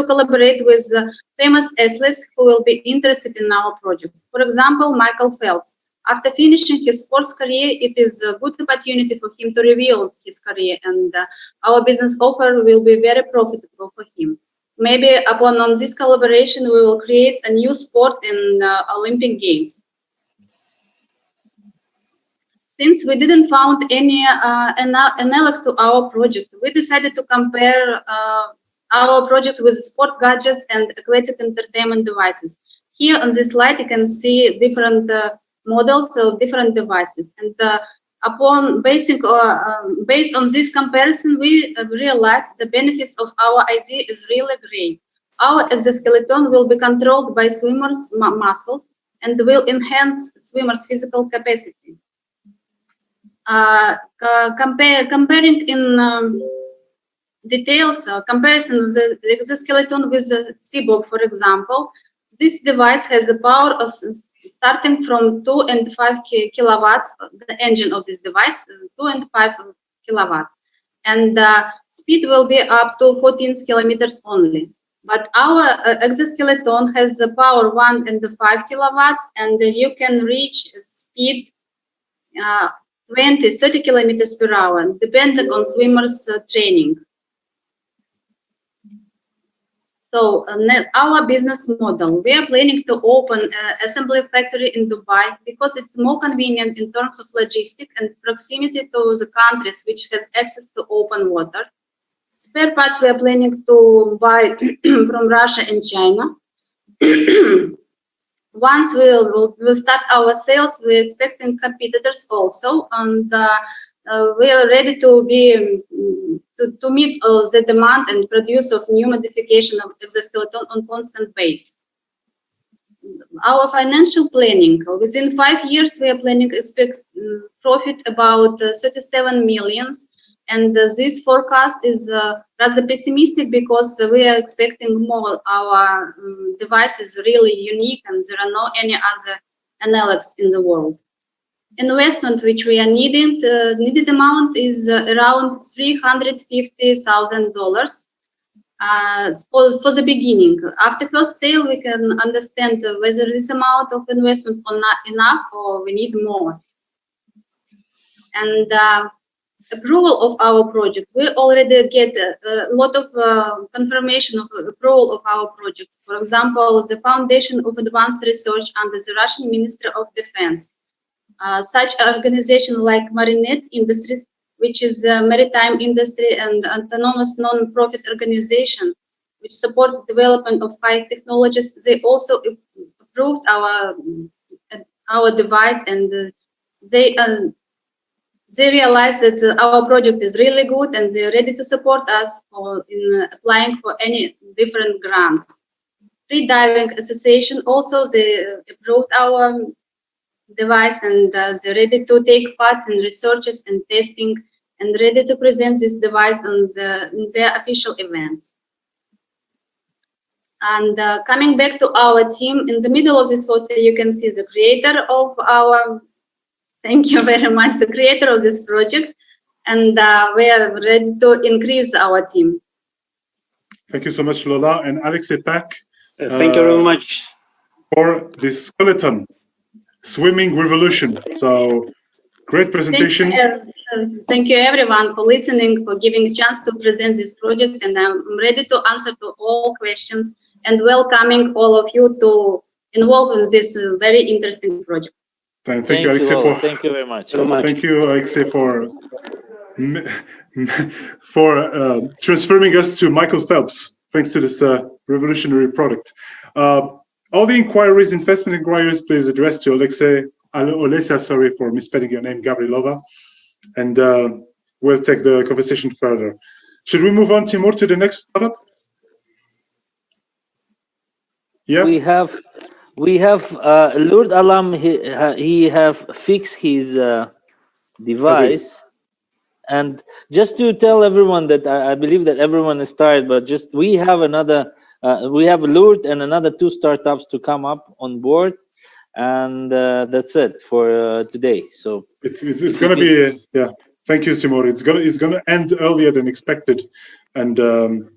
collaborate with famous athletes who will be interested in our project. For example, Michael Phelps. After finishing his sports career, it is a good opportunity for him to reveal his career, and our business offer will be very profitable for him. Maybe upon this collaboration, we will create a new sport in Olympic Games. Since we didn't find any analogs to our project, we decided to compare our project with sport gadgets and aquatic entertainment devices. Here on this slide, you can see different models of different devices. And based on this comparison, we realized the benefits of our idea is really great. Our exoskeleton will be controlled by swimmers' muscles and will enhance swimmers' physical capacity. Comparing in details, comparison of the exoskeleton with the Seabob, for example, this device has a power of starting from 2 and 5 kilowatts, the engine of this device, 2 and 5 kilowatts. And speed will be up to 14 kilometers only. But our exoskeleton has the power 1 and 5 kilowatts, and you can reach speed 20-30 kilometers per hour, depending on swimmers' training. So our business model, we are planning to open an assembly factory in Dubai because it's more convenient in terms of logistics and proximity to the countries which has access to open water. Spare parts we are planning to buy from Russia and China. Once we'll start our sales, we're expecting competitors also, and we are ready to meet the demand and produce of new modification of exoskeleton on constant base. Our financial planning, within 5 years, we are planning to expect profit about 37 millions. And this forecast is rather pessimistic because we are expecting more. Our device is really unique and there are no any other analogs in the world. Investment which we are needed amount is around $350,000 for the beginning. After first sale, we can understand whether this amount of investment is not enough or we need more. And approval of our project, we already get a lot of confirmation of approval of our project. For example, the Foundation of Advanced Research under the Russian Ministry of Defense. Such organizations like Marinette Industries, which is a maritime industry and autonomous non-profit organization, which supports development of 5 technologies. They also approved our device, and they realized that our project is really good, and they're ready to support us in applying for any different grants. Free Diving Association also, they approved our device, and they're ready to take part in researches and testing, and ready to present this device on their official events. And coming back to our team, in the middle of this photo, you can see the creator of our, thank you very much, the creator of this project, and we are ready to increase our team. Thank you so much, Lola. And Alexei Pak. Thank you very much. For the skeleton swimming revolution. So great presentation. Thank you everyone for listening, for giving a chance to present this project, and I'm ready to answer to all questions and welcoming all of you to involve in this very interesting project. Thank you, Alexei, for thank you very much. Thank you, Alexei, for transferring us to Michael Phelps, thanks to this revolutionary product. All the inquiries, investment inquiries, please address to Olesa, sorry for misspelling your name, Gavrilova, and we'll take the conversation further. Should we move on, Timur, to the next startup? Yeah. We have Lourdes Alam. He have fixed his device, and just to tell everyone that I believe that everyone is tired, but just we have another. We have Lourdes and another 2 startups to come up on board, and that's it for today. So it's going to be yeah. Thank you, Timur. It's gonna end earlier than expected, and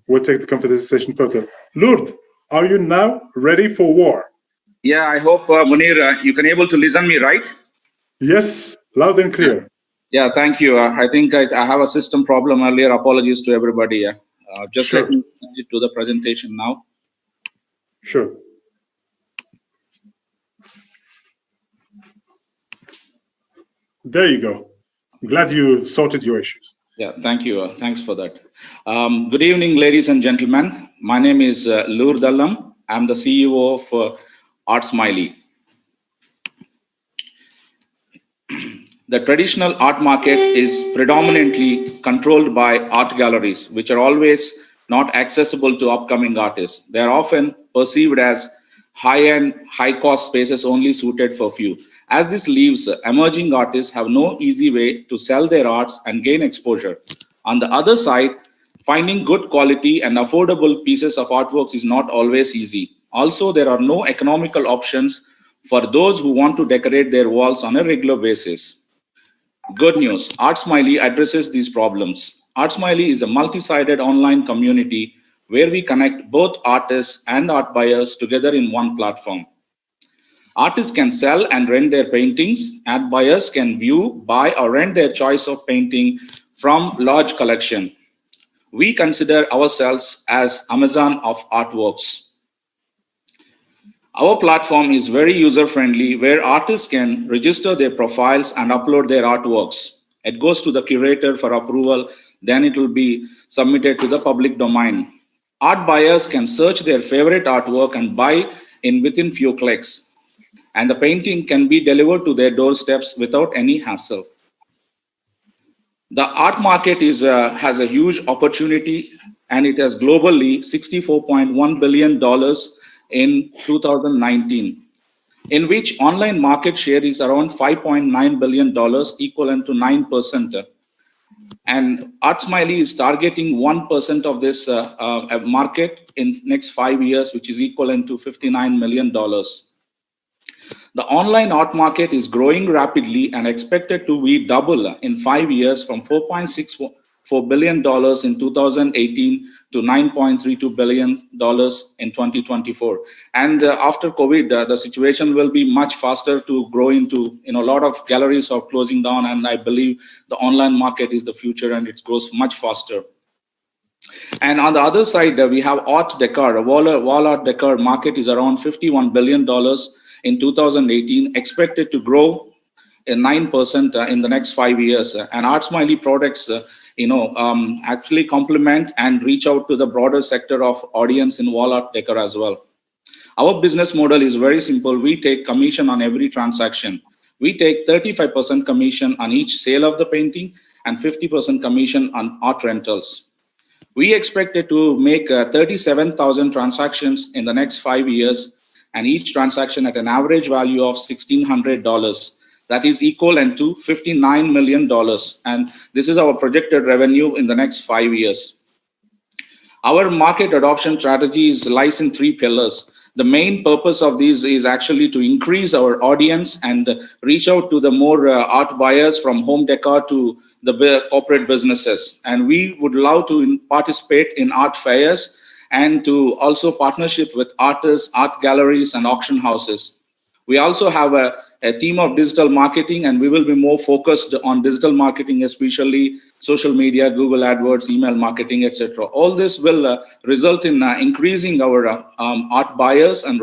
we'll take the conversation further. Lourdes, are you now ready for war? Yeah, I hope Munir, you can able to listen me, right? Yes, loud and clear. Yeah, thank you. I think I have a system problem earlier. Apologies to everybody. Just sure. let me get to the presentation now. Sure. There you go. I'm glad you sorted your issues. Yeah, thank you. Thanks for that. Good evening, ladies and gentlemen. My name is Lourdes Alam. I'm the CEO of ArtSmiley. The traditional art market is predominantly controlled by art galleries, which are always not accessible to upcoming artists. They are often perceived as high-end, high-cost spaces only suited for few. As this leaves, emerging artists have no easy way to sell their arts and gain exposure. On the other side, finding good quality and affordable pieces of artworks is not always easy. Also, there are no economical options for those who want to decorate their walls on a regular basis. Good news, ArtSmiley addresses these problems. ArtSmiley is a multi-sided online community where we connect both artists and art buyers together in one platform. Artists can sell and rent their paintings, and buyers can view, buy, or rent their choice of painting from large collection. We consider ourselves as Amazon of artworks. Our platform is very user-friendly, where artists can register their profiles and upload their artworks. It goes to the curator for approval, then it will be submitted to the public domain. Art buyers can search their favorite artwork and buy in within few clicks. And the painting can be delivered to their doorsteps without any hassle. The art market has a huge opportunity, and it has globally $64.1 billion in 2019, in which online market share is around $5.9 billion, equivalent to 9%. And ArtSmiley is targeting 1% of this market in next 5 years, which is equivalent to $59 million. The online art market is growing rapidly and expected to be double in 5 years, from $4.64 billion in 2018 to $9.32 billion in 2024. And after COVID, the situation will be much faster to grow into, a lot of galleries are closing down, and I believe the online market is the future and it grows much faster. And on the other side, we have art decor. Wall art decor market is around $51 billion in 2018, expected to grow 9% in the next 5 years. And ArtSmiley products, actually complement and reach out to the broader sector of audience in wall art decor as well. Our business model is very simple. We take commission on every transaction. We take 35% commission on each sale of the painting and 50% commission on art rentals. We expected to make 37,000 transactions in the next 5 years, and each transaction at an average value of $1,600. That is equivalent to $59 million. And this is our projected revenue in the next 5 years. Our market adoption strategy lies in 3 pillars. The main purpose of these is actually to increase our audience and reach out to the more art buyers from home decor to the corporate businesses. And we would love to participate in art fairs and to also partnership with artists, art galleries, and auction houses. We also have a team of digital marketing, and we will be more focused on digital marketing, especially social media, Google AdWords, email marketing, etc. All this will result in increasing our art buyers and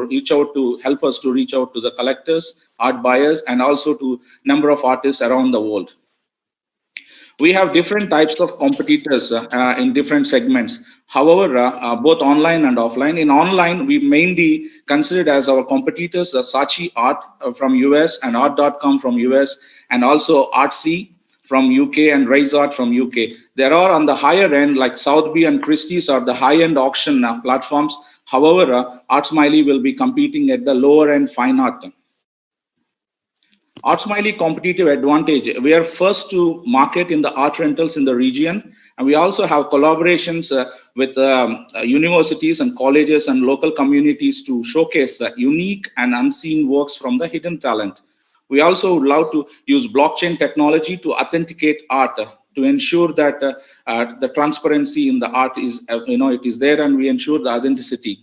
help us to reach out to the collectors, art buyers, and also to number of artists around the world. We have different types of competitors in different segments. However, both online and offline. In online, we mainly considered as our competitors Saatchi Art from US and Art.com from US, and also Artsy from UK and Rise Art from UK. There are on the higher end like Sotheby's and Christie's are the high-end auction platforms. However, ArtSmiley will be competing at the lower end fine art. ArtSmiley competitive advantage. We are first to market in the art rentals in the region, and we also have collaborations with universities and colleges and local communities to showcase unique and unseen works from the hidden talent. We also would love to use blockchain technology to authenticate art to ensure that the transparency in the art is, it is there, and we ensure the authenticity.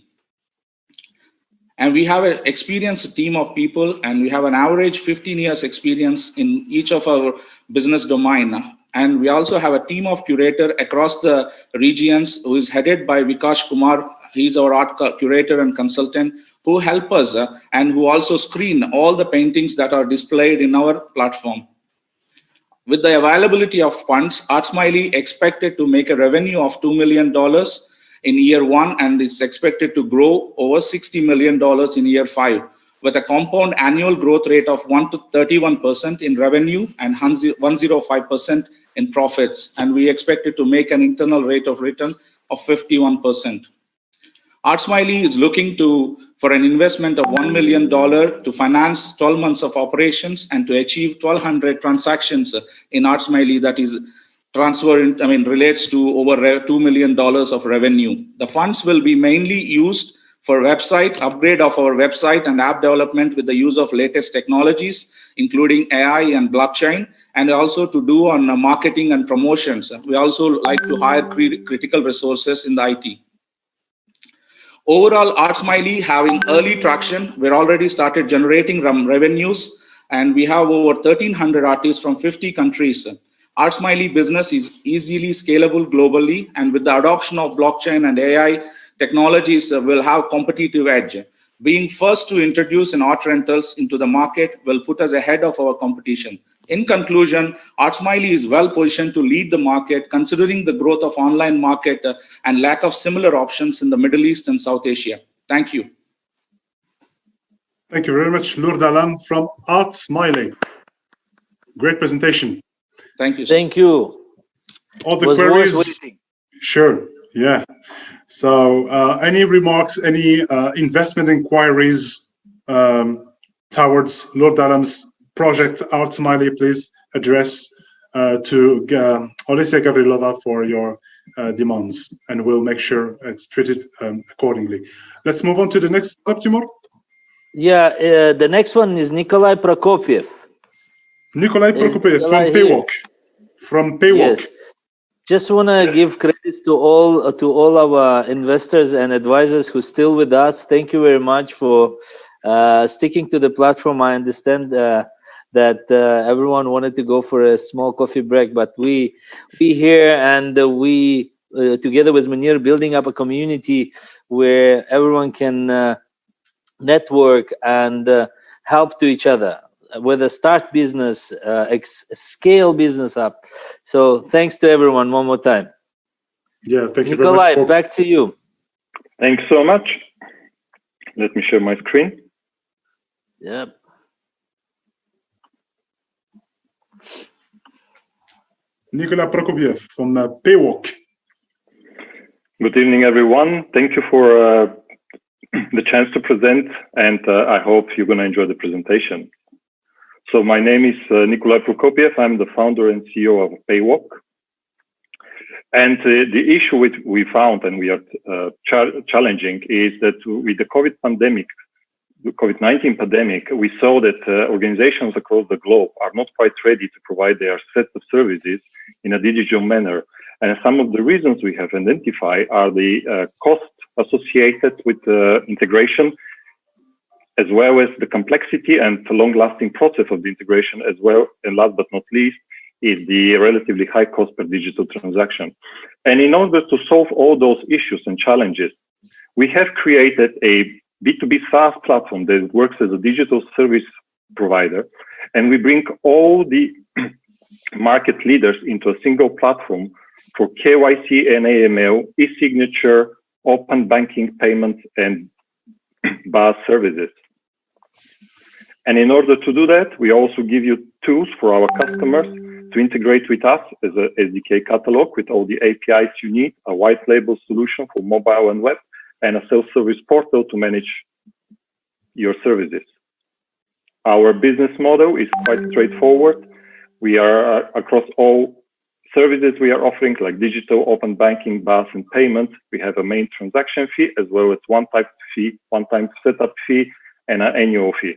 And we have an experienced team of people, and we have an average 15 years experience in each of our business domain. And we also have a team of curator across the regions who is headed by Vikash Kumar. He's our art curator and consultant who help us and who also screen all the paintings that are displayed in our platform. With the availability of funds, ArtSmiley expected to make a revenue of $2 million in year 1, and it's expected to grow over $60 million in year 5, with a compound annual growth rate of 131% in revenue and 105% in profits. And we expect it to make an internal rate of return of 51%. ArtSmiley is looking for an investment of $1 million to finance 12 months of operations and to achieve 1,200 transactions in ArtSmiley, that is relates to over $2 million of revenue. The funds will be mainly used for upgrade of our website and app development with the use of latest technologies, including AI and blockchain, and also to do on marketing and promotions. We also like to hire critical resources in the IT. Overall, ArtSmiley having early traction. We're already started generating revenues, and we have over 1,300 artists from 50 countries. ArtSmiley business is easily scalable globally, and with the adoption of blockchain and AI technologies, will have competitive edge. Being first to introduce an art rentals into the market will put us ahead of our competition. In conclusion, ArtSmiley is well positioned to lead the market, considering the growth of online market and lack of similar options in the Middle East and South Asia. Thank you. Thank you very much, Noor Dalan from ArtSmiley. Great presentation. Thank you. Thank you. All the queries. Sure. Yeah. So any remarks, any investment inquiries towards Noor Dalan's project ArtSmiley, please address to Olesya Gavrilova for your demands, and we'll make sure it's treated accordingly. Let's move on to the next up, Timur. Yeah, the next one is Nikolai Prokopiev. Nikolai Prokopiev from Paywalk. From Paywalk. Yes. Just want to give credits to all our investors and advisors who are still with us. Thank you very much for sticking to the platform. I understand that everyone wanted to go for a small coffee break, but we here, and we together with Munir, building up a community where everyone can network and help to each other. whether start business, scale business up. So thanks to everyone one more time. Yeah, thank you Nikolai, very much. back to you. Thanks so much. Let me share my screen. Yep. Nikolai Prokopiev from Paywalk. Good evening, everyone. Thank you for the chance to present, and I hope you're going to enjoy the presentation. So my name is Nikolai Prokopiev. I'm the founder and CEO of Paywalk. And the issue which we found and we are challenging is that with the COVID pandemic, the COVID-19 pandemic, we saw that organizations across the globe are not quite ready to provide their set of services in a digital manner. And some of the reasons we have identified are the costs associated with integration, as well as the complexity and the long-lasting process of the integration, as well, and last but not least, is the relatively high cost per digital transaction. And in order to solve all those issues and challenges, we have created a B2B SaaS platform that works as a digital service provider, and we bring all the market leaders into a single platform for KYC and AML, e-signature, open banking payments, and BaaS services. And in order to do that, we also give you tools for our customers to integrate with us as a SDK catalog with all the APIs you need, a white label solution for mobile and web, and a self-service portal to manage your services. Our business model is quite straightforward. We are across all services we are offering, like digital, open banking, BaaS, and payments. We have a main transaction fee, as well as one-time setup fee, and an annual fee.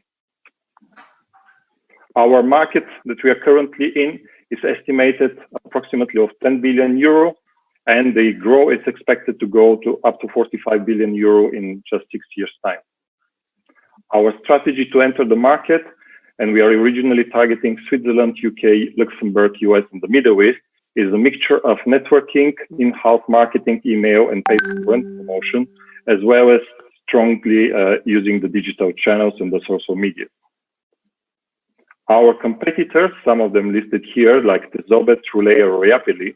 Our market that we are currently in is estimated approximately of 10 billion euro, and the growth is expected to go to up to 45 billion euro in just 6 years' time. Our strategy to enter the market, and we are originally targeting Switzerland, UK, Luxembourg, US, and the Middle East, is a mixture of networking, in-house marketing, email, and paid brand promotion, as well as strongly using the digital channels and the social media. Our competitors, some of them listed here, like the Zobet, Relay, or Reapily,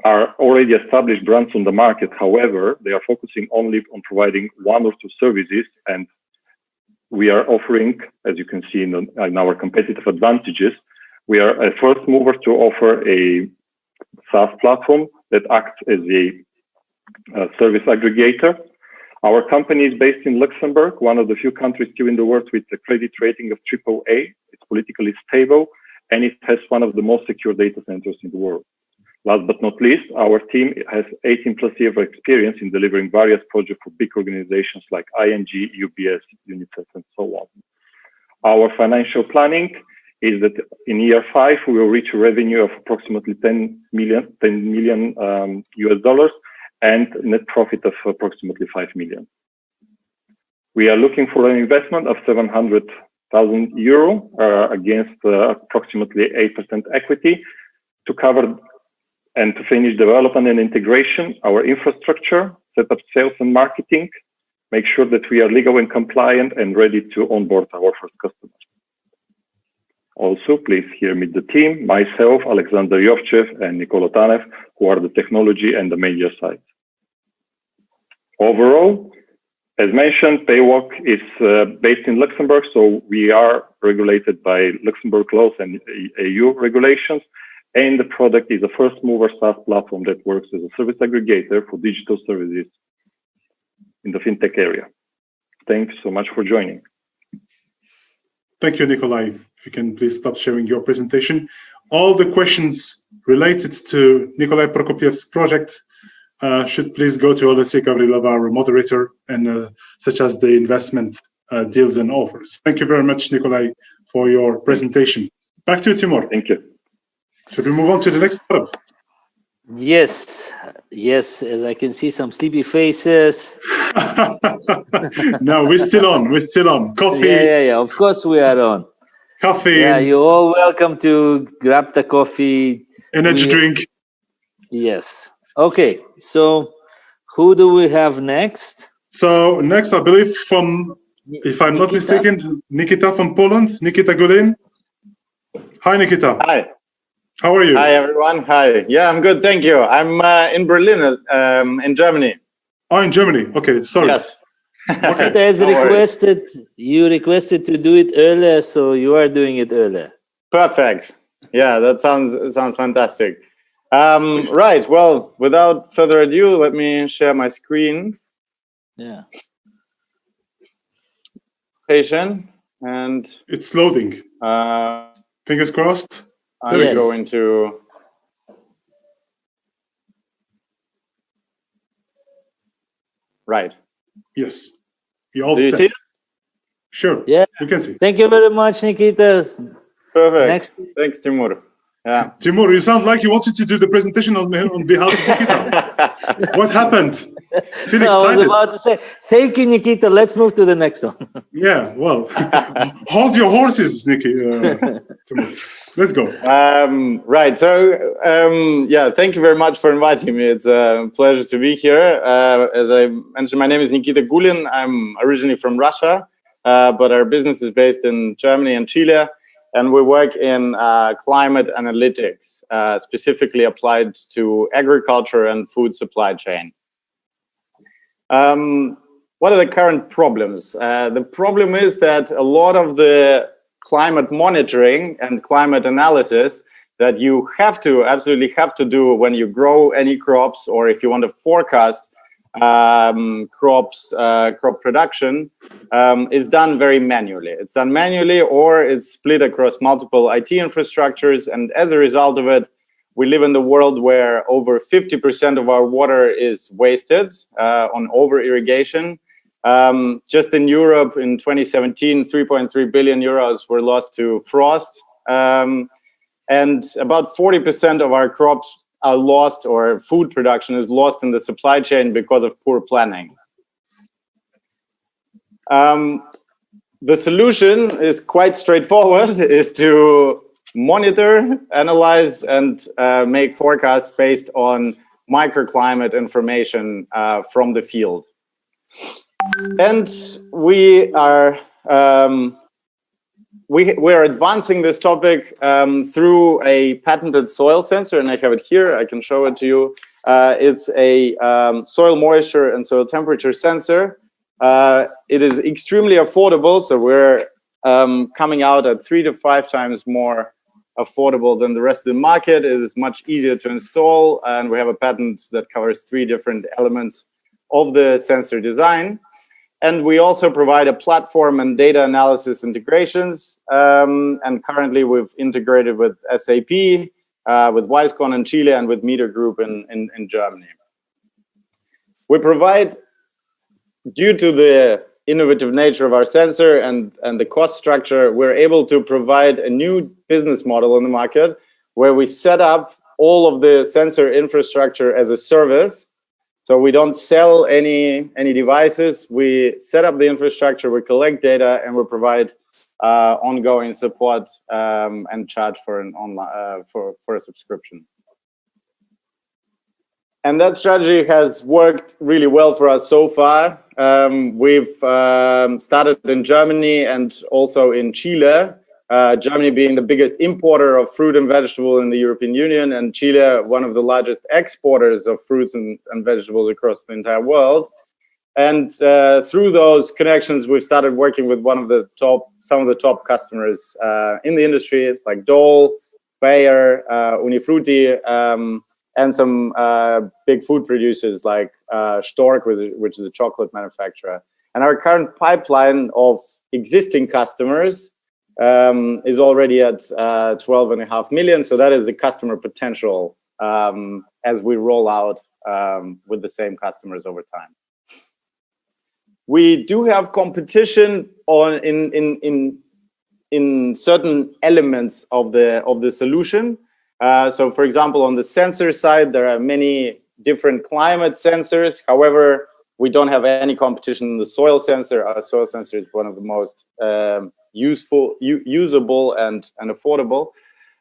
are already established brands on the market. However, they are focusing only on providing one or two services, and we are offering, as you can see in our competitive advantages, we are a first mover to offer a SaaS platform that acts as a service aggregator. Our company is based in Luxembourg, one of the few countries still in the world with a credit rating of AAA. It's politically stable, and it has one of the most secure data centers in the world. Last but not least, our team has 18+ years of experience in delivering various projects for big organizations like ING, UBS, UNICEF, and so on. Our financial planning is that in year 5, we will reach a revenue of approximately 10 million US dollars and net profit of approximately 5 million. We are looking for an investment of 700,000 euro against approximately 8% equity to cover and to finish development and integration, our infrastructure, set up sales and marketing, make sure that we are legal and compliant and ready to onboard our first customers. Also, please here meet the team, myself, Alexander Yovchev, and Nikola Tanev, who are the technology and the media side. Overall, as mentioned, Paywalk is based in Luxembourg, so we are regulated by Luxembourg laws and EU regulations. And the product is a first mover SaaS platform that works as a service aggregator for digital services in the fintech area. Thanks so much for joining. Thank you, Nikolai. If you can please stop sharing your presentation. All the questions related to Nikolai Prokopiev's project should please go to Alessia Gavrilova, our moderator, and such as the investment deals and offers. Thank you very much, Nikolai, for your presentation. Back to you, Timur. Thank you. Should we move on to the next step? Yes, as I can see some sleepy faces. No, we're still on. Coffee. Yeah, of course we are on. Coffee. Yeah, you're all welcome to grab the coffee. Energy drink. Yes. Okay, so who do we have next? So next, I believe from if I'm not mistaken, Nikita from Poland. Nikita Gulin. Hi, Nikita. Hi. How are you? Hi, everyone. Hi. Yeah, I'm good. Thank you. I'm in Berlin, in Germany. Oh, in Germany. Okay, sorry. Yes. Nikita has requested, you requested to do it earlier, so you are doing it earlier. Perfect. Yeah, that sounds fantastic. Right. Well, without further ado, let me share my screen. Yeah. Patient, and it's loading. Fingers crossed. I'm going to. Right. Yes. You all Do you set? see it? Sure. Yeah. We can see. Thank you very much, Nikita. Perfect. Thanks, Timur. Yeah. Timur, you sound like you wanted to do the presentation on behalf of Nikita. What happened? Feel I was excited. about to say, thank you, Nikita. Let's move to the next one. Yeah, well, hold your horses, Nikki. Timur. Let's go. Right. So, yeah, thank you very much for inviting me. It's a pleasure to be here. As I mentioned, my name is Nikita Gulin. I'm originally from Russia, but our business is based in Germany and Chile. And we work in climate analytics, specifically applied to agriculture and food supply chain. What are the current problems? The problem is that a lot of the climate monitoring and climate analysis that you absolutely have to do when you grow any crops, or if you want to forecast crop production, is done very manually. It's done manually, or it's split across multiple IT infrastructures. And as a result of it, we live in the world where over 50% of our water is wasted on over-irrigation. Just in Europe in 2017, 3.3 billion euros were lost to frost. And about 40% of our crops are lost, or food production is lost in the supply chain because of poor planning. The solution is quite straightforward, is to monitor, analyze, and make forecasts based on microclimate information from the field. And we are we're advancing this topic through a patented soil sensor, and I have it here. I can show it to you. It's a soil moisture and soil temperature sensor. It is extremely affordable, so we're coming out at 3 to 5 times more affordable than the rest of the market. It is much easier to install, and we have a patent that covers 3 different elements of the sensor design. And we also provide a platform and data analysis integrations. And currently we've integrated with SAP, with Wisecon in Chile, and with Meter Group in Germany. We provide, due to the innovative nature of our sensor and the cost structure, we're able to provide a new business model in the market where we set up all of the sensor infrastructure as a service. So we don't sell any devices. We set up the infrastructure, we collect data, and we provide ongoing support and charge for an online for a subscription. And that strategy has worked really well for us so far. We've started in Germany and also in Chile. Germany being the biggest importer of fruit and vegetable in the European Union, and Chile one of the largest exporters of fruits and vegetables across the entire world. And through those connections, we've started working with some of the top customers in the industry, like Dole, Bayer, Unifruti, and some big food producers like Stork, which is a chocolate manufacturer. And our current pipeline of existing customers is already at 12.5 million. So that is the customer potential as we roll out with the same customers over time. We do have competition in certain elements of the solution. So, for example, on the sensor side, there are many different climate sensors. However, we don't have any competition in the soil sensor. Our soil sensor is one of the most usable and affordable.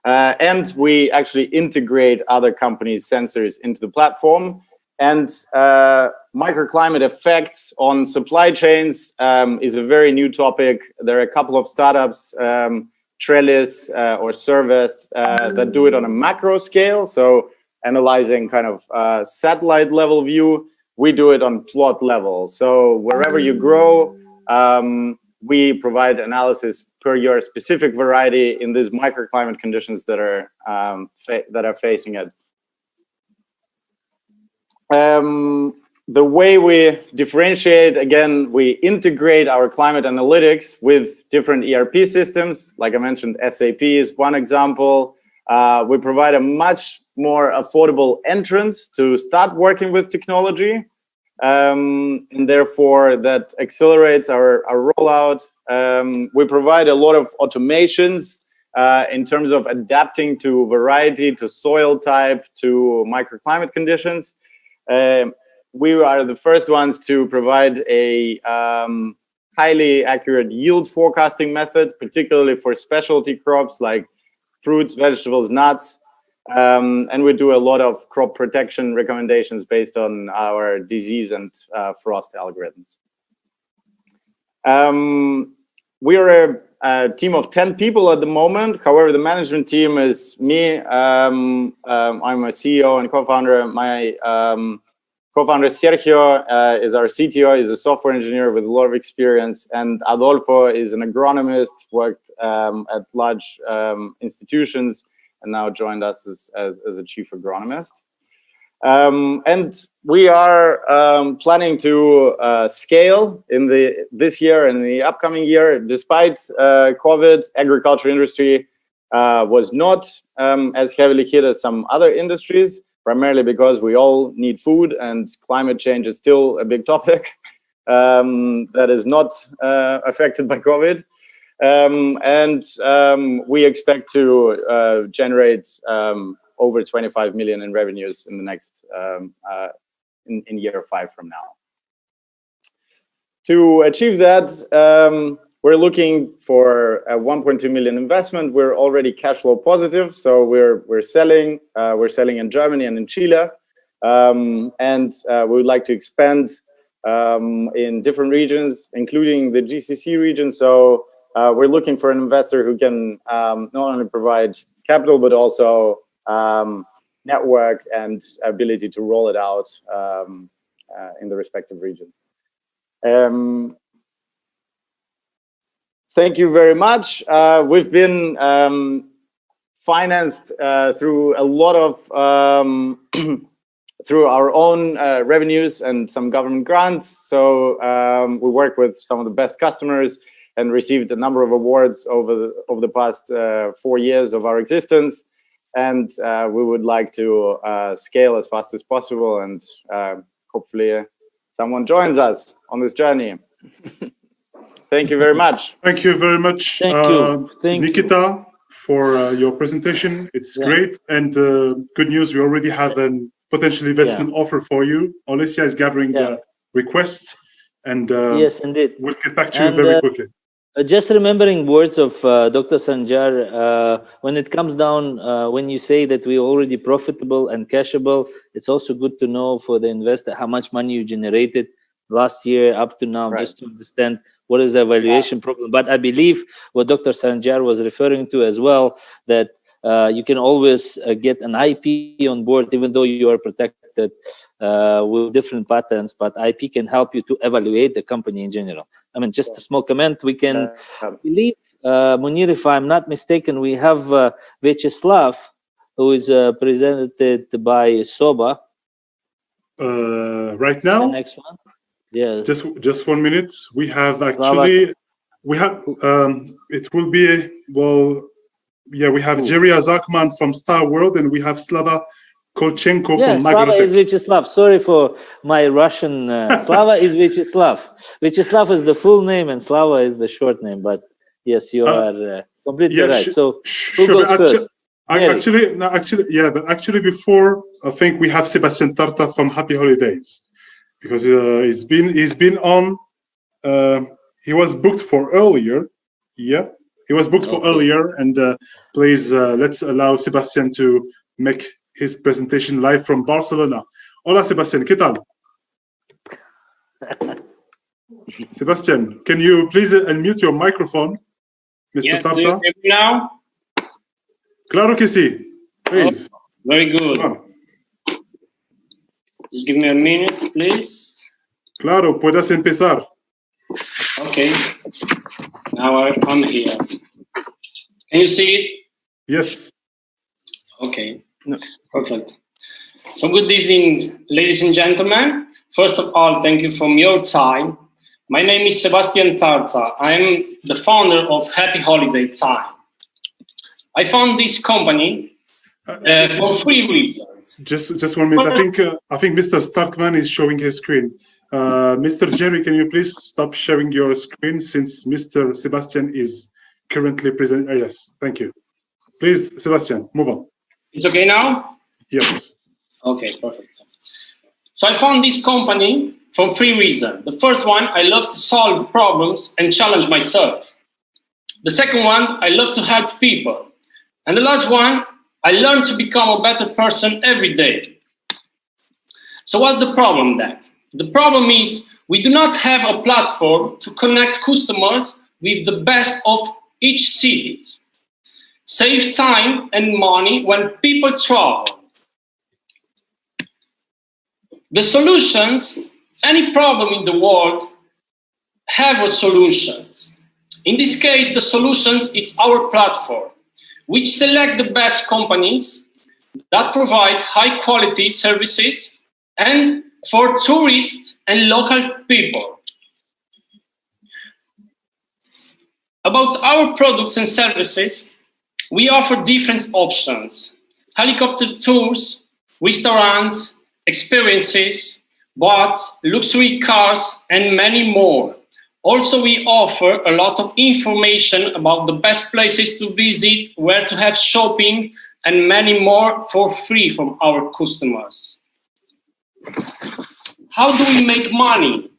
And we actually integrate other companies' sensors into the platform. And microclimate effects on supply chains is a very new topic. There are a couple of startups, Trellis or Service, that do it on a macro scale. So analyzing kind of satellite level view. We do it on plot level. So wherever you grow, we provide analysis per your specific variety in these microclimate conditions that are facing it. The way we differentiate, again, we integrate our climate analytics with different ERP systems. Like I mentioned, SAP is one example. We provide a much more affordable entrance to start working with technology. And therefore, that accelerates our rollout. We provide a lot of automations in terms of adapting to variety, to soil type, to microclimate conditions. We are the first ones to provide a highly accurate yield forecasting method, particularly for specialty crops like fruits, vegetables, nuts. And we do a lot of crop protection recommendations based on our disease and frost algorithms. We are a team of 10 people at the moment. However, the management team is me. I'm a CEO and co-founder. My co-founder Sergio is our CTO. He's a software engineer with a lot of experience. And Adolfo is an agronomist, worked at large institutions, and now joined us as a chief agronomist. And we are planning to scale in this year and the upcoming year. Despite COVID, agriculture industry was not as heavily hit as some other industries, primarily because we all need food and climate change is still a big topic that is not affected by COVID. We expect to generate over 25 million in revenues in the next in year 5 from now. To achieve that, we're looking for a 1.2 million investment. We're already cash flow positive, so we're selling. We're selling in Germany and in Chile, and we would like to expand in different regions, including the GCC region. So we're looking for an investor who can not only provide capital but also network and ability to roll it out in the respective regions. Thank you very much. We've been financed through a lot of through our own revenues and some government grants. So we work with some of the best customers and received a number of awards over the past 4 years of our existence. And we would like to scale as fast as possible, and hopefully someone joins us on this journey. Thank you very much. Thank you very much, Thank Nikita, for your presentation. It's great, and good news. We already have a potential investment offer for you. Olesya is gathering the requests, and yes, indeed, we'll get back to you very quickly. Just remembering words of Dr. Sanjar, when it comes down, when you say that we're already profitable and cashable, it's also good to know for the investor how much money you generated last year up to now, just to understand what is the valuation problem. But I believe what Dr. Sanjar was referring to as well, that you can always get an IP on board, even though you are protected with different patents, but IP can help you to evaluate the company in general. I mean, just a small comment, we can believe, Munir, if I'm not mistaken, we have Vyacheslav, who is presented by Soba. Right now? The next one. Yeah. Just 1 minute. We have actually, we have, it will be, well, yeah, we have Jerry Azakman from Star World, and we have Slava Kolchenko from Magrotech. Slava is Vyacheslav. Sorry for my Russian. Slava is Vyacheslav. Vyacheslav is the full name, and Slava is the short name. But yes, you are completely right. So who goes first? Actually, before, I think we have Sebastian Tarta from Happy Holidays, because he's been on. He was booked for earlier. Yeah, he was booked for earlier, and please let's allow Sebastian to make his presentation live from Barcelona. Hola, Sebastian. ¿Qué tal? Sebastian, can you please unmute your microphone, Mr. Yes, Tarta? do you hear me now? Claro que sí. Please. Oh, very good. Just give me a minute, please. Claro, puedes empezar. Okay. Now I'm here. Can you see it? Yes. Okay. Perfect. So good evening, ladies and gentlemen. First of all, thank you for your time. My name is Sebastian Tarza. I'm the founder of Happy Holiday Time. I found this company for 3 reasons. Just 1 minute. I think Mr. Starkman is showing his screen. Mr. Jerry, can you please stop sharing your screen since Mr. Sebastian is currently present? Yes, thank you. Please, Sebastian, move on. It's okay now? Yes. Okay, perfect. So I found this company for 3 reasons. The first one, I love to solve problems and challenge myself. The second one, I love to help people. And the last one, I learn to become a better person every day. So what's the problem then? The problem is we do not have a platform to connect customers with the best of each city. Save time and money when people travel. The solutions, any problem in the world have a solution. In this case, the solutions is our platform, which select the best companies that provide high quality services and for tourists and local people. About our products and services, we offer different options: helicopter tours, restaurants, experiences, boats, luxury cars, and many more. Also, we offer a lot of information about the best places to visit, where to have shopping, and many more for free from our customers. How do we make money?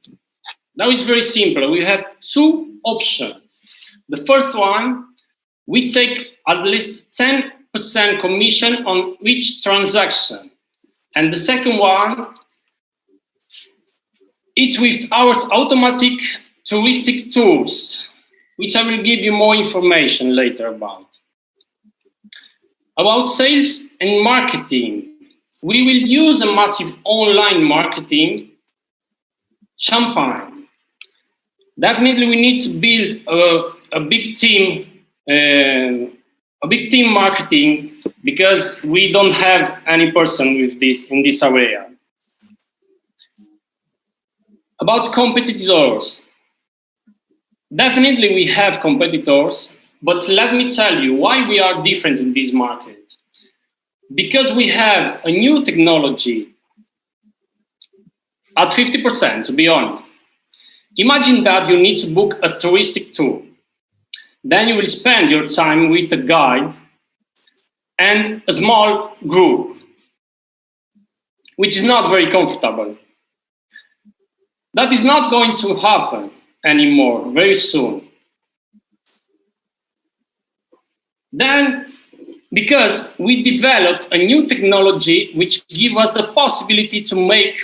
Now it's very simple. We have 2 options. The first one, we take at least 10% commission on each transaction. And the second one, it's with our automatic touristic tours, which I will give you more information later about. About sales and marketing, we will use a massive online marketing champagne. Definitely we need to build a big team marketing, because we don't have any person with this in this area. About competitors, definitely we have competitors, but let me tell you why we are different in this market. Because we have a new technology at 50%, to be honest. Imagine that you need to book a touristic tour. Then you will spend your time with a guide and a small group, which is not very comfortable. That is not going to happen anymore very soon. Then, because we developed a new technology which gives us the possibility to make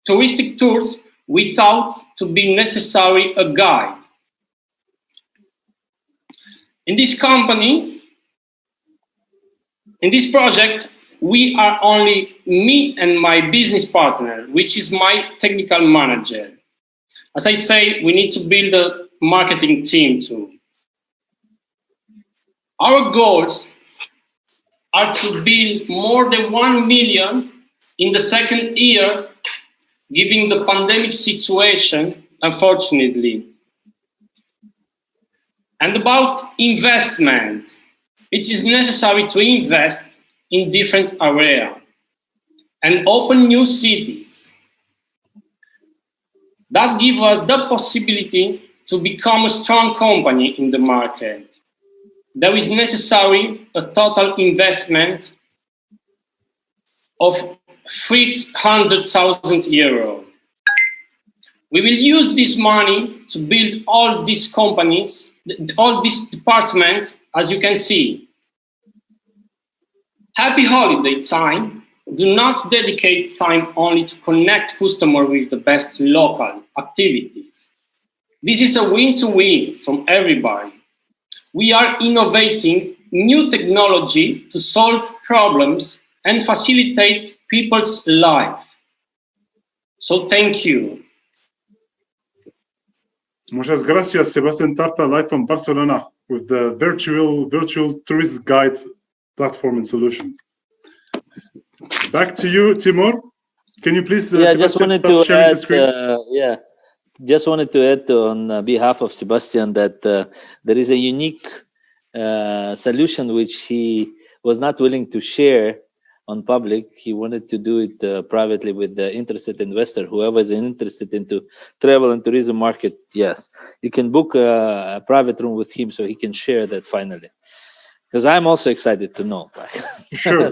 touristic tours without to be necessary a guide. In this company, in this project, we are only me and my business partner, which is my technical manager. As I say, we need to build a marketing team too. Our goals are to build more than 1 million in the second year, given the pandemic situation, unfortunately. And about investment, it is necessary to invest in different areas and open new cities. That gives us the possibility to become a strong company in the market. There is necessary a total investment of 300,000 euros. We will use this money to build all these companies, all these departments, as you can see. Happy Holiday Time do not dedicate time only to connect customer with the best local activities. This is a win-to-win from everybody. We are innovating new technology to solve problems and facilitate people's life. So thank you. Muchas gracias, Sebastian Tarta, live from Barcelona with the virtual tourist guide platform and solution. Back to you, Timur. Can you please just wanted to add, just wanted to add on behalf of Sebastian that there is a unique solution which he was not willing to share on public. He wanted to do it privately with the interested investor. Whoever is interested into travel and tourism market, yes, you can book a private room with him so he can share that finally. Because I'm also excited to know. Sure.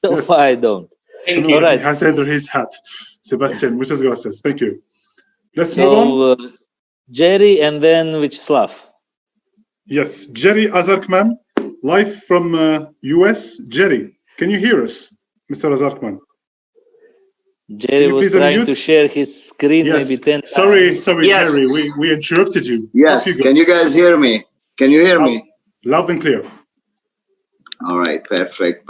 So far I don't. All right. He has under his hat. Sebastian, muchas gracias. Thank you. Let's move on. Jerry and then Vyacheslav. Yes, Jerry Azarkman, live from US. Jerry, can you hear us, Mr. Azarkman? Jerry was trying to share his screen maybe 10 times. Sorry, Yes. Jerry, we interrupted you. Yes, can you guys hear me? Can you hear me? Loud and clear. All right, perfect.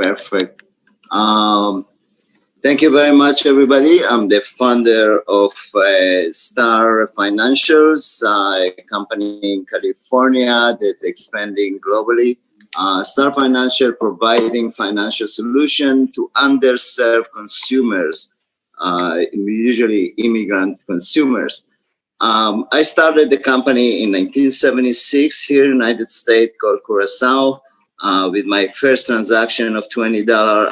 Thank you very much, everybody. I'm the founder of Star Financials, a company in California that's expanding globally. Star Financial providing financial solution to underserved consumers, usually immigrant consumers. I started the company in 1976 here in the United States called Curacao. With my first transaction of $20,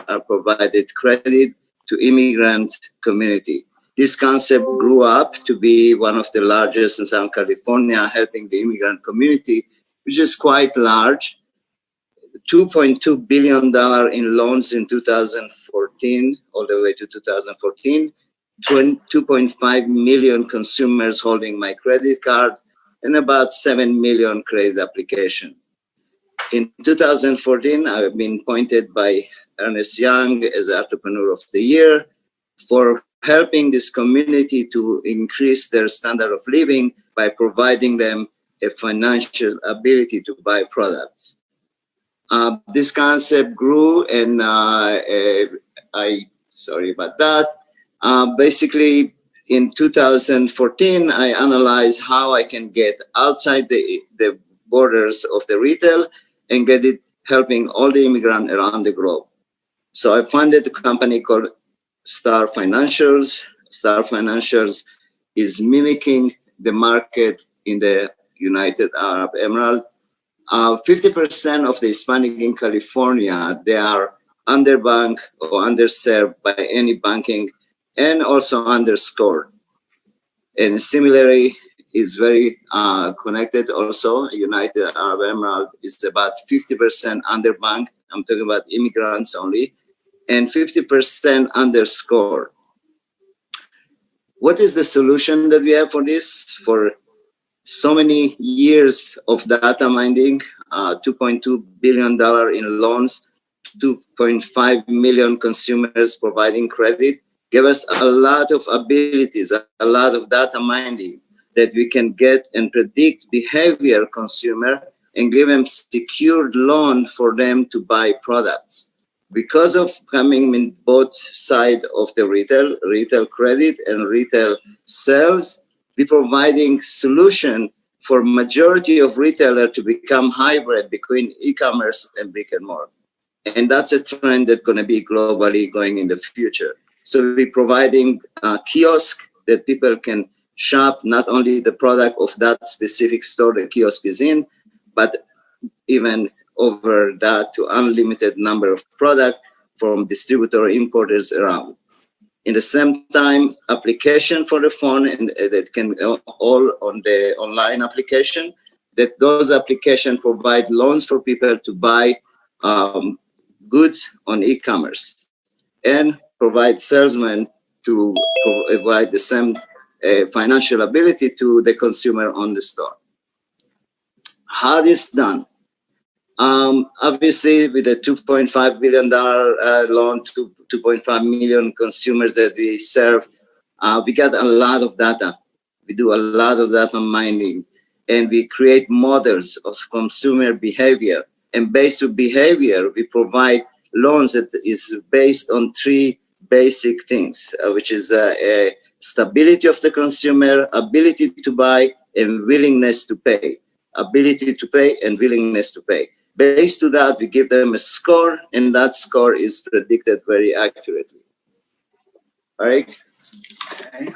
I provided credit to immigrant community. This concept grew up to be one of the largest in Southern California, helping the immigrant community, which is quite large. $2.2 billion in loans in 2014, all the way to 2014. 2.5 million consumers holding my credit card, and about 7 million credit application. In 2014, I've been appointed by Ernest Young as Entrepreneur of the Year for helping this community to increase their standard of living by providing them a financial ability to buy products. This concept grew, and sorry about that. Basically, in 2014, I analyzed how I can get outside the borders of the retail and get it helping all the immigrants around the globe. So I funded a company called Star Financials. Star Financials is mimicking the market in the United Arab Emirates. 50% of the Hispanic in California, they are underbanked or underserved by any banking, and also underscored. And similarly, is very connected also. United Arab Emirates is about 50% underbanked. I'm talking about immigrants only, and 50% underscored. What is the solution that we have for this? For so many years of data mining, $2.2 billion in loans, 2.5 million consumers providing credit, give us a lot of abilities, a lot of data mining that we can get and predict behavior consumer and give them secured loan for them to buy products. Because of coming in both sides of the retail credit and retail sales, we're providing solution for majority of retailers to become hybrid between e-commerce and brick and mortar. And that's a trend that's going to be globally going in the future. So we're providing a kiosk that people can shop not only the product of that specific store the kiosk is in, but even over that to unlimited number of product from distributor importers around. In the same time, application for the phone, and that can all on the online application, that those applications provide loans for people to buy goods on e-commerce and provide salesmen to provide the same financial ability to the consumer on the store. How this done? Obviously, with a $2.5 billion loan to 2.5 million consumers that we serve, we got a lot of data. We do a lot of data mining, and we create models of consumer behavior. And based on behavior, we provide loans that is based on three basic things, which is a stability of the consumer, ability to buy, and willingness to pay. Ability to pay and willingness to pay. Based to that, we give them a score, and that score is predicted very accurately. All right. Okay.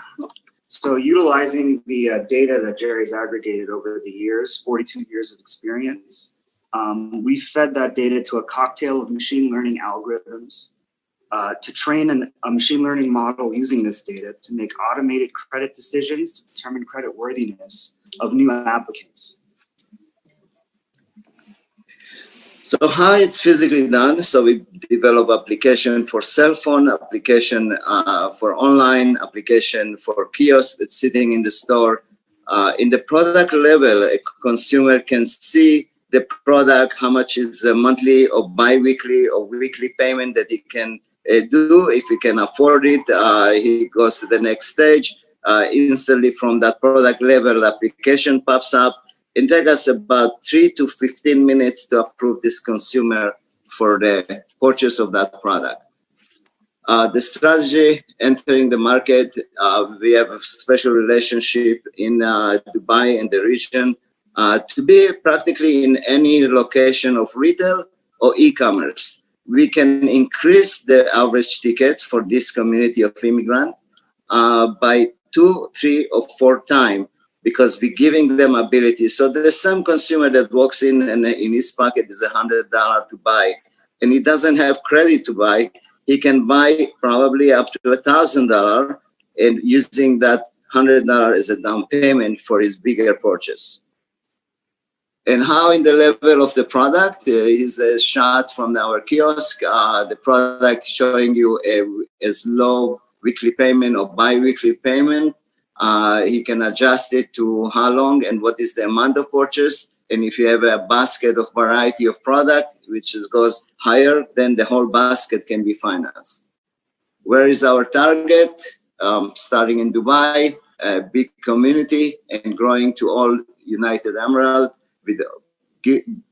So utilizing the data that Jerry's aggregated over the years, 42 years of experience, we fed that data to a cocktail of machine learning algorithms to train a machine learning model using this data to make automated credit decisions to determine credit worthiness of new applicants. So how it's physically done? So we develop application for cell phone, application for online, application for kiosk that's sitting in the store. In the product level, a consumer can see the product, how much is a monthly or bi-weekly or weekly payment that he can do. If he can afford it, he goes to the next stage. Instantly from that product level, application pops up. It takes us about 3 to 15 minutes to approve this consumer for the purchase of that product. The strategy entering the market, we have a special relationship in Dubai and the region to be practically in any location of retail or e-commerce. We can increase the average ticket for this community of immigrants by 2, 3, or 4 times, because we're giving them ability. So there's some consumer that walks in and in his pocket is $100 to buy, and he doesn't have credit to buy. He can buy probably up to $1,000 and using that $100 as a down payment for his bigger purchase. And how in the level of the product is a shot from our kiosk. The product showing you a low weekly payment or bi-weekly payment. He can adjust it to how long and what is the amount of purchase. And if you have a basket of variety of product, which goes higher, then the whole basket can be financed. Where is our target? Starting in Dubai, a big community, and growing to all United Emirate with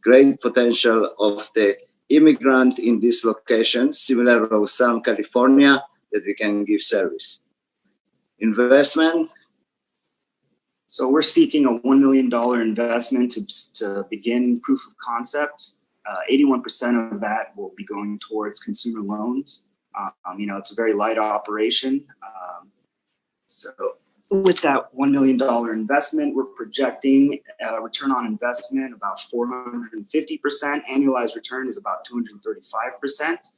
great potential of the immigrant in this location, similar to Southern California, that we can give service. Investment. So we're seeking a $1 million investment to begin proof of concept. 81% of that will be going towards consumer loans. It's a very light operation. So with that $1 million investment, we're projecting a return on investment about 450%. Annualized return is about 235%.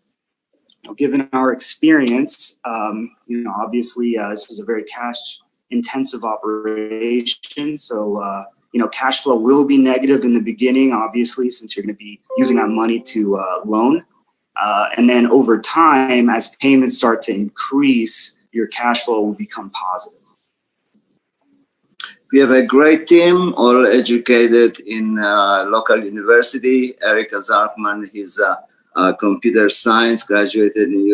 Given our experience, obviously this is a very cash-intensive operation. So, cash flow will be negative in the beginning, obviously, since you're going to be using that money to loan. And then over time, as payments start to increase, your cash flow will become positive. We have a great team, all educated in local university. Eric Zarkman, he's computer science, graduated in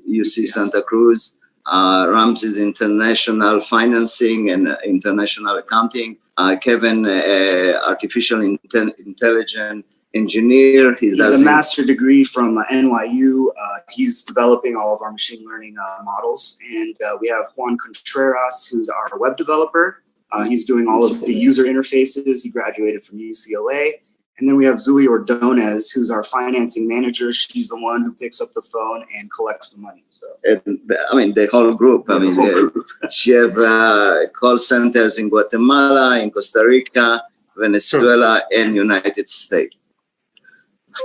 UC Santa Cruz. Ramses International Financing and International Accounting. Kevin, Artificial Intelligence Engineer. He's a master degree from NYU. He's developing all of our machine learning models. And we have Juan Contreras, who's our web developer. He's doing all of the user interfaces. He graduated from UCLA. And then we have Zulia Ordonez, who's our financing manager. She's the one who picks up the phone and collects the money. So, the whole group. She have call centers in Guatemala, in Costa Rica, Venezuela, and United States.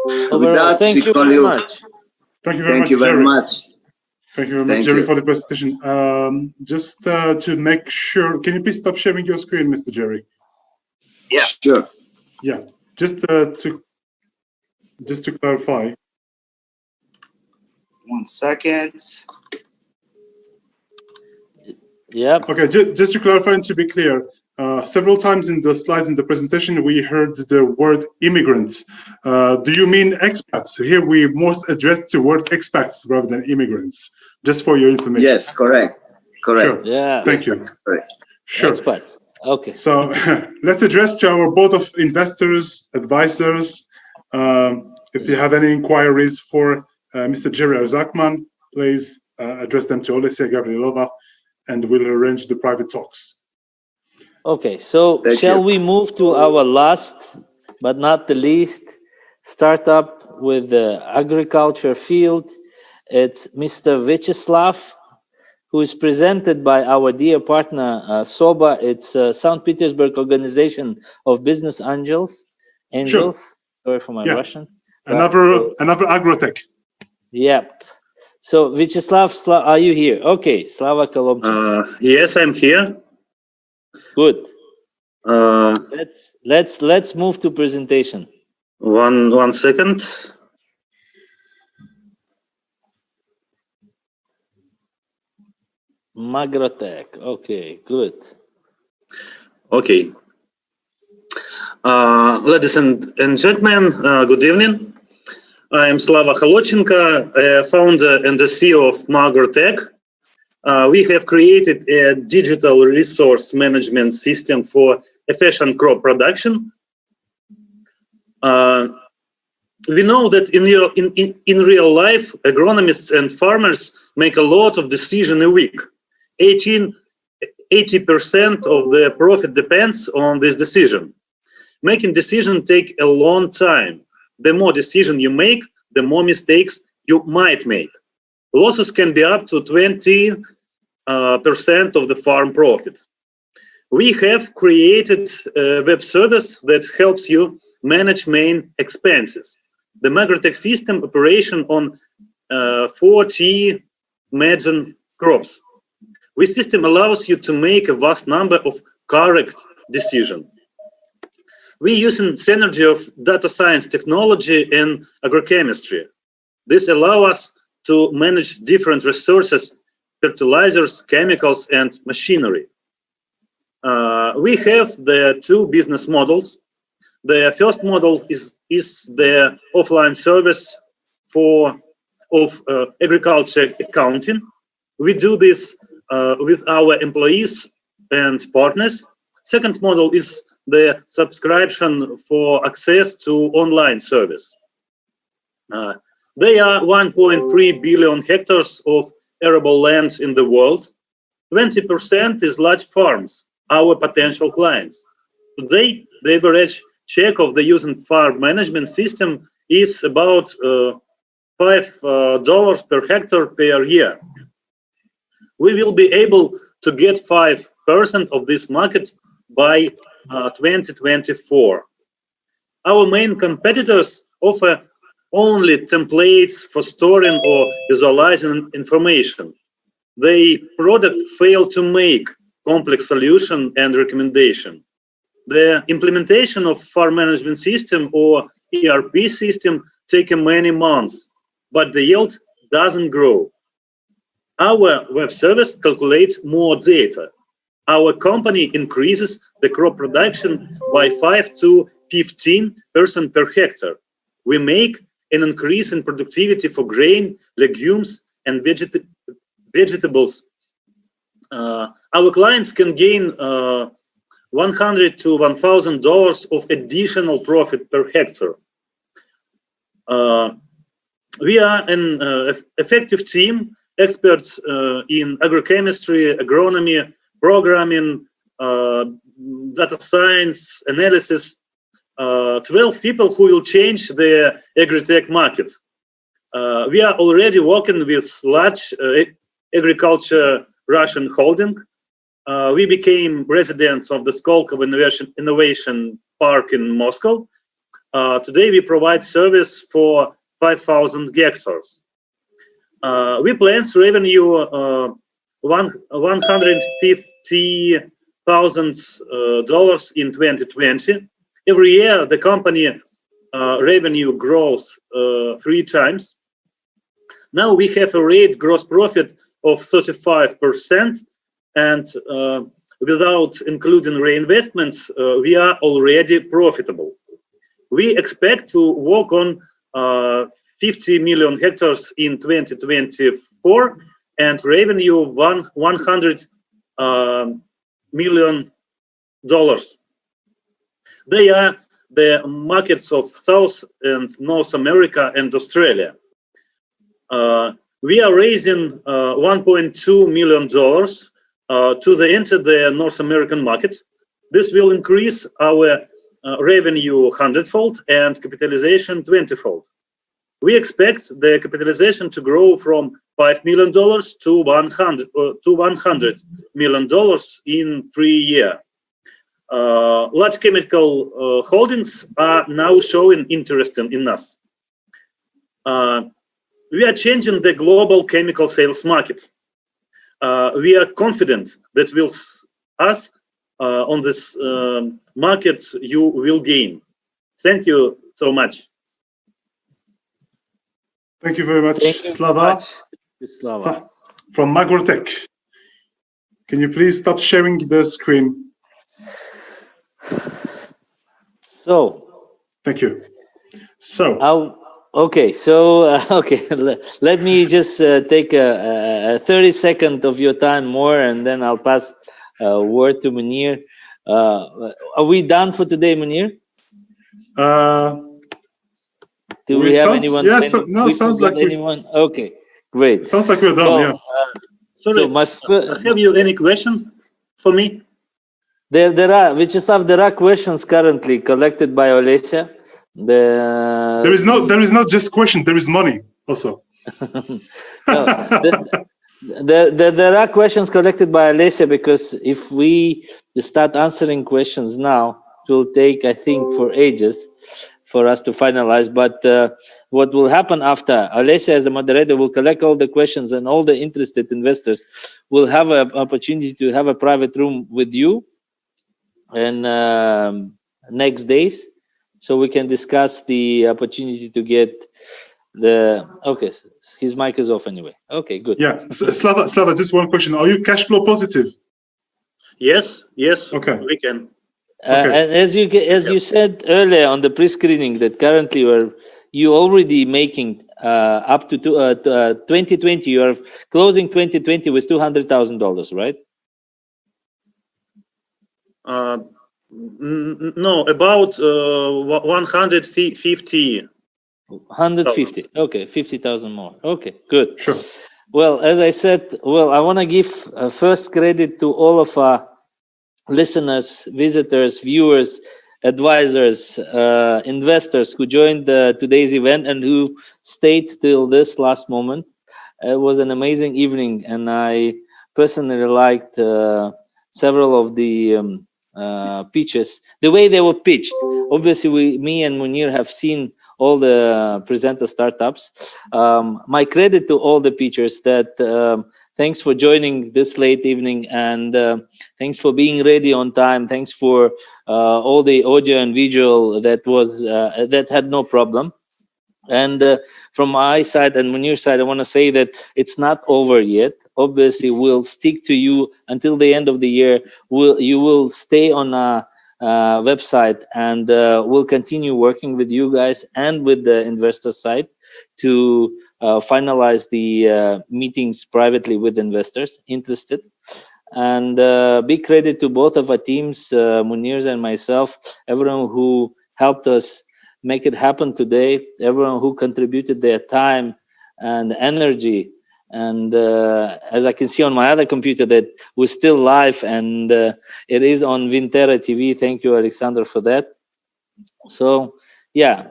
With that, thank you very much. Thank you very much. Thank you very much, Jerry, for the presentation. Just to make sure, can you please stop sharing your screen, Mr. Jerry? Yeah, sure. Yeah. Just to clarify. 1 second. Yeah. Okay, just to clarify and to be clear, Several times in the slides in the presentation, we heard the word immigrants. Do you mean expats? Here we most address the word expats rather than immigrants, just for your information. Yes, correct. Correct. Sure. Yeah. Thank you. That's correct. Sure. Expats. Okay. So let's address to our board of investors, advisors. If you have any inquiries for Mr. Jerry Zakman, please address them to Olesia Gavrilova, and we'll arrange the private talks. Okay, so shall we move to our last but not the least startup with the agriculture field? It's Mr. Vyacheslav, who is presented by our dear partner SOBA. It's St. Petersburg Organization of Business Angels. Sure. Sorry for my Russian. Another agrotech. Yep. So Vyacheslav, are you here? Okay, Slava Kolomchik. Yes, I'm here. Good. Let's move to presentation. One second. Magrotech. Okay, good. Okay. Ladies and gentlemen, good evening. I am Slava Kholodchenko, founder and the CEO of Magrotech. We have created a digital resource management system for efficient crop production. We know that in real life, agronomists and farmers make a lot of decisions a week. 80% of the profit depends on this decision. Making decisions take a long time. The more decisions you make, the more mistakes you might make. Losses can be up to 20% of the farm profit. We have created a web service that helps you manage main expenses. The Magrotech system operation on 40 major crops. This system allows you to make a vast number of correct decisions. We use a synergy of data science technology and agrochemistry. This allows us to manage different resources, fertilizers, chemicals, and machinery. We have the two business models. The first model is the offline service of agriculture accounting. We do this with our employees and partners. Second model is the subscription for access to online service. There are 1.3 billion hectares of arable land in the world. 20% is large farms, our potential clients. Today, the average check of the using farm management system is about $5 per hectare per year. We will be able to get 5% of this market by 2024. Our main competitors offer only templates for storing or visualizing information. Their product failed to make complex solution and recommendation. The implementation of farm management system or ERP system takes many months, but the yield doesn't grow. Our web service calculates more data. Our company increases the crop production by 5 to 15% per hectare. We make an increase in productivity for grain, legumes, and vegetables. Our clients can gain $100 to $1,000 of additional profit per hectare. We are an effective team, experts in agrochemistry, agronomy, programming, data science, analysis. 12 people who will change the agri-tech market. We are already working with large agriculture Russian holding. We became residents of the Skolkovo Innovation Park in Moscow. Today we provide service for 5,000 hectares. We plan revenue $150,000 in 2020. Every year the company revenue grows 3 times. Now we have a rate gross profit of 35%, and without including reinvestments, we are already profitable. We expect to work on 50 million hectares in 2024 and revenue of $100 million. They are the markets of South and North America and Australia. We are raising $1.2 million to enter the North American market. This will increase our revenue 100-fold and capitalization 20-fold. We expect the capitalization to grow from $5 million to $100 million in 3 years. Large chemical holdings are now showing interest in us. We are changing the global chemical sales market. We are confident that on this market you will gain. Thank you so much. Thank you very much, Slava. Slava. From Magrotech. Can you please stop sharing the screen? So. Thank you. So. Okay, so let me just take a 30-second of your time more, and then I'll pass word to Munir. Are we done for today, Munir? Do we have anyone? Yes, no, sounds like anyone. Okay, great. Sounds like we're done. Yeah. Sorry, so have you any question for me? There are, Vyacheslav, there are questions currently collected by Olesya. There is not just question, there is money also. There are questions collected by Olesya, because if we start answering questions now, it will take, I think, for ages for us to finalize. But what will happen after, Olesya as the moderator will collect all the questions, and all the interested investors will have an opportunity to have a private room with you and next days, so we can discuss the opportunity to get the, okay, his mic is off anyway. Okay, good. Yeah, Slava, just one question. Are you cash flow positive? Yes, okay. We can. Okay. And as you said earlier on the pre-screening, that currently you already making up to 2020, you are closing 2020 with $200,000, right? No, about 150. 150. Okay, 50,000 more. Okay, good. Sure. Well, as I said, I want to give first credit to all of our listeners, visitors, viewers, advisors, investors who joined today's event and who stayed till this last moment. It was an amazing evening, and I personally liked several of the pitches, the way they were pitched. Obviously, me and Munir have seen all the presenter startups. My credit to all the pitchers that thanks for joining this late evening, and thanks for being ready on time. Thanks for all the audio and visual that had no problem. And from my side and Munir's side, I want to say that it's not over yet. Obviously, we'll stick to you until the end of the year. You will stay on our website, and we'll continue working with you guys and with the investor side to finalize the meetings privately with investors interested. And big credit to both of our teams, Munir's and myself, everyone who helped us make it happen today, everyone who contributed their time and energy. And as I can see on my other computer, that we're still live, and it is on Vintera TV. Thank you, Alexander, for that. So yeah,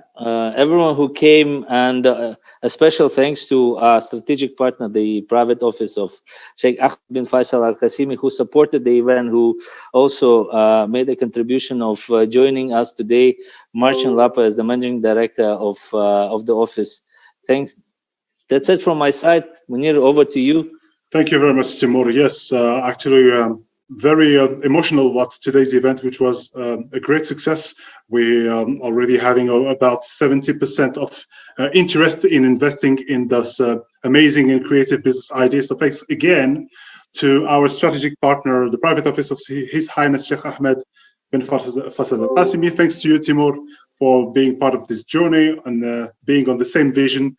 everyone who came, and a special thanks to our strategic partner, the private office of Sheikh Ahmed bin Faisal Al Qasimi, who supported the event, who also made a contribution of joining us today. Marcin Lapa is the managing director of the office. Thanks. That's it from my side. Munir, over to you. Thank you very much, Timur. Yes, actually, very emotional about today's event, which was a great success. We already having about 70% of interest in investing in this amazing and creative business ideas. So thanks again to our strategic partner, the private office of His Highness Sheikh Ahmed bin Faisal Al Qasimi. Thanks to you, Timur, for being part of this journey and being on the same vision.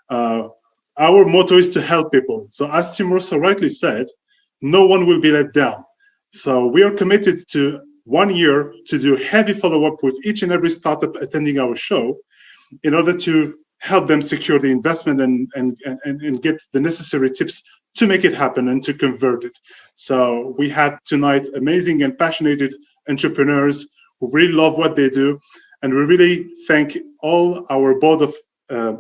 Our motto is to help people. So as Timur so rightly said, no one will be let down. So we are committed to 1 year to do heavy follow-up with each and every startup attending our show in order to help them secure the investment and get the necessary tips to make it happen and to convert it. So we had tonight amazing and passionate entrepreneurs who really love what they do. And we really thank all our board of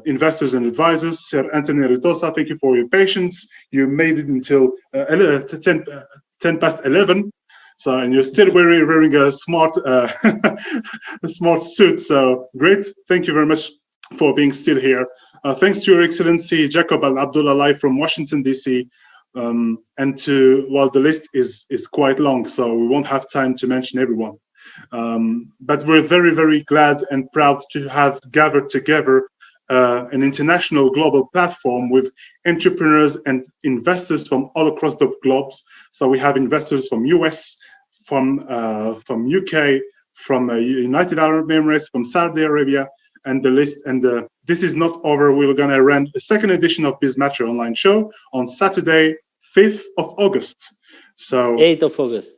investors and advisors. Sir Anthony Ritosa, thank you for your patience. You made it until 10 past 11. So, and you're still wearing a smart, a smart suit. So great. Thank you very much for being still here. Thanks to Your Excellency Jacob Al-Abdullah from Washington, D.C. And to, well, the list is quite long, so we won't have time to mention everyone. But we're very, very glad and proud to have gathered together an international global platform with entrepreneurs and investors from all across the globe. So we have investors from US, from UK, from United Arab Emirates, from Saudi Arabia, and the list. And this is not over. We're going to run a second edition of Bizzmatcher online show on Saturday, 5th of August. So 8th of August.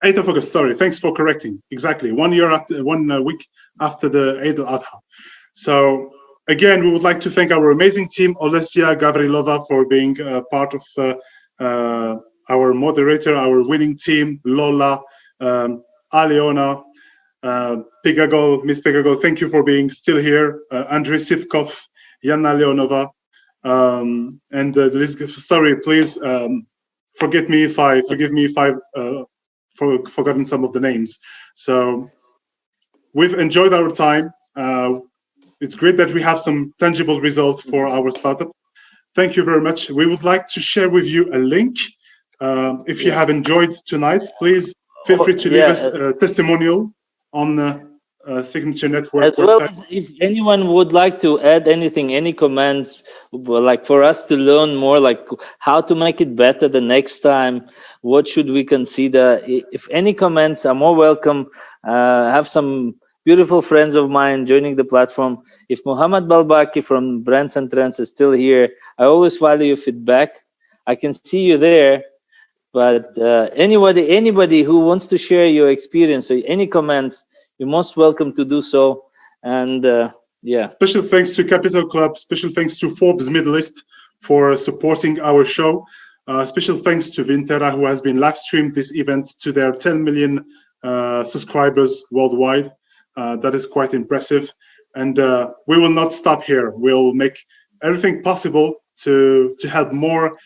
8th of August. Sorry, thanks for correcting. Exactly 1 year after, 1 week after the Eid al-Adha. So again, we would like to thank our amazing team, Olesia Gavrilova, for being part of our moderator, our winning team, Lola, Aleona, Pigagol, Miss Pigagol, thank you for being still here. Andrei Sivkov, Yana Leonova, and Liz, sorry, please forgive me if I've forgotten some of the names. So we've enjoyed our time. It's great that we have some tangible results for our startup. Thank you very much. We would like to share with you a link. If you have enjoyed tonight, please feel free to leave us a testimonial on the Signature Network as website. well as if anyone would like to add anything, any comments, like for us to learn more, like how to make it better the next time, what should we consider? If any comments are more welcome. Have some beautiful friends of mine joining the platform. If Mohammed Balbaki from Brands and Trends is still here, I always value your feedback. I can see you there. But anybody who wants to share your experience or any comments, you're most welcome to do so. And yeah. Special thanks to Capital Club. Special thanks to Forbes Middle East for supporting our show. Special thanks to Vintera, who has been live streamed this event to their 10 million subscribers worldwide. That is quite impressive. And we will not stop here. We'll make everything possible to help more.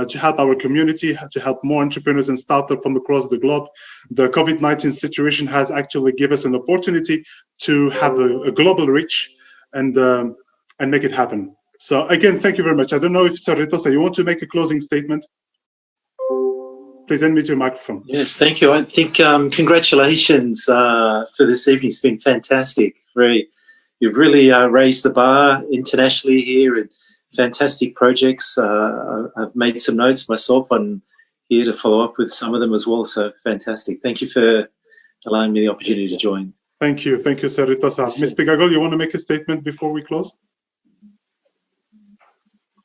To help our community, to help more entrepreneurs and startups from across the globe. The COVID-19 situation has actually given us an opportunity to have a global reach and make it happen. So again, thank you very much. I don't know if Sir Ritosa, you want to make a closing statement? Please unmute your microphone. Yes, thank you. I think congratulations for this evening. It's been fantastic. You've really raised the bar internationally here. And fantastic projects. I've made some notes myself. I'm here to follow up with some of them as well. So fantastic. Thank you for allowing me the opportunity to join. Thank you, Sir Ritosa. Ms. Pigagol, you want to make a statement before we close?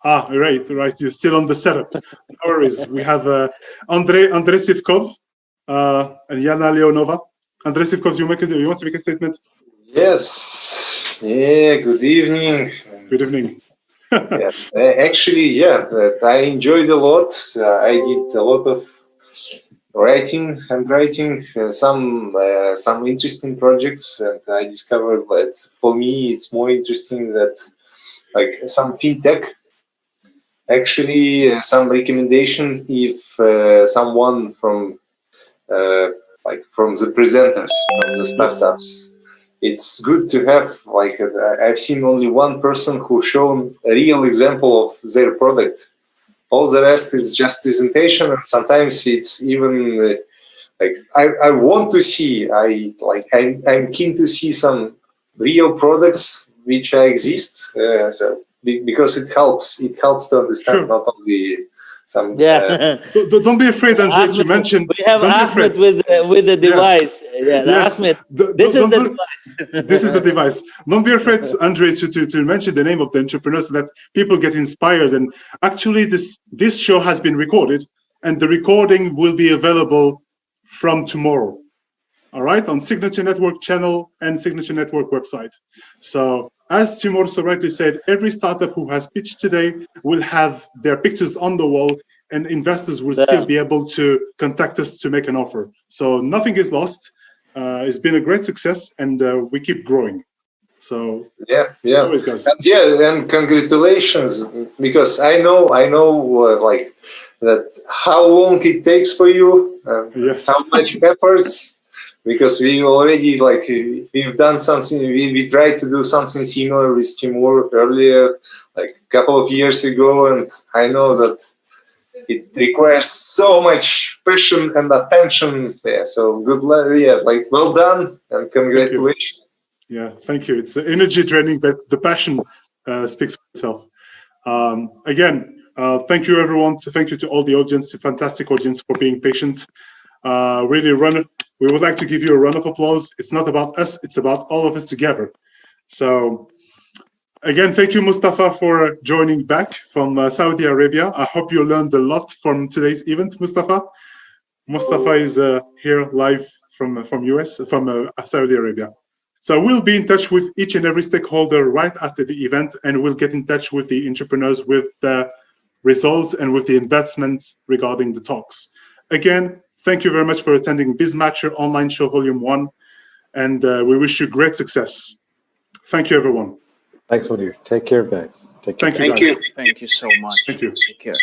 Right. You're still on the setup. No worries. We have Andrei Sivkov and Yana Leonova. Andrei Sivkov, you want to make a statement? Yes. Yeah. Good evening. Good evening. Actually, I enjoyed a lot. I did a lot of writing, some interesting projects, and I discovered that for me it's more interesting that like some fintech. Actually, some recommendations if someone from the presenters, from the startups. It's good to have, like, I've seen only one person who shown a real example of their product. All the rest is just presentation, and sometimes it's even like I want to see. I'm keen to see some real products which exist. So because it helps to understand not only some. Don't be afraid, Andrei, to mention. We have Ahmed with the device. Yeah, yes. Ahmed, this is the device. This is the device. Don't be afraid, Andrei, to mention the name of the entrepreneur so that people get inspired. And actually, this show has been recorded, and the recording will be available from tomorrow. All right, on Signature Network channel and Signature Network website. So as Timur so rightly said, every startup who has pitched today will have their pictures on the wall, and investors will still be able to contact us to make an offer. So nothing is lost. It's been a great success, and we keep growing. So always, guys. And congratulations, because I know like that how long it takes for you, how much efforts. Because we already we've done something. We tried to do something similar with Timur earlier, like a couple of years ago, and I know that it requires so much passion and attention. Yeah, so good luck. Yeah, well done and congratulations. Yeah, thank you. It's energy draining, but the passion speaks for itself. Again, thank you, everyone. Thank you to all the audience, the fantastic audience, for being patient. We would like to give you a round of applause. It's not about us, it's about all of us together. So again, thank you, Mustafa, for joining back from Saudi Arabia. I hope you learned a lot from today's event, Mustafa. Mustafa is here live from Saudi Arabia. So we'll be in touch with each and every stakeholder right after the event, and we'll get in touch with the entrepreneurs with the results and with the investments regarding the talks. Again, thank you very much for attending Bizzmatcher Online Show Volume 1, and we wish you great success. Thank you, everyone. Thanks, Modir. Take care, guys. Take care. Thank you. Thank you so much. Thank you. Take care.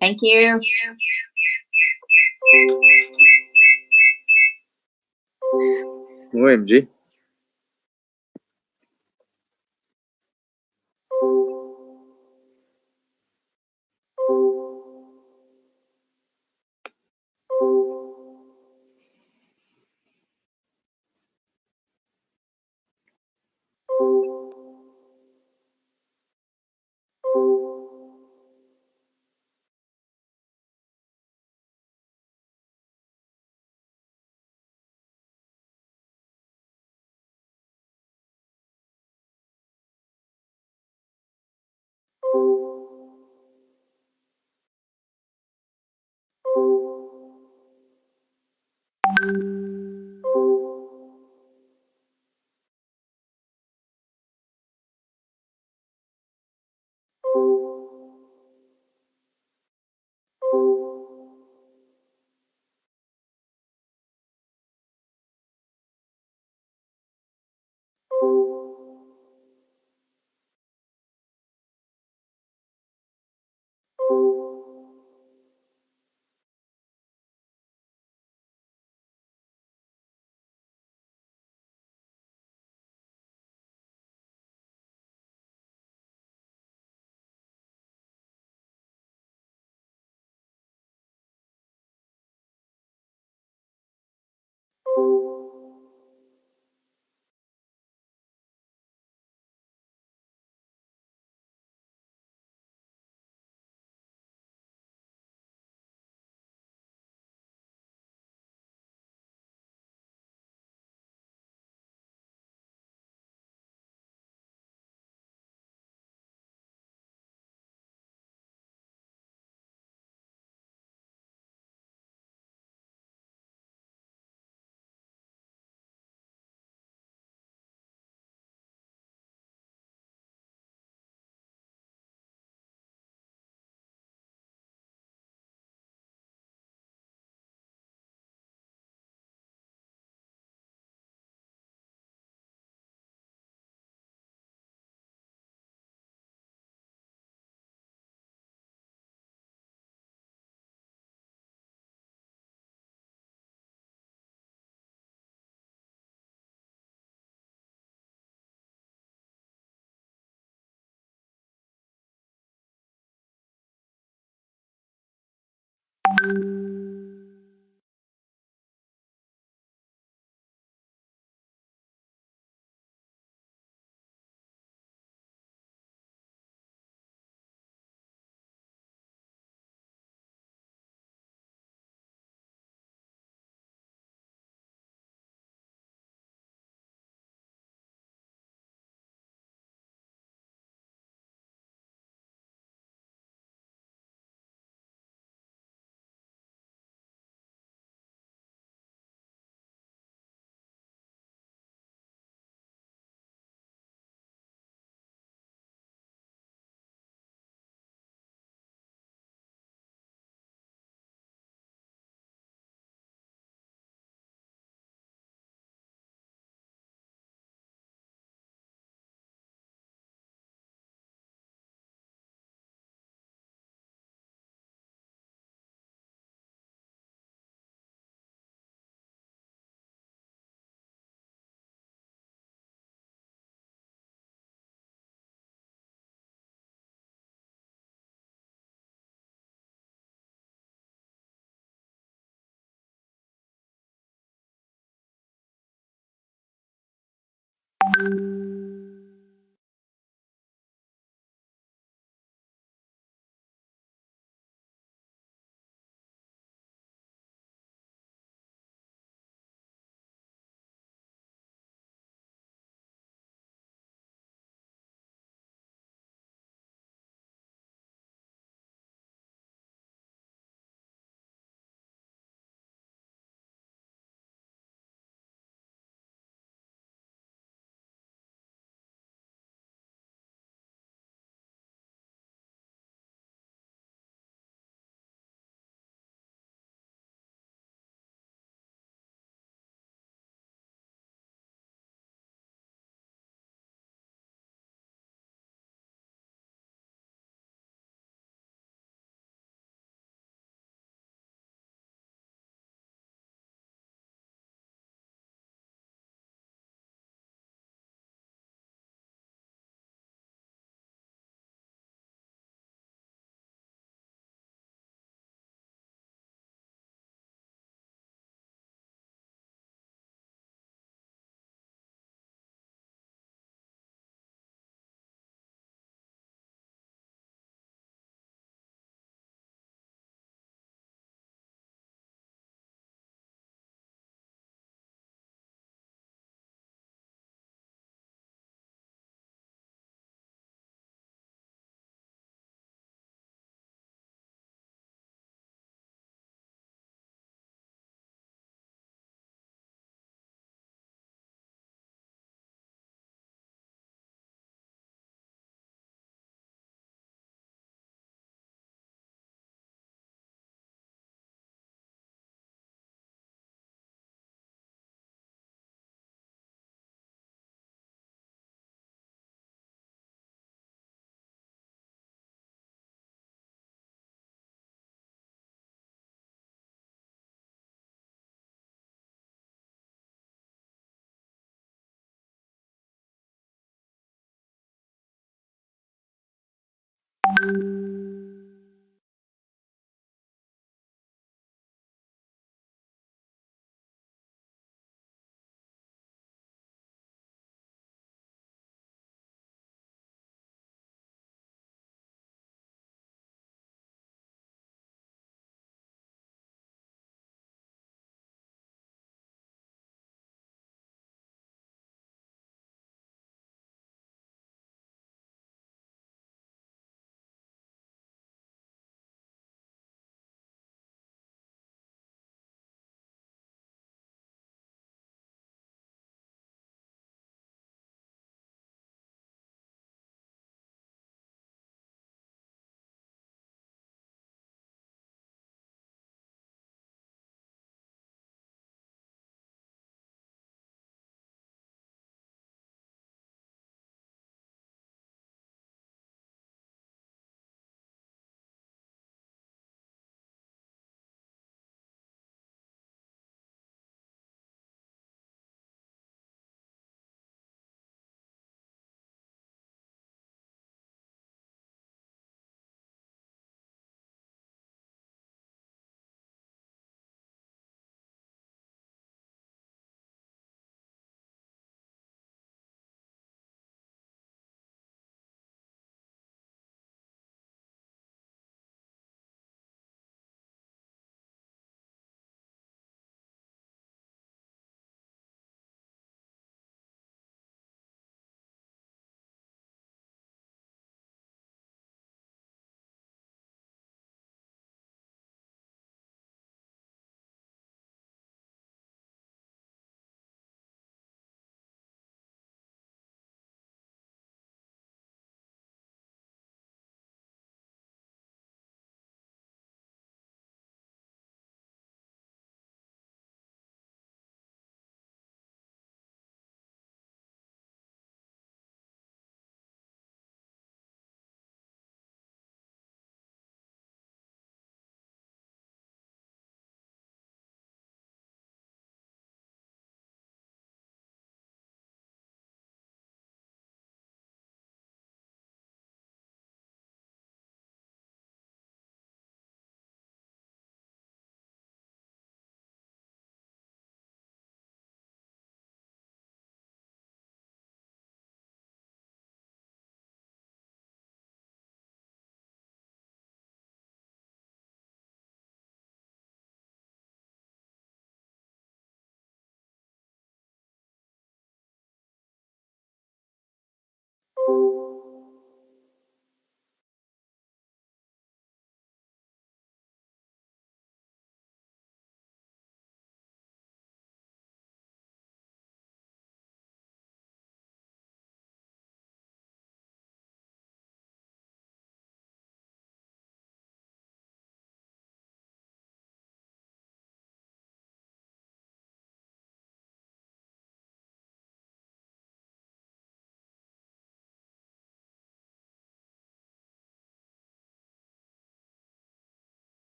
Thank you. OMG.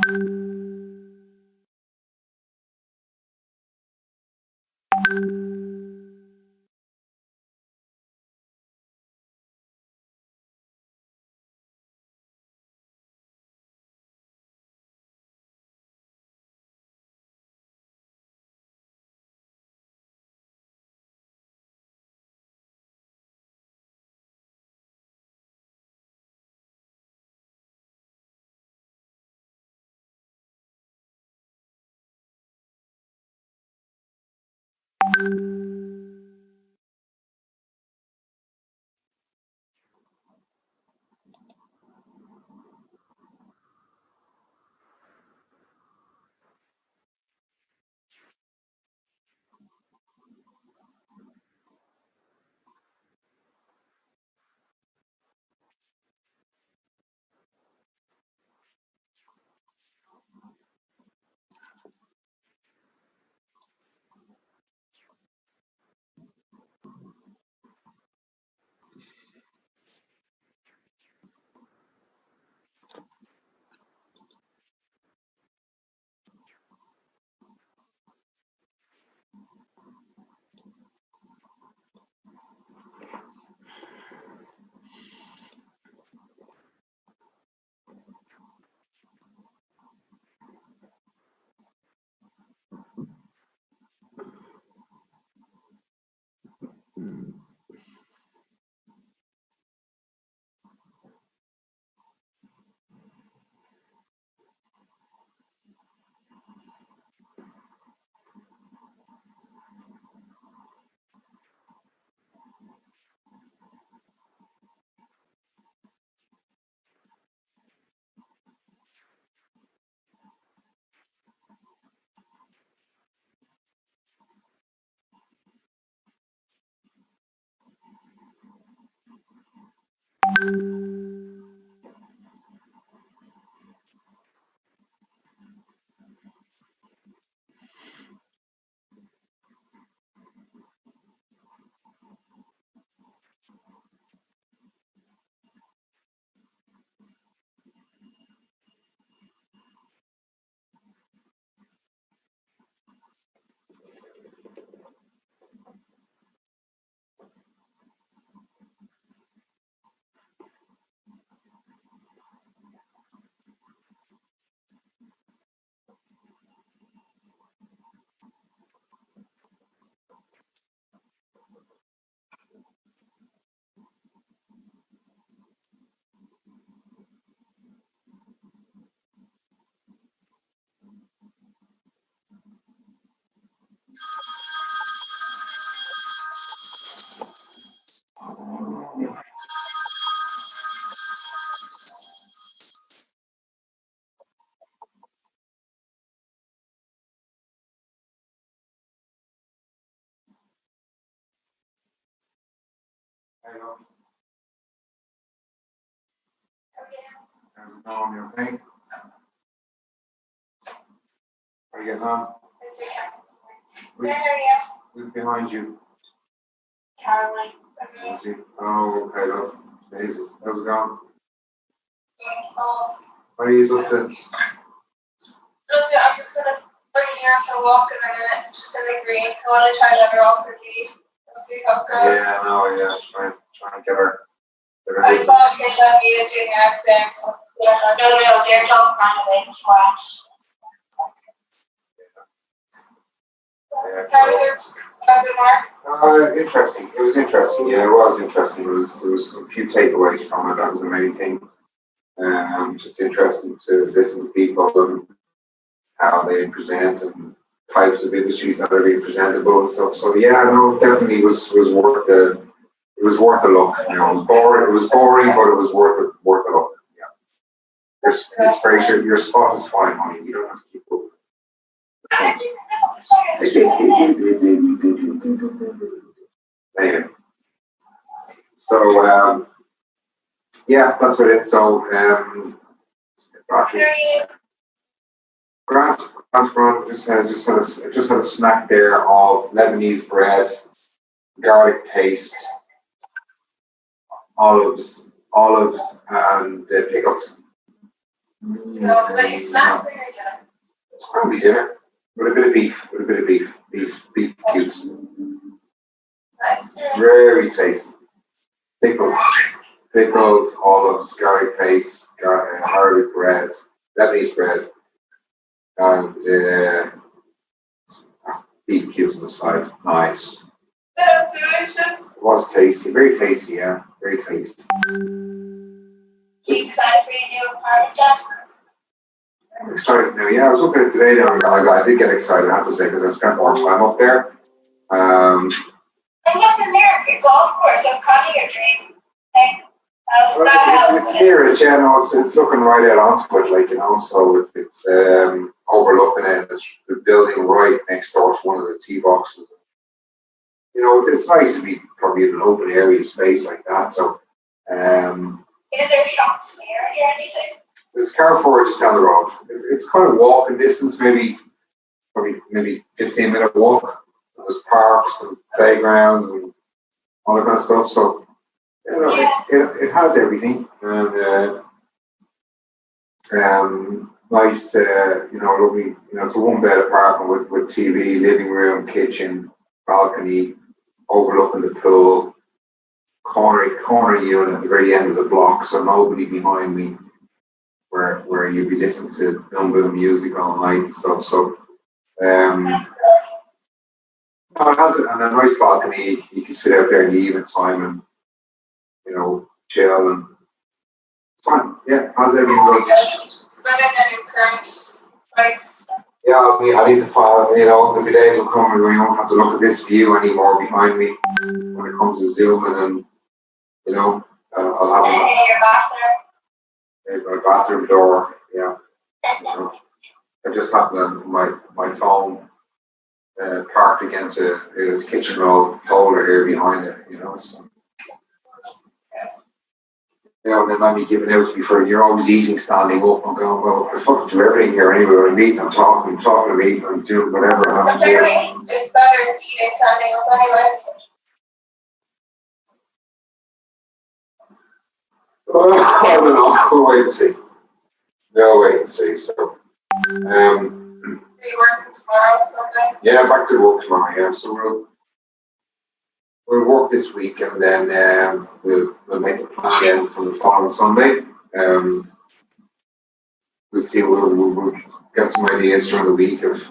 How's it going? You okay? Are you getting on? Who's behind you? Caroline. Oh, okay, love. Jesus. How's it going? What are you up to? I'm just gonna bring you here for a walk in a minute, just in the green. I want to try to her off her lead. Let's see how it goes. Yeah, no, yeah. Try and get her. I saw a kid that needed doing everything, so no, they're jumping around away before I. Yeah, How was your mark? interesting. It was interesting. Yeah, it was interesting. There was a few takeaways from it. That was the main thing. Just interesting to listen to people and how they present and types of industries that are being presentable and stuff. So yeah, no, definitely was worth the. It was worth a look. You know, it was boring, but it was worth a look. Yeah. Your spot is fine, honey. You don't have to keep moving. Anyway. So yeah, that's what it. So Grant, just had a snack there of Lebanese bread, garlic paste, olives, and pickles. No, because I use snack for your dinner. It's probably dinner with a bit of beef, beef cubes. Nice. Very tasty. Pickles, olives, garlic paste, Arabic bread, Lebanese bread, and beef cubes on the side. Nice. That's delicious. It was tasty, very tasty, yeah, very tasty. You excited for your new apartment, Dad? I'm excited now. Yeah, I was looking at it today. I did get excited, I have to say, because I spent more time up there. And yes, it's near your golf course, so it's kind of your dream thing. It's near it, yeah. No, it's looking right out onto it, like, you know. So it's overlooking it. It's the building right next door to one of the tee boxes. You know, it's nice to be probably in an open area space like that. So, is there shops near it or anything? there's a Carrefour just down the road. It's kind of walking distance, maybe 15-minute walk. There's parks and playgrounds and all that kind of stuff. So, you know, it has everything, and nice, you know, lovely. You know, it's a one-bed apartment with TV, living room, kitchen, balcony, overlooking the pool, corner unit at the very end of the block, so nobody behind me, where you'd be listening to boom music all night and stuff. So, it has a nice balcony. You can sit out there in the evening time and, you know, chill, and it's fine. Yeah, how's everything going? It's better than your current place. Yeah, I need to find, you know, there'll be days will come when we don't have to look at this view anymore behind me when it comes to zooming, and, you know, I'll have your bathroom. my bathroom door, yeah. You know, I just have my phone parked against a kitchen roll holder here behind it, you know. So, you know, then let me give it out before. You're always eating standing up. I'm going, well, I fucking do everything here anyway. I'm eating, I'm talking to me, I'm doing whatever I have to do. It's better eating standing up anyways. I don't know. We'll wait and see. No, wait and see. So, Are you working tomorrow or something? yeah, back to work tomorrow. Yeah, so we'll work this week, and then we'll make a plan again for the following Sunday. We'll see. We'll get some ideas during the week of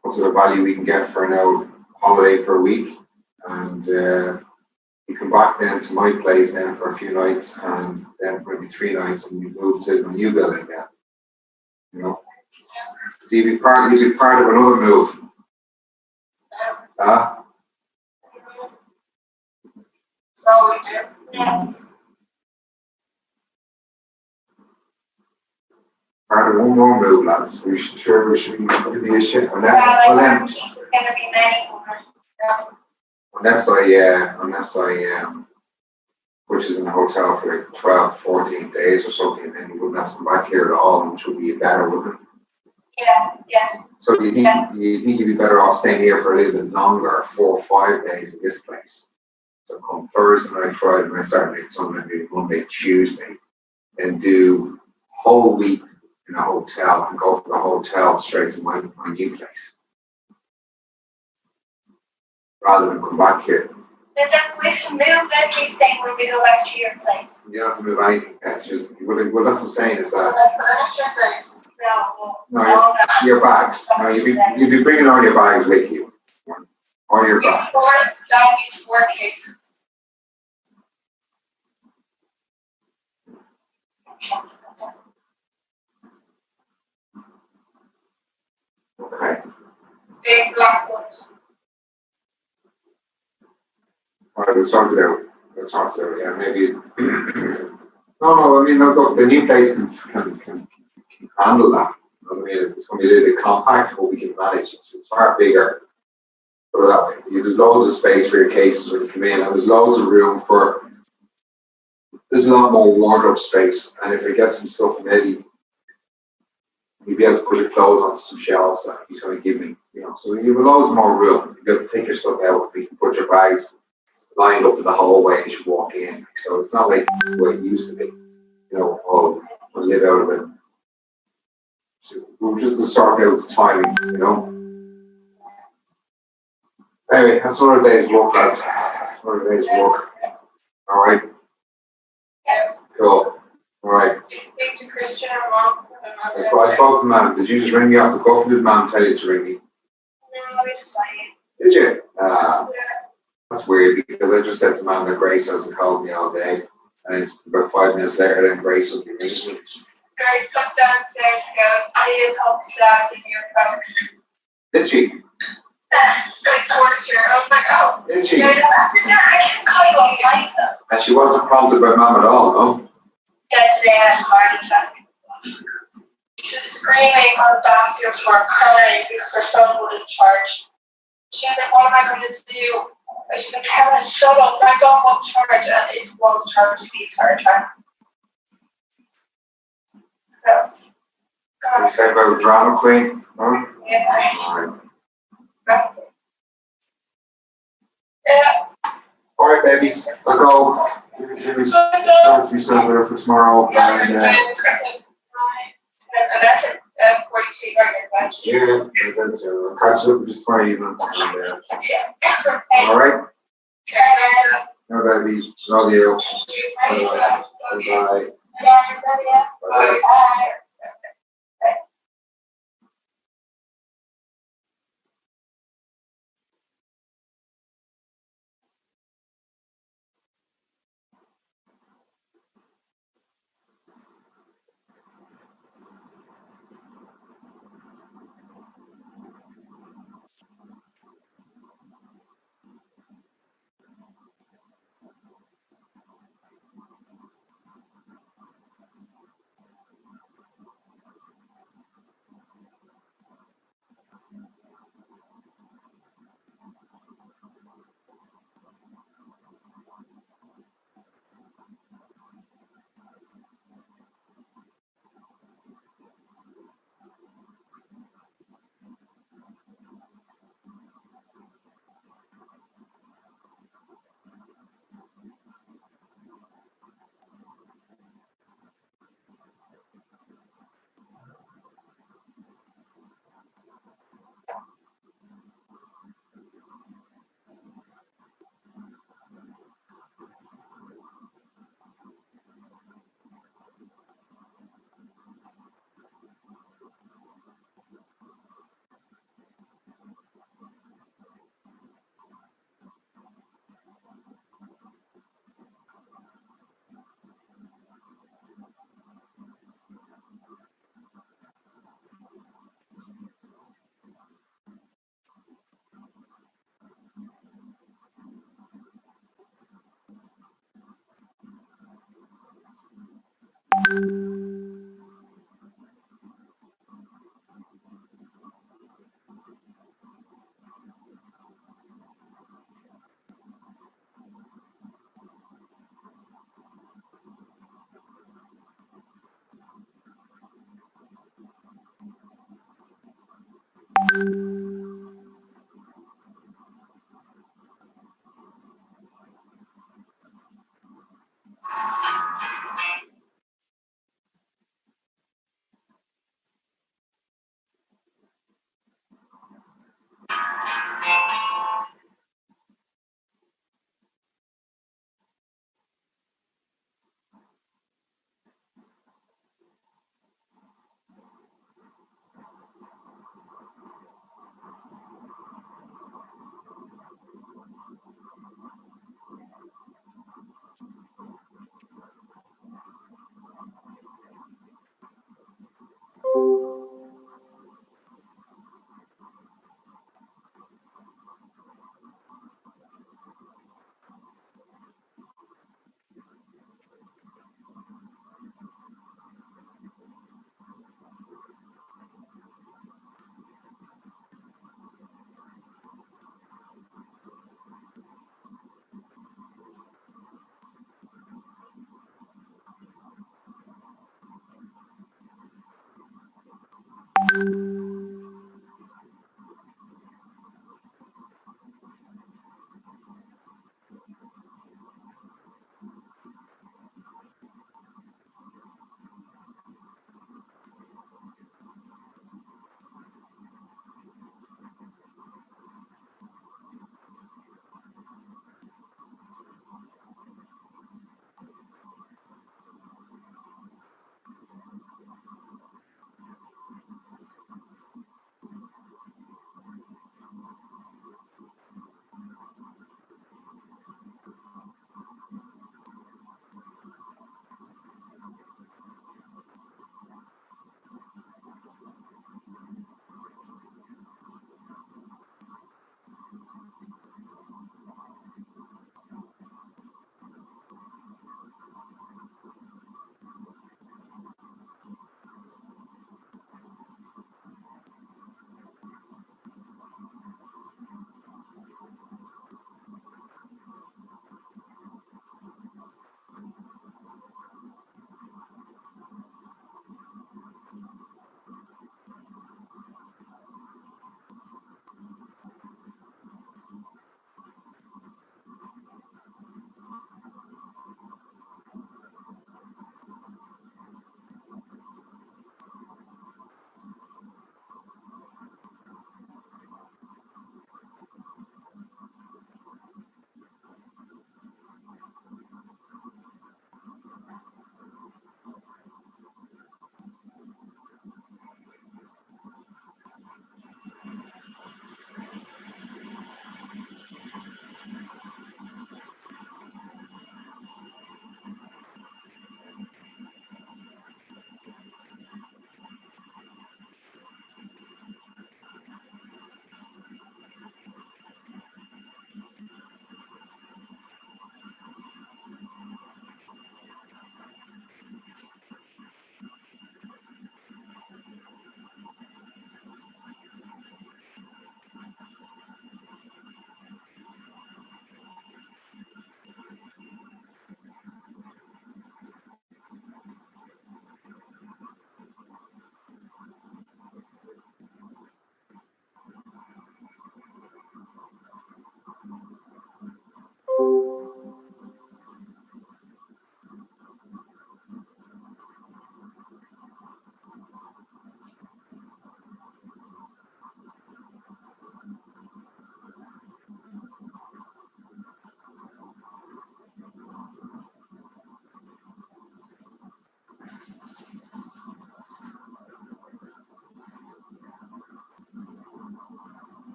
what sort of value we can get for an old holiday for a week, and we come back then to my place then for a few nights, and then maybe 3 nights, and we move to a new building then. You know, so you'd be part of another move. Huh? So we do. Yeah. Part of one more move, lads. We should be a shit on that. Yeah, Well, then, there's gonna be many more. Yeah. unless I which is in a hotel for like 12, 14 days or something, then you wouldn't have to come back here at all, which would be better, wouldn't it? Yeah, yes. So do you think you'd be better off staying here for a little bit longer, 4 or 5 days in this place? So come Thursday night, Friday night, Saturday, Sunday, maybe Monday, Tuesday, and do whole week in a hotel and go from the hotel straight to my new place, rather than come back here. But then we should move everything when we go back to your place. You don't have to move anything. Just well, that's what I'm saying is that. The furniture first. No, your bags. No, you'd be bringing all your bags with you. All your bags. That needs 4 cases. Okay. Big black ones. All right, let's sort it out. Yeah, maybe. No. I mean, look, the new place can handle that. I mean, it's going to be a little bit compact, but we can manage. It's far bigger. Put it that way. There's loads of space for your cases when you come in, and there's loads of room for. There's a lot more wardrobe space, and if you get some stuff from Eddie, you'll be able to put your clothes onto some shelves that he's going to give me. You know, so you have loads more room. You'll be able to take your stuff out. You can put your bags lined up in the hallway as you walk in. So it's not like the way it used to be. You know, all or live out of it. So we'll just sort out the timing, you know. Anyway, that's another day's work, lads. Another day's work. All right. Cool. All right. Speak to Christian or Mom. I spoke to man. Did you just ring me off the cuff? Or did man tell you to ring me? No, we just saw you. Did you? That's weird because I just said to man that Grace hasn't called me all day. And it's about 5 minutes later, then Grace will be ringing me. Grace comes downstairs and goes, I need to talk to Dad, give me your phone. Did she? Like torture. I was like, oh. Did she? Yeah, I can't call you on like them. And she wasn't prompted by mom at all, no? Yeah, today I had a heart attack. She was screaming on the bathroom floor, crying because her phone wouldn't charge. She was like, what am I going to do? And she's like, Karen, shut up, my phone won't charge. And it was charging the entire time. So, What you say about drama queen? Huh? yeah. All right. Yeah. All right, babies. I'll go. Give me something to be sent there for tomorrow. And, And then 42 right yeah, that's it. I'll catch up with you tomorrow evening. And, all right? No, baby. Love you. Bye-bye. Bye-bye. Bye-bye.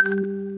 Bye.